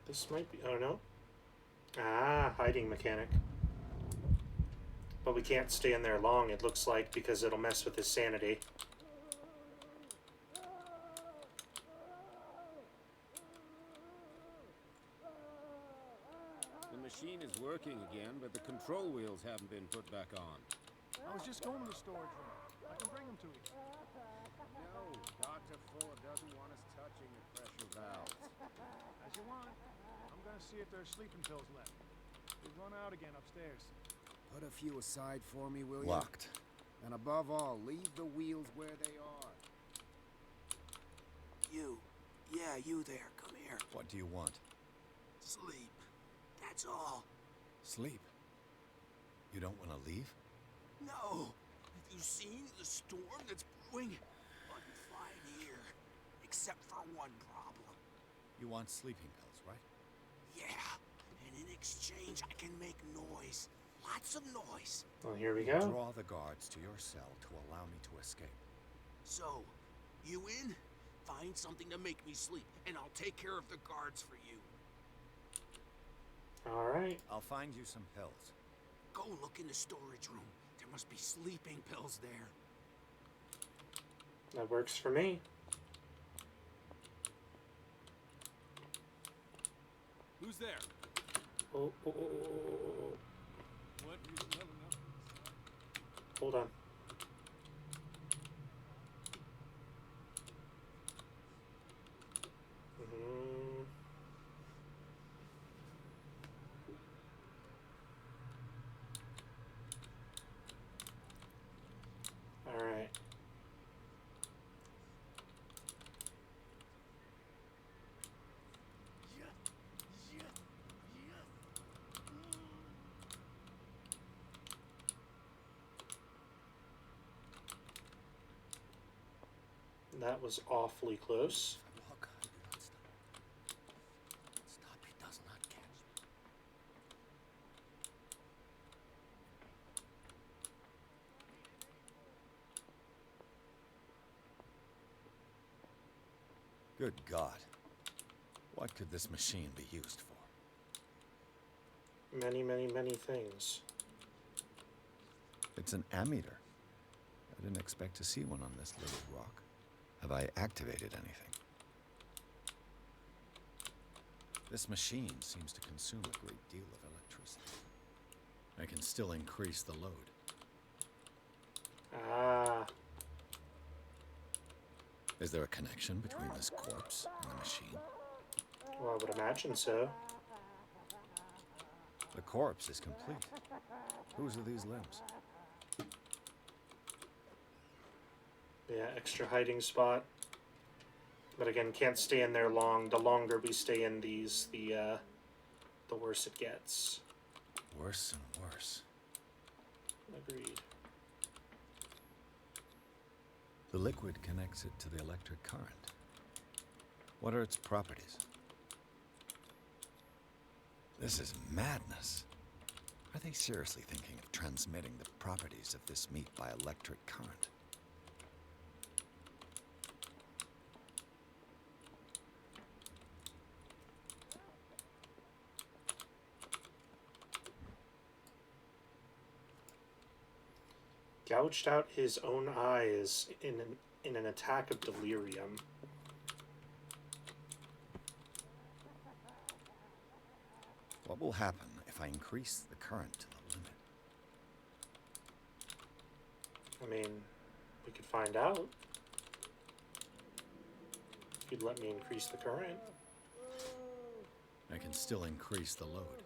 This might be... oh, no. Ah, hiding mechanic. But we can't stay in there long, it looks like, because it'll mess with his sanity. machine is working again, but the control wheels haven't been put back on. I was just going to the storage room. I can bring them to you. No, Dr. Fuller doesn't want us touching the pressure valves. As you want. I'm gonna see if there's sleeping pills left. We've run out again upstairs. Put a few aside for me, will you? Locked. And above all, leave the wheels where they are. You. Yeah, you there. Come here. What do you want? Sleep. That's all. Sleep. You don't want to leave? No. Have you seen the storm that's brewing? I'm fine here. Except for one problem. You want sleeping pills, right? Yeah. And in exchange, I can make noise. Lots of noise. Well, here we go. Draw the guards to your cell to allow me to escape. So, you in? Find something to make me sleep, and I'll take care of the guards for you. Alright. I'll find you some pills. Go look in the storage room. There must be sleeping pills there. That works for me. Who's there? Oh. What are you smelling up? Hold on. Alright. That was awfully close. Walk. Do not stop. Stop. He does not catch me. Good God. What could this machine be used for? Many, many, many things. It's an ammeter. I didn't expect to see one on this little rock. Have I activated anything? This machine seems to consume a great deal of electricity. I can still increase the load. Ah. Is there a connection between this corpse and the machine? Well, I would imagine so. The corpse is complete. Whose are these limbs? Yeah, extra hiding spot. But again, can't stay in there long. The longer we stay in these, the worse it gets. Worse and worse. Agreed. The liquid connects it to the electric current. What are its properties? This is madness. Are they seriously thinking of transmitting the properties of this meat by electric current? Gouged out his own eyes in an attack of delirium. What will happen if I increase the current to the limit? I mean, we could find out. If you'd let me increase the current. I can still increase the load.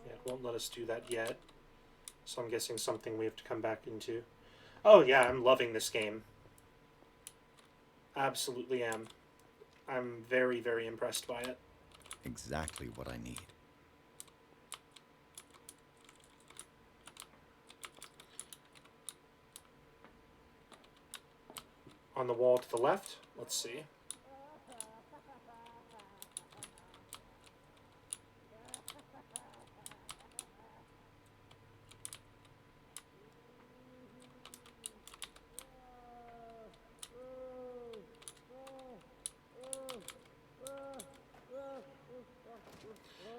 Yeah, it won't let us do that yet. So I'm guessing something we have to come back into. Oh yeah, I'm loving this game. Absolutely am. I'm very, very impressed by it. Exactly what I need. On the wall to the left, let's see.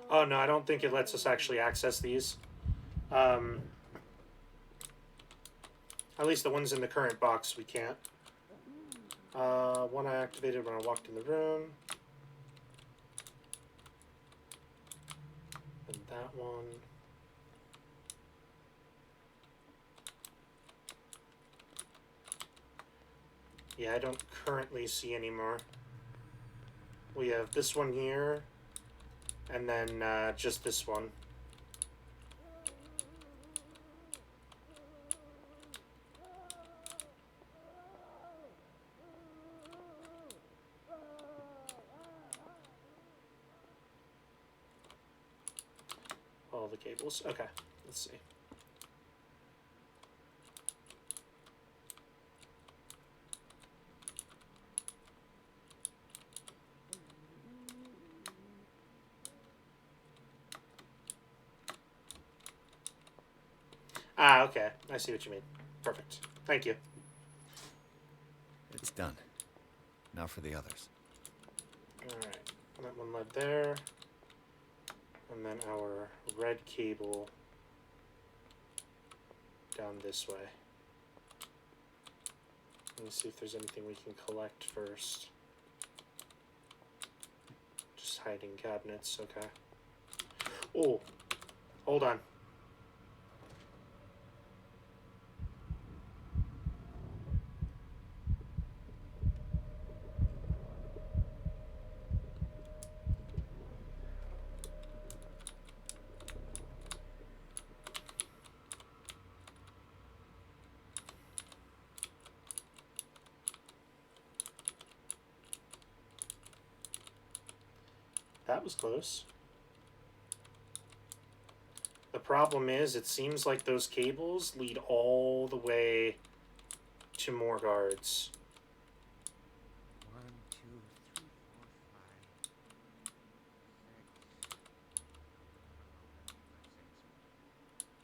Oh no, I don't think it lets us actually access these. At least the ones in the current box we can't. One I activated when I walked in the room. that one. Yeah, I don't currently see any more. We have this one here, and then just this one. All the cables. Okay, let's see. Ah, okay. I see what you mean. Perfect. Thank you. It's done. Now for the others. Alright. That one led there. And then our red cable down this way. Let me see if there's anything we can collect first. Just hiding cabinets, okay. Oh, hold on. That was close. The problem is, it seems like those cables lead all the way to more guards. 1, 2, 3, 4, 5, 6.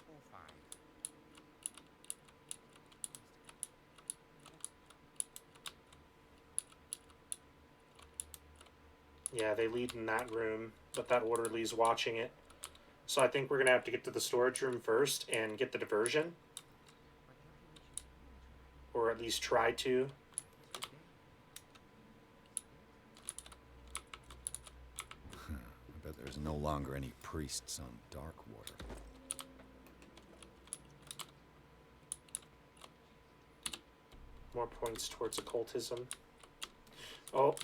4, 5. Yeah, they lead in that room, but that orderly's watching it. So I think we're going to have to get to the storage room first and get the diversion. Or at least try to. I bet there's no longer any priests on Darkwater. More points towards occultism. Oh.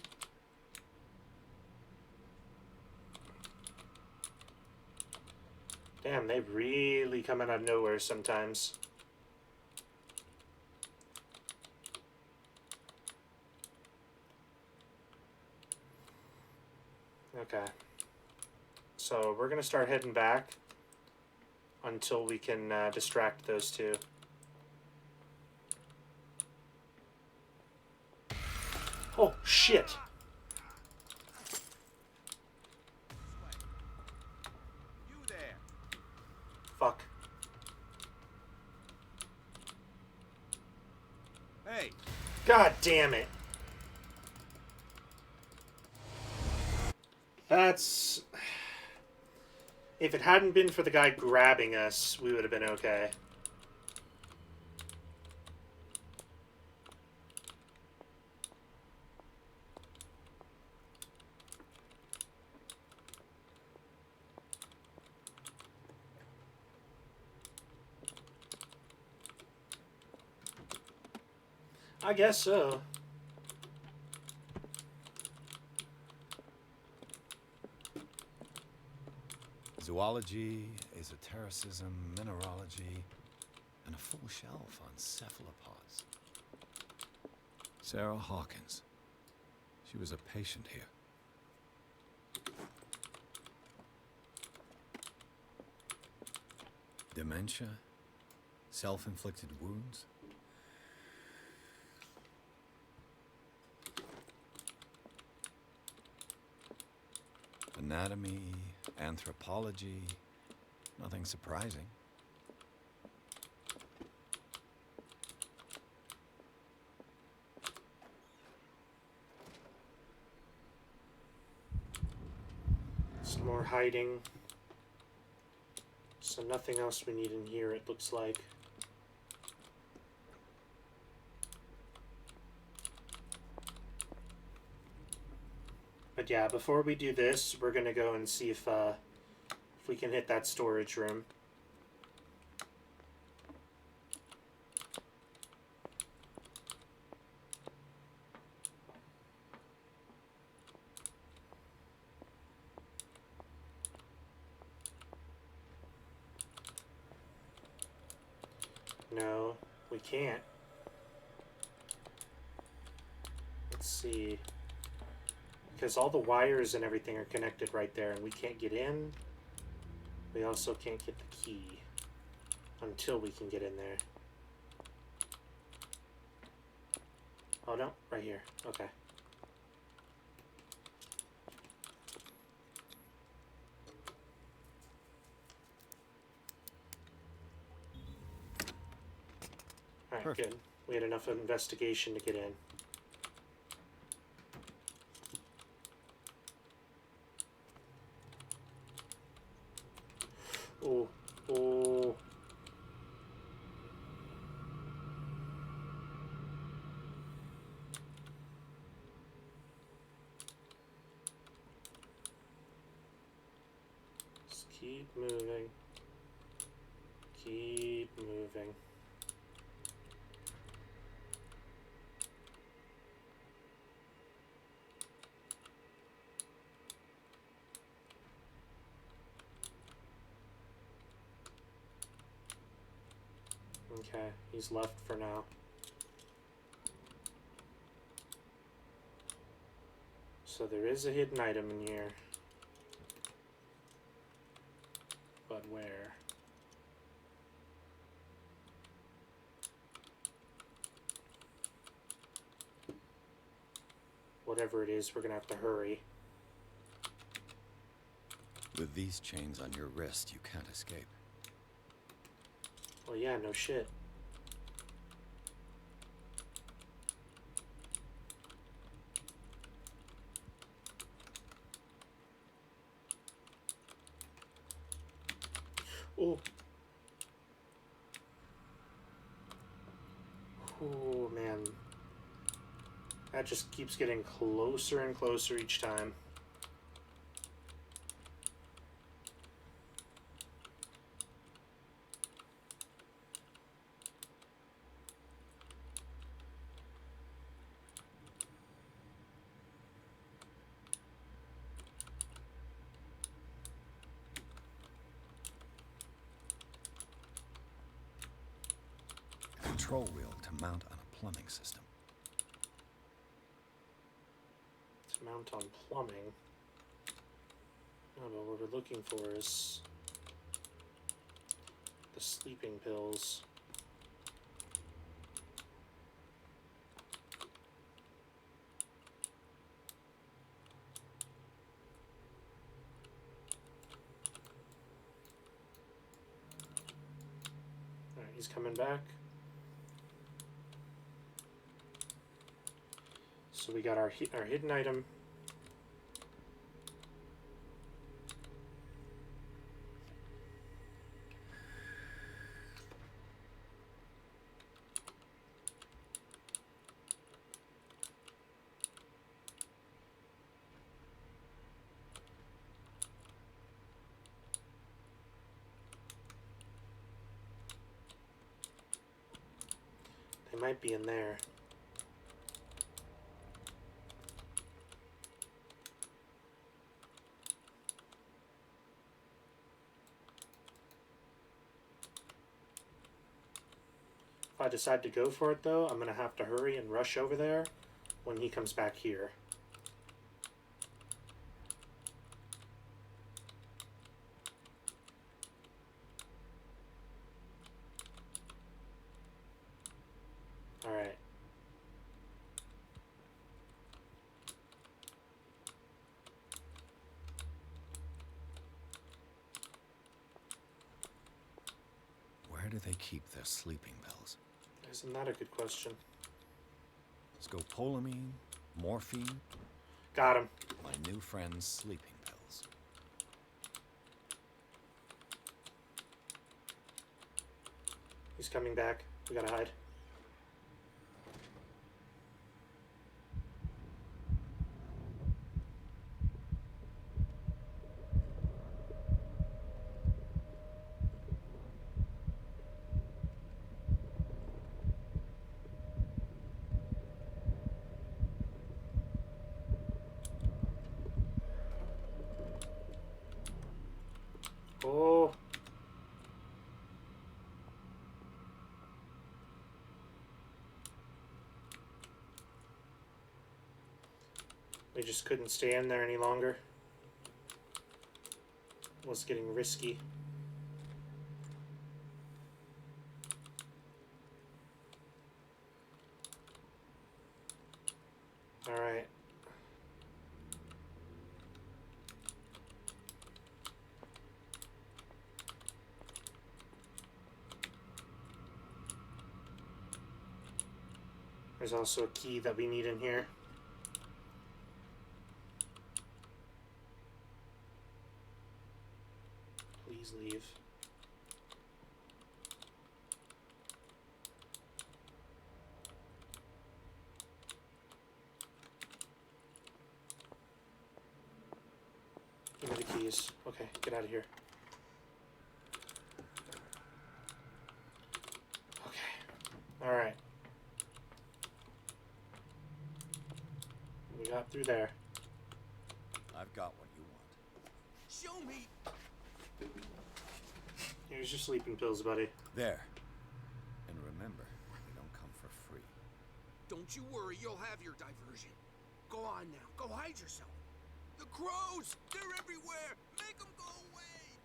Damn, they really come out of nowhere sometimes. Okay. So we're going to start heading back until we can distract those two. Oh, shit. You there. Fuck. Hey. God damn it. That's... If it hadn't been for the guy grabbing us, we would have been okay. I guess so. Zoology, esotericism, mineralogy, and a full shelf on cephalopods. Sarah Hawkins. She was a patient here. Dementia? Self-inflicted wounds? Anatomy, anthropology, nothing surprising. Some more hiding. So nothing else we need in here, it looks like. But yeah, before we do this, we're gonna go and see if we can hit that storage room. No, we can't. Let's see. Because all the wires and everything are connected right there, and we can't get in. We also can't get the key until we can get in there. Oh no, right here. Okay. Alright, good. We had enough investigation to get in. Oh, oh. Just keep moving. Keep moving. Okay, he's left for now. So there is a hidden item in here. But where? Whatever it is, we're gonna have to hurry. With these chains on your wrist, you can't escape. Well, yeah, no shit. Oh. Oh, man. That just keeps getting closer and closer each time. Control wheel to mount on a plumbing system. To mount on plumbing. No, but what we're looking for is the sleeping pills. Alright, he's coming back. So we got our hidden item. They might be in there. If I decide to go for it, though, I'm going to have to hurry and rush over there when he comes back here. Alright. Where do they keep their sleeping pills? Isn't that a good question? Scopolamine? Morphine? Got him. My new friend's sleeping pills. He's coming back. We gotta hide. We just couldn't stay in there any longer. It was getting risky. Alright. There's also a key that we need in here. Please leave. Give me the keys. Okay, get out of here. Okay. Alright. We got through there. I've got what you want. Show me! Here's your sleeping pills, buddy. There. And remember, they don't come for free. Don't you worry, you'll have your diversion. Go on now, go hide yourself. The crows! They're everywhere! Make them go away!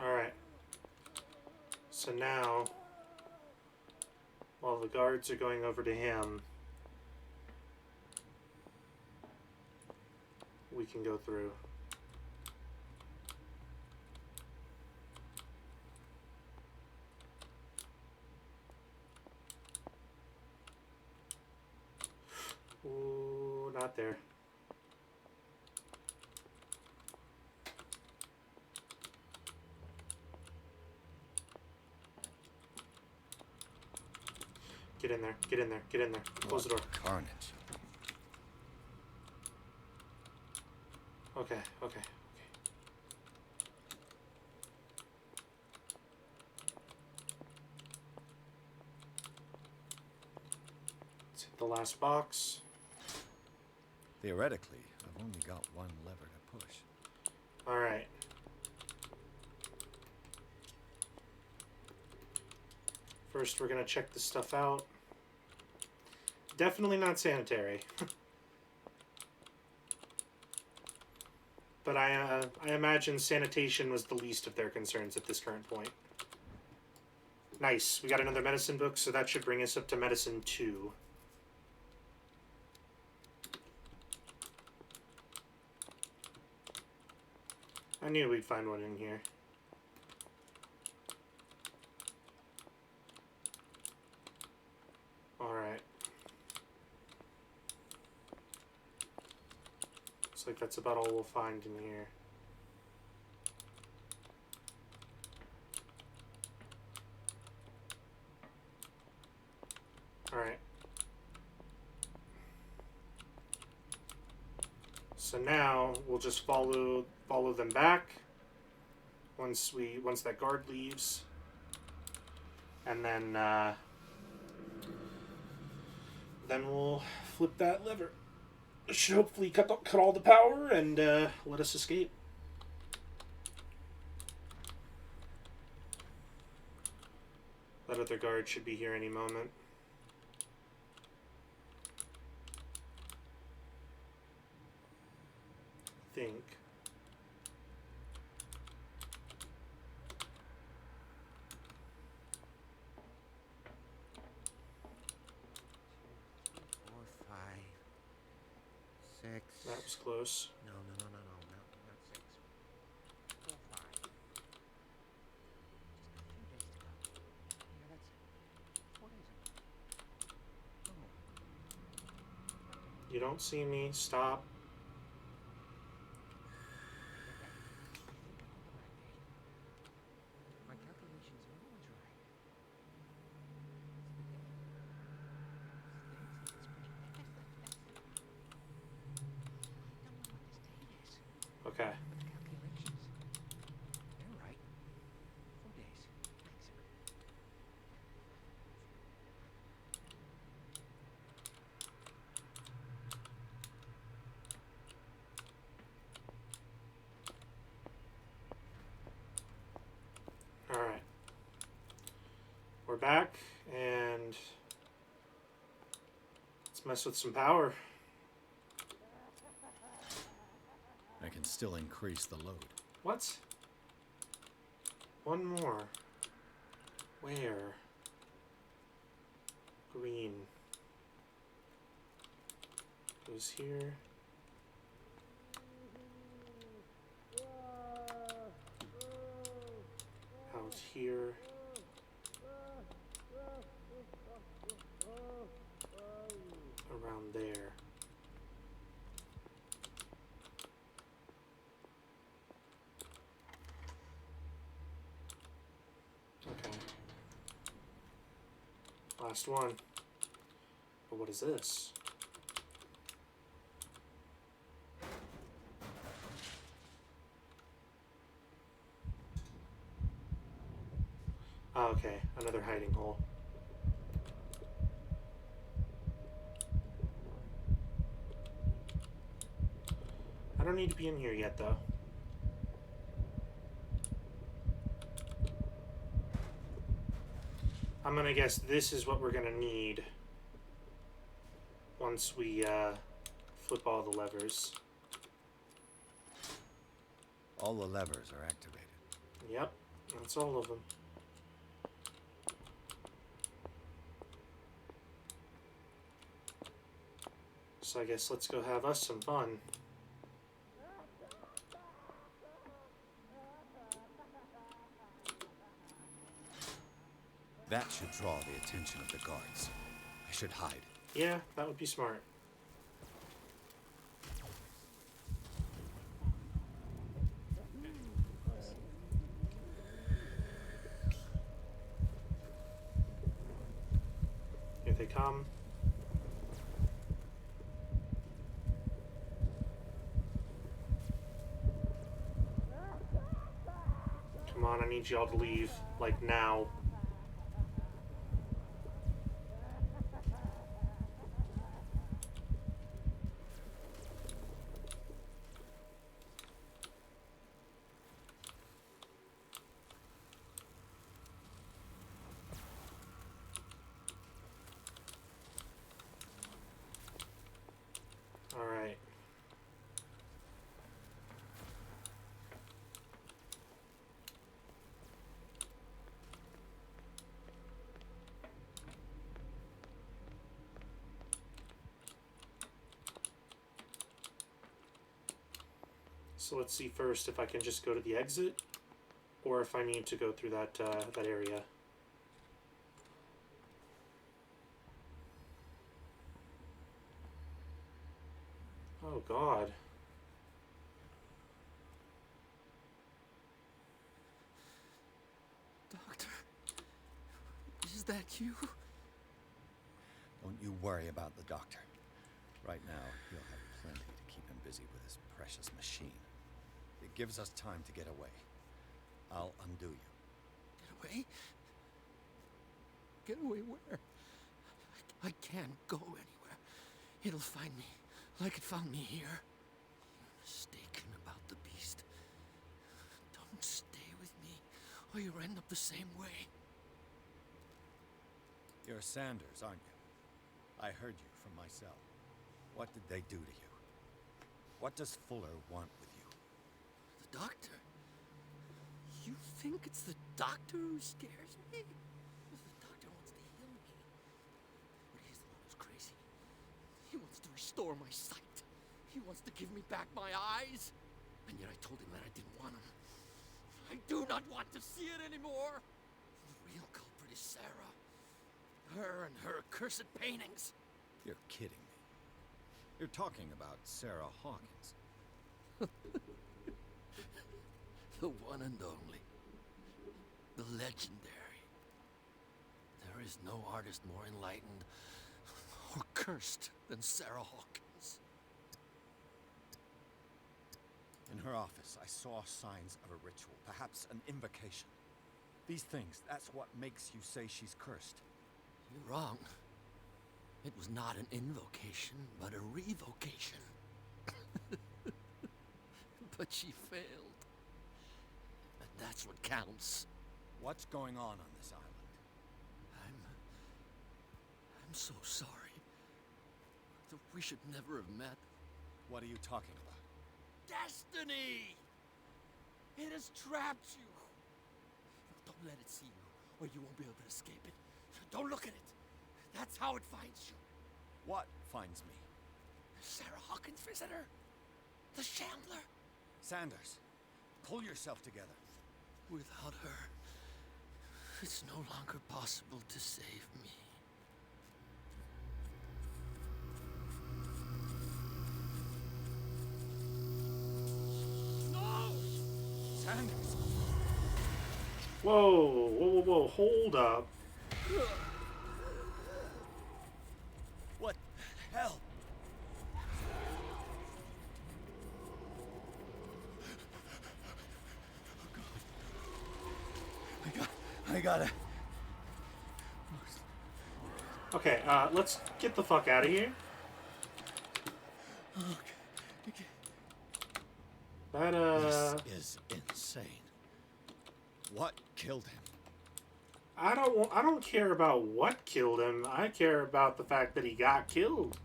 Alright. So now, while the guards are going over to him, we can go through. Ooh, not there. Get in there, get in there, get in there. Close the door. Carnage. Okay, okay. Let's hit the last box. Theoretically, I've only got one lever to push. Alright. First, we're gonna check this stuff out. Definitely not sanitary. But I imagine sanitation was the least of their concerns at this current point. Nice. We got another medicine book, so that should bring us up to medicine 2. I knew we'd find one in here. Alright. Looks like that's about all we'll find in here. Alright. So now we'll just follow them back once that guard leaves. And then we'll flip that lever. It should hopefully cut all the power and let us escape. That other guard should be here any moment. I think. That was close. No, not 6. 4, 5. Just a few days to go. Yeah, that's it. 4 days ago. You don't see me. Stop. My calculations are always right. Okay. Calculations. They're right. 4 days. Maximum. we're back, and let's mess with some power. I can still increase the load. What? One more. Where? Green. Goes here. Out here. Around there. Okay. Last one. But what is this? Oh, okay, another hiding hole. I don't need to be in here yet, though. I'm gonna guess this is what we're gonna need once we flip all the levers. All the levers are activated. Yep, that's all of them. So I guess let's go have us some fun. That should draw the attention of the guards. I should hide. Yeah, that would be smart. Here they come. Come on, I need y'all to leave, like, now. Alright. So let's see first if I can just go to the exit, or if I need to go through that that area. Oh God. Doctor, is that you? Don't you worry about the doctor. Right now, he'll have plenty to keep him busy with his precious machine. It gives us time to get away. I'll undo you. Get away? Get away where? I can't go anywhere. It'll find me, like it found me here. You're mistaken about the beast. Don't stay with me, or you'll end up the same way. You're Sanders, aren't you? I heard you from my cell. What did they do to you? What does Fuller want with you? The doctor? You think it's the doctor who scares me? The doctor wants to heal me. But he's the one who's crazy. He wants to restore my sight. He wants to give me back my eyes. And yet I told him that I didn't want him. I do not want to see it anymore. The real culprit is Sarah. Her and her accursed paintings. You're kidding me. You're talking about Sarah Hawkins. The one and only. The legendary. There is no artist more enlightened or cursed than Sarah Hawkins. In her office, I saw signs of a ritual, perhaps an invocation. These things, that's what makes you say she's cursed. You're wrong. It was not an invocation, but a revocation. But she failed. And that's what counts. What's going on this island? so sorry. We should never have met. What are you talking about? Destiny! It has trapped you. Don't let it see you, or you won't be able to escape it. Don't look at it. That's how it finds you. What finds me? Sarah Hawkins' visitor. The Shambler. Sanders, pull yourself together. Without her, it's no longer possible to save me. No! Sanders! Whoa, whoa, whoa, whoa, hold up. What the hell? I gotta... Okay, let's get the fuck out of here. Okay. That, This is insane. What killed him? I don't care about what killed him. I care about the fact that he got killed.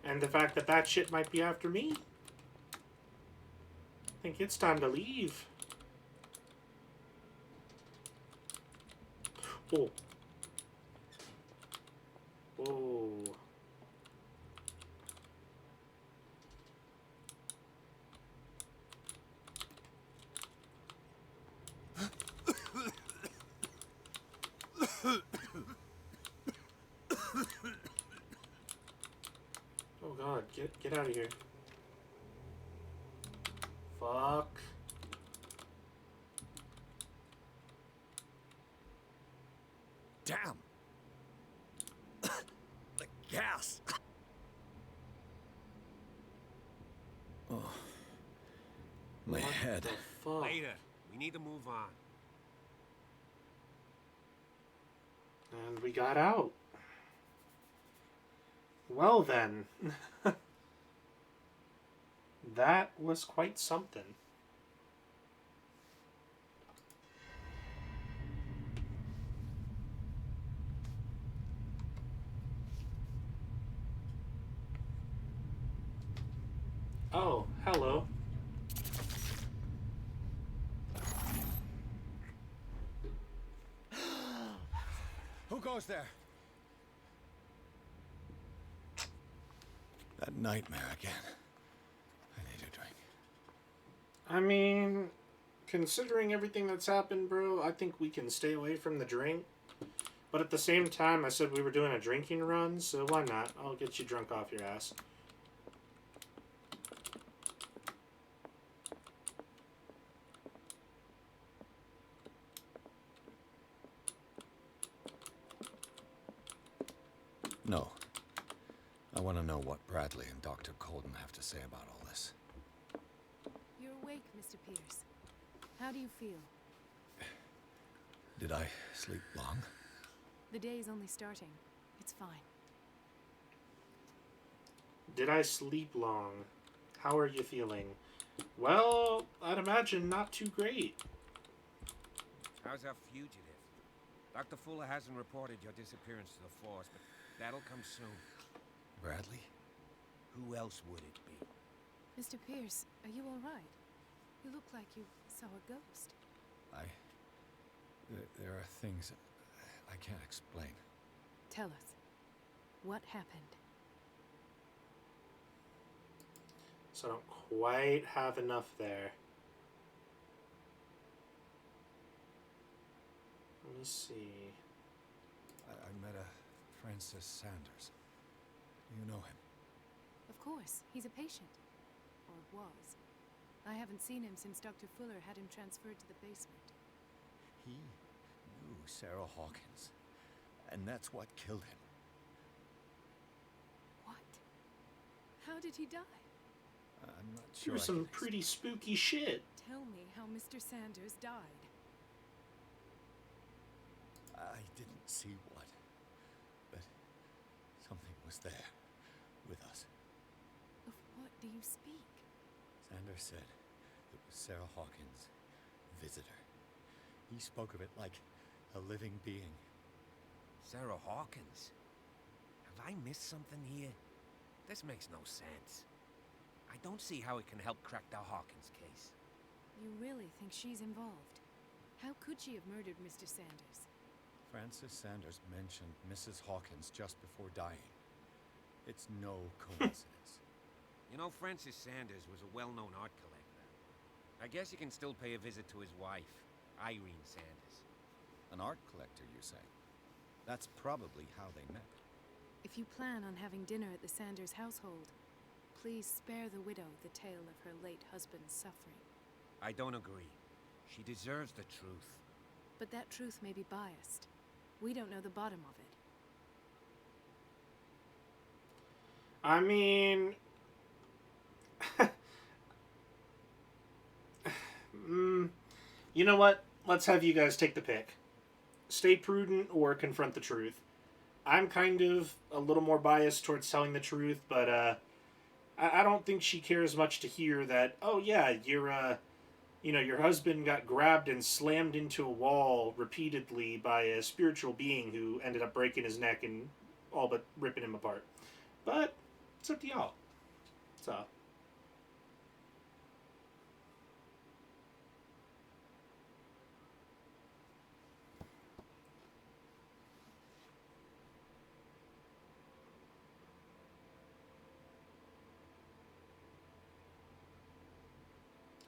And the fact that that shit might be after me. I think it's time to leave. Oh. Whoa. Oh god, get out of here. Fuck. Damn! The gas! Oh. My head. The fuck? Later. We need to move on. And we got out. Well then. That was quite something. Oh, hello. Who goes there? That nightmare again. I need a drink. I mean, considering everything that's happened, bro, I think we can stay away from the drink. But at the same time, I said we were doing a drinking run, so why not? I'll get you drunk off your ass. No. I want to know what Bradley and Dr. Colden have to say about all this. You're awake, Mr. Pierce. How do you feel? Did I sleep long? The day is only starting. It's fine. Did I sleep long? How are you feeling? Well, I'd imagine not too great. How's our fugitive? Dr. Fuller hasn't reported your disappearance to the force, but that'll come soon. Bradley? Who else would it be? Mr. Pierce, are you all right? You look like you saw a ghost. There are things I can't explain. Tell us. What happened? So I don't quite have enough there. Let me see. I met a Francis Sanders. You know him? Of course. He's a patient. Or was. I haven't seen him since Dr. Fuller had him transferred to the basement. He knew Sarah Hawkins. And that's what killed him. What? How did he die? I'm not sure. Here's some pretty spooky shit. Tell me how Mr. Sanders died. I didn't see what, but something was there with us. Of what do you speak? Sanders said it was Sarah Hawkins' visitor. He spoke of it like a living being. Sarah Hawkins? Have I missed something here? This makes no sense. I don't see how it can help crack the Hawkins case. You really think she's involved? How could she have murdered Mr. Sanders? Francis Sanders mentioned Mrs. Hawkins just before dying. It's no coincidence. You know, Francis Sanders was a well-known art collector. I guess you can still pay a visit to his wife, Irene Sanders. An art collector, you say? That's probably how they met. If you plan on having dinner at the Sanders household, please spare the widow the tale of her late husband's suffering. I don't agree. She deserves the truth. But that truth may be biased. We don't know the bottom of it. I mean... You know what? Let's have you guys take the pick. Stay prudent or confront the truth. I'm kind of a little more biased towards telling the truth, but I don't think she cares much to hear that, oh yeah, your husband got grabbed and slammed into a wall repeatedly by a spiritual being who ended up breaking his neck and all but ripping him apart. But it's up to y'all. So...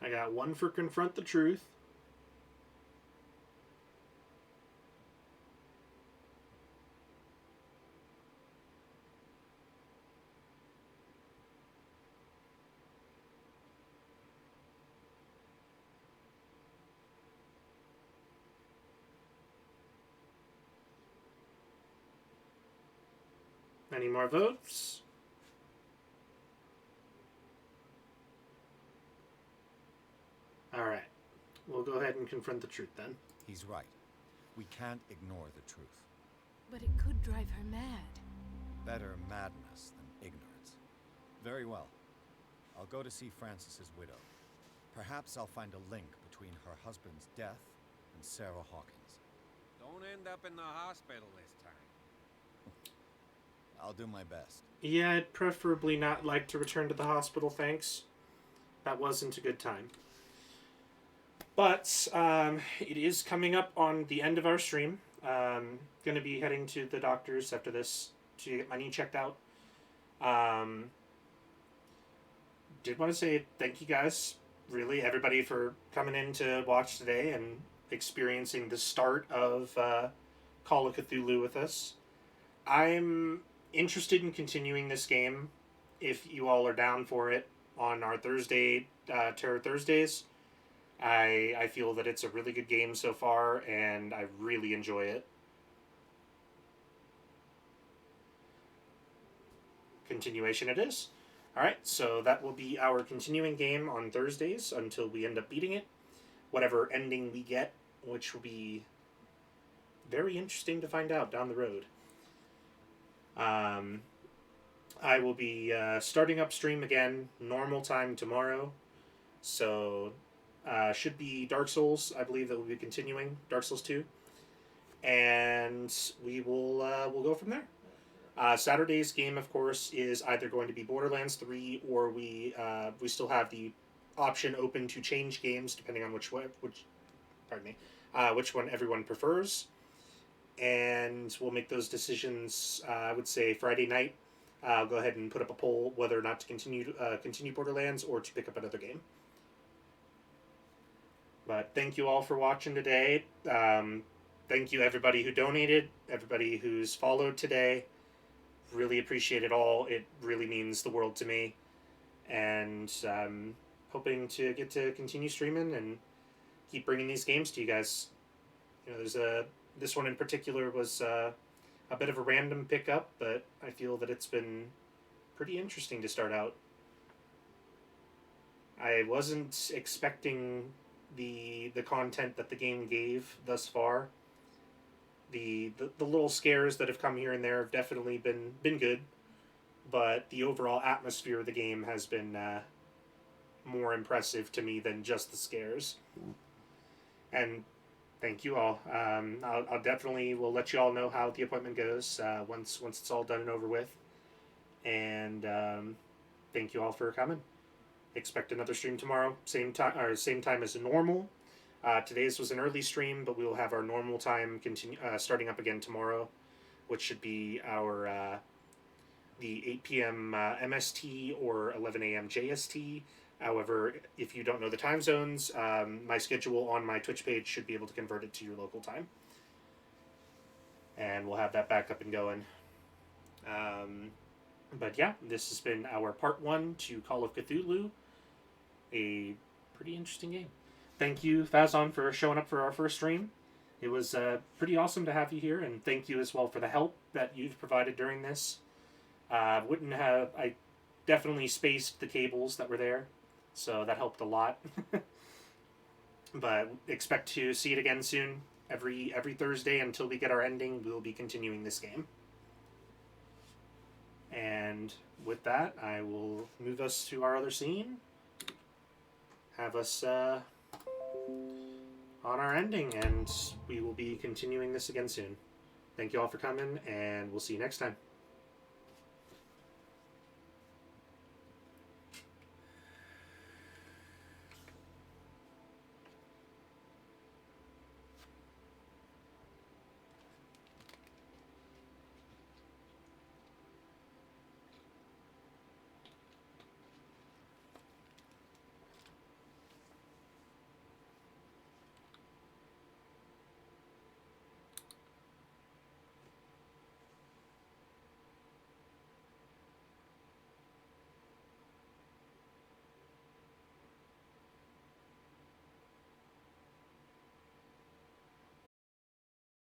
I got one for confront the truth. Any more votes? Alright. We'll go ahead and confront the truth then. He's right. We can't ignore the truth. But it could drive her mad. Better madness than ignorance. Very well. I'll go to see Francis's widow. Perhaps I'll find a link between her husband's death and Sarah Hawkins. Don't end up in the hospital this time. I'll do my best. Yeah, I'd preferably not like to return to the hospital, thanks. That wasn't a good time. But it is coming up on the end of our stream. Going to be heading to the doctor's after this to get my knee checked out. Did want to say thank you guys, really, everybody, for coming in to watch today and experiencing the start of Call of Cthulhu with us. I'm interested in continuing this game if you all are down for it on our Thursday, Terror Thursdays. I feel that it's a really good game so far, and I really enjoy it. Continuation it is. Alright, so that will be our continuing game on Thursdays until we end up beating it. Whatever ending we get, which will be very interesting to find out down the road. I will be starting up stream again, normal time tomorrow. So... should be Dark Souls, I believe, that will be continuing, Dark Souls 2. And we'll go from there. Saturday's game, of course, is either going to be Borderlands 3, or we still have the option open to change games depending on which one everyone prefers. And we'll make those decisions, I would say, Friday night. I'll go ahead and put up a poll whether or not to continue Borderlands or to pick up another game. But thank you all for watching today. Thank you everybody who donated, everybody who's followed today. Really appreciate it all. It really means the world to me. And I'm hoping to get to continue streaming and keep bringing these games to you guys. You know, this one in particular was a bit of a random pickup, but I feel that it's been pretty interesting to start out. I wasn't expecting the content that the game gave thus far. The little scares that have come here and there have definitely been good, but the overall atmosphere of the game has been more impressive to me than just the scares. And Thank you all. I'll definitely will let you all know how the appointment goes once it's all done and over with. And thank you all for coming. Expect another stream tomorrow, same time as normal. Today's was an early stream, but we will have our normal time starting up again tomorrow, which should be our the 8 p.m. MST or 11 a.m. JST. However, if you don't know the time zones, my schedule on my Twitch page should be able to convert it to your local time. And we'll have that back up and going. But yeah, this has been our part 1 to Call of Cthulhu. A pretty interesting game. Thank you, Fazon, for showing up for our first stream. It was pretty awesome to have you here, and thank you as well for the help that you've provided during this. I definitely spaced the cables that were there, so that helped a lot. But expect to see it again soon. Every Thursday until we get our ending, we'll be continuing this game. And with that, I will move us to our other scene. Have us on our ending, and we will be continuing this again soon. Thank you all for coming, and we'll see you next time.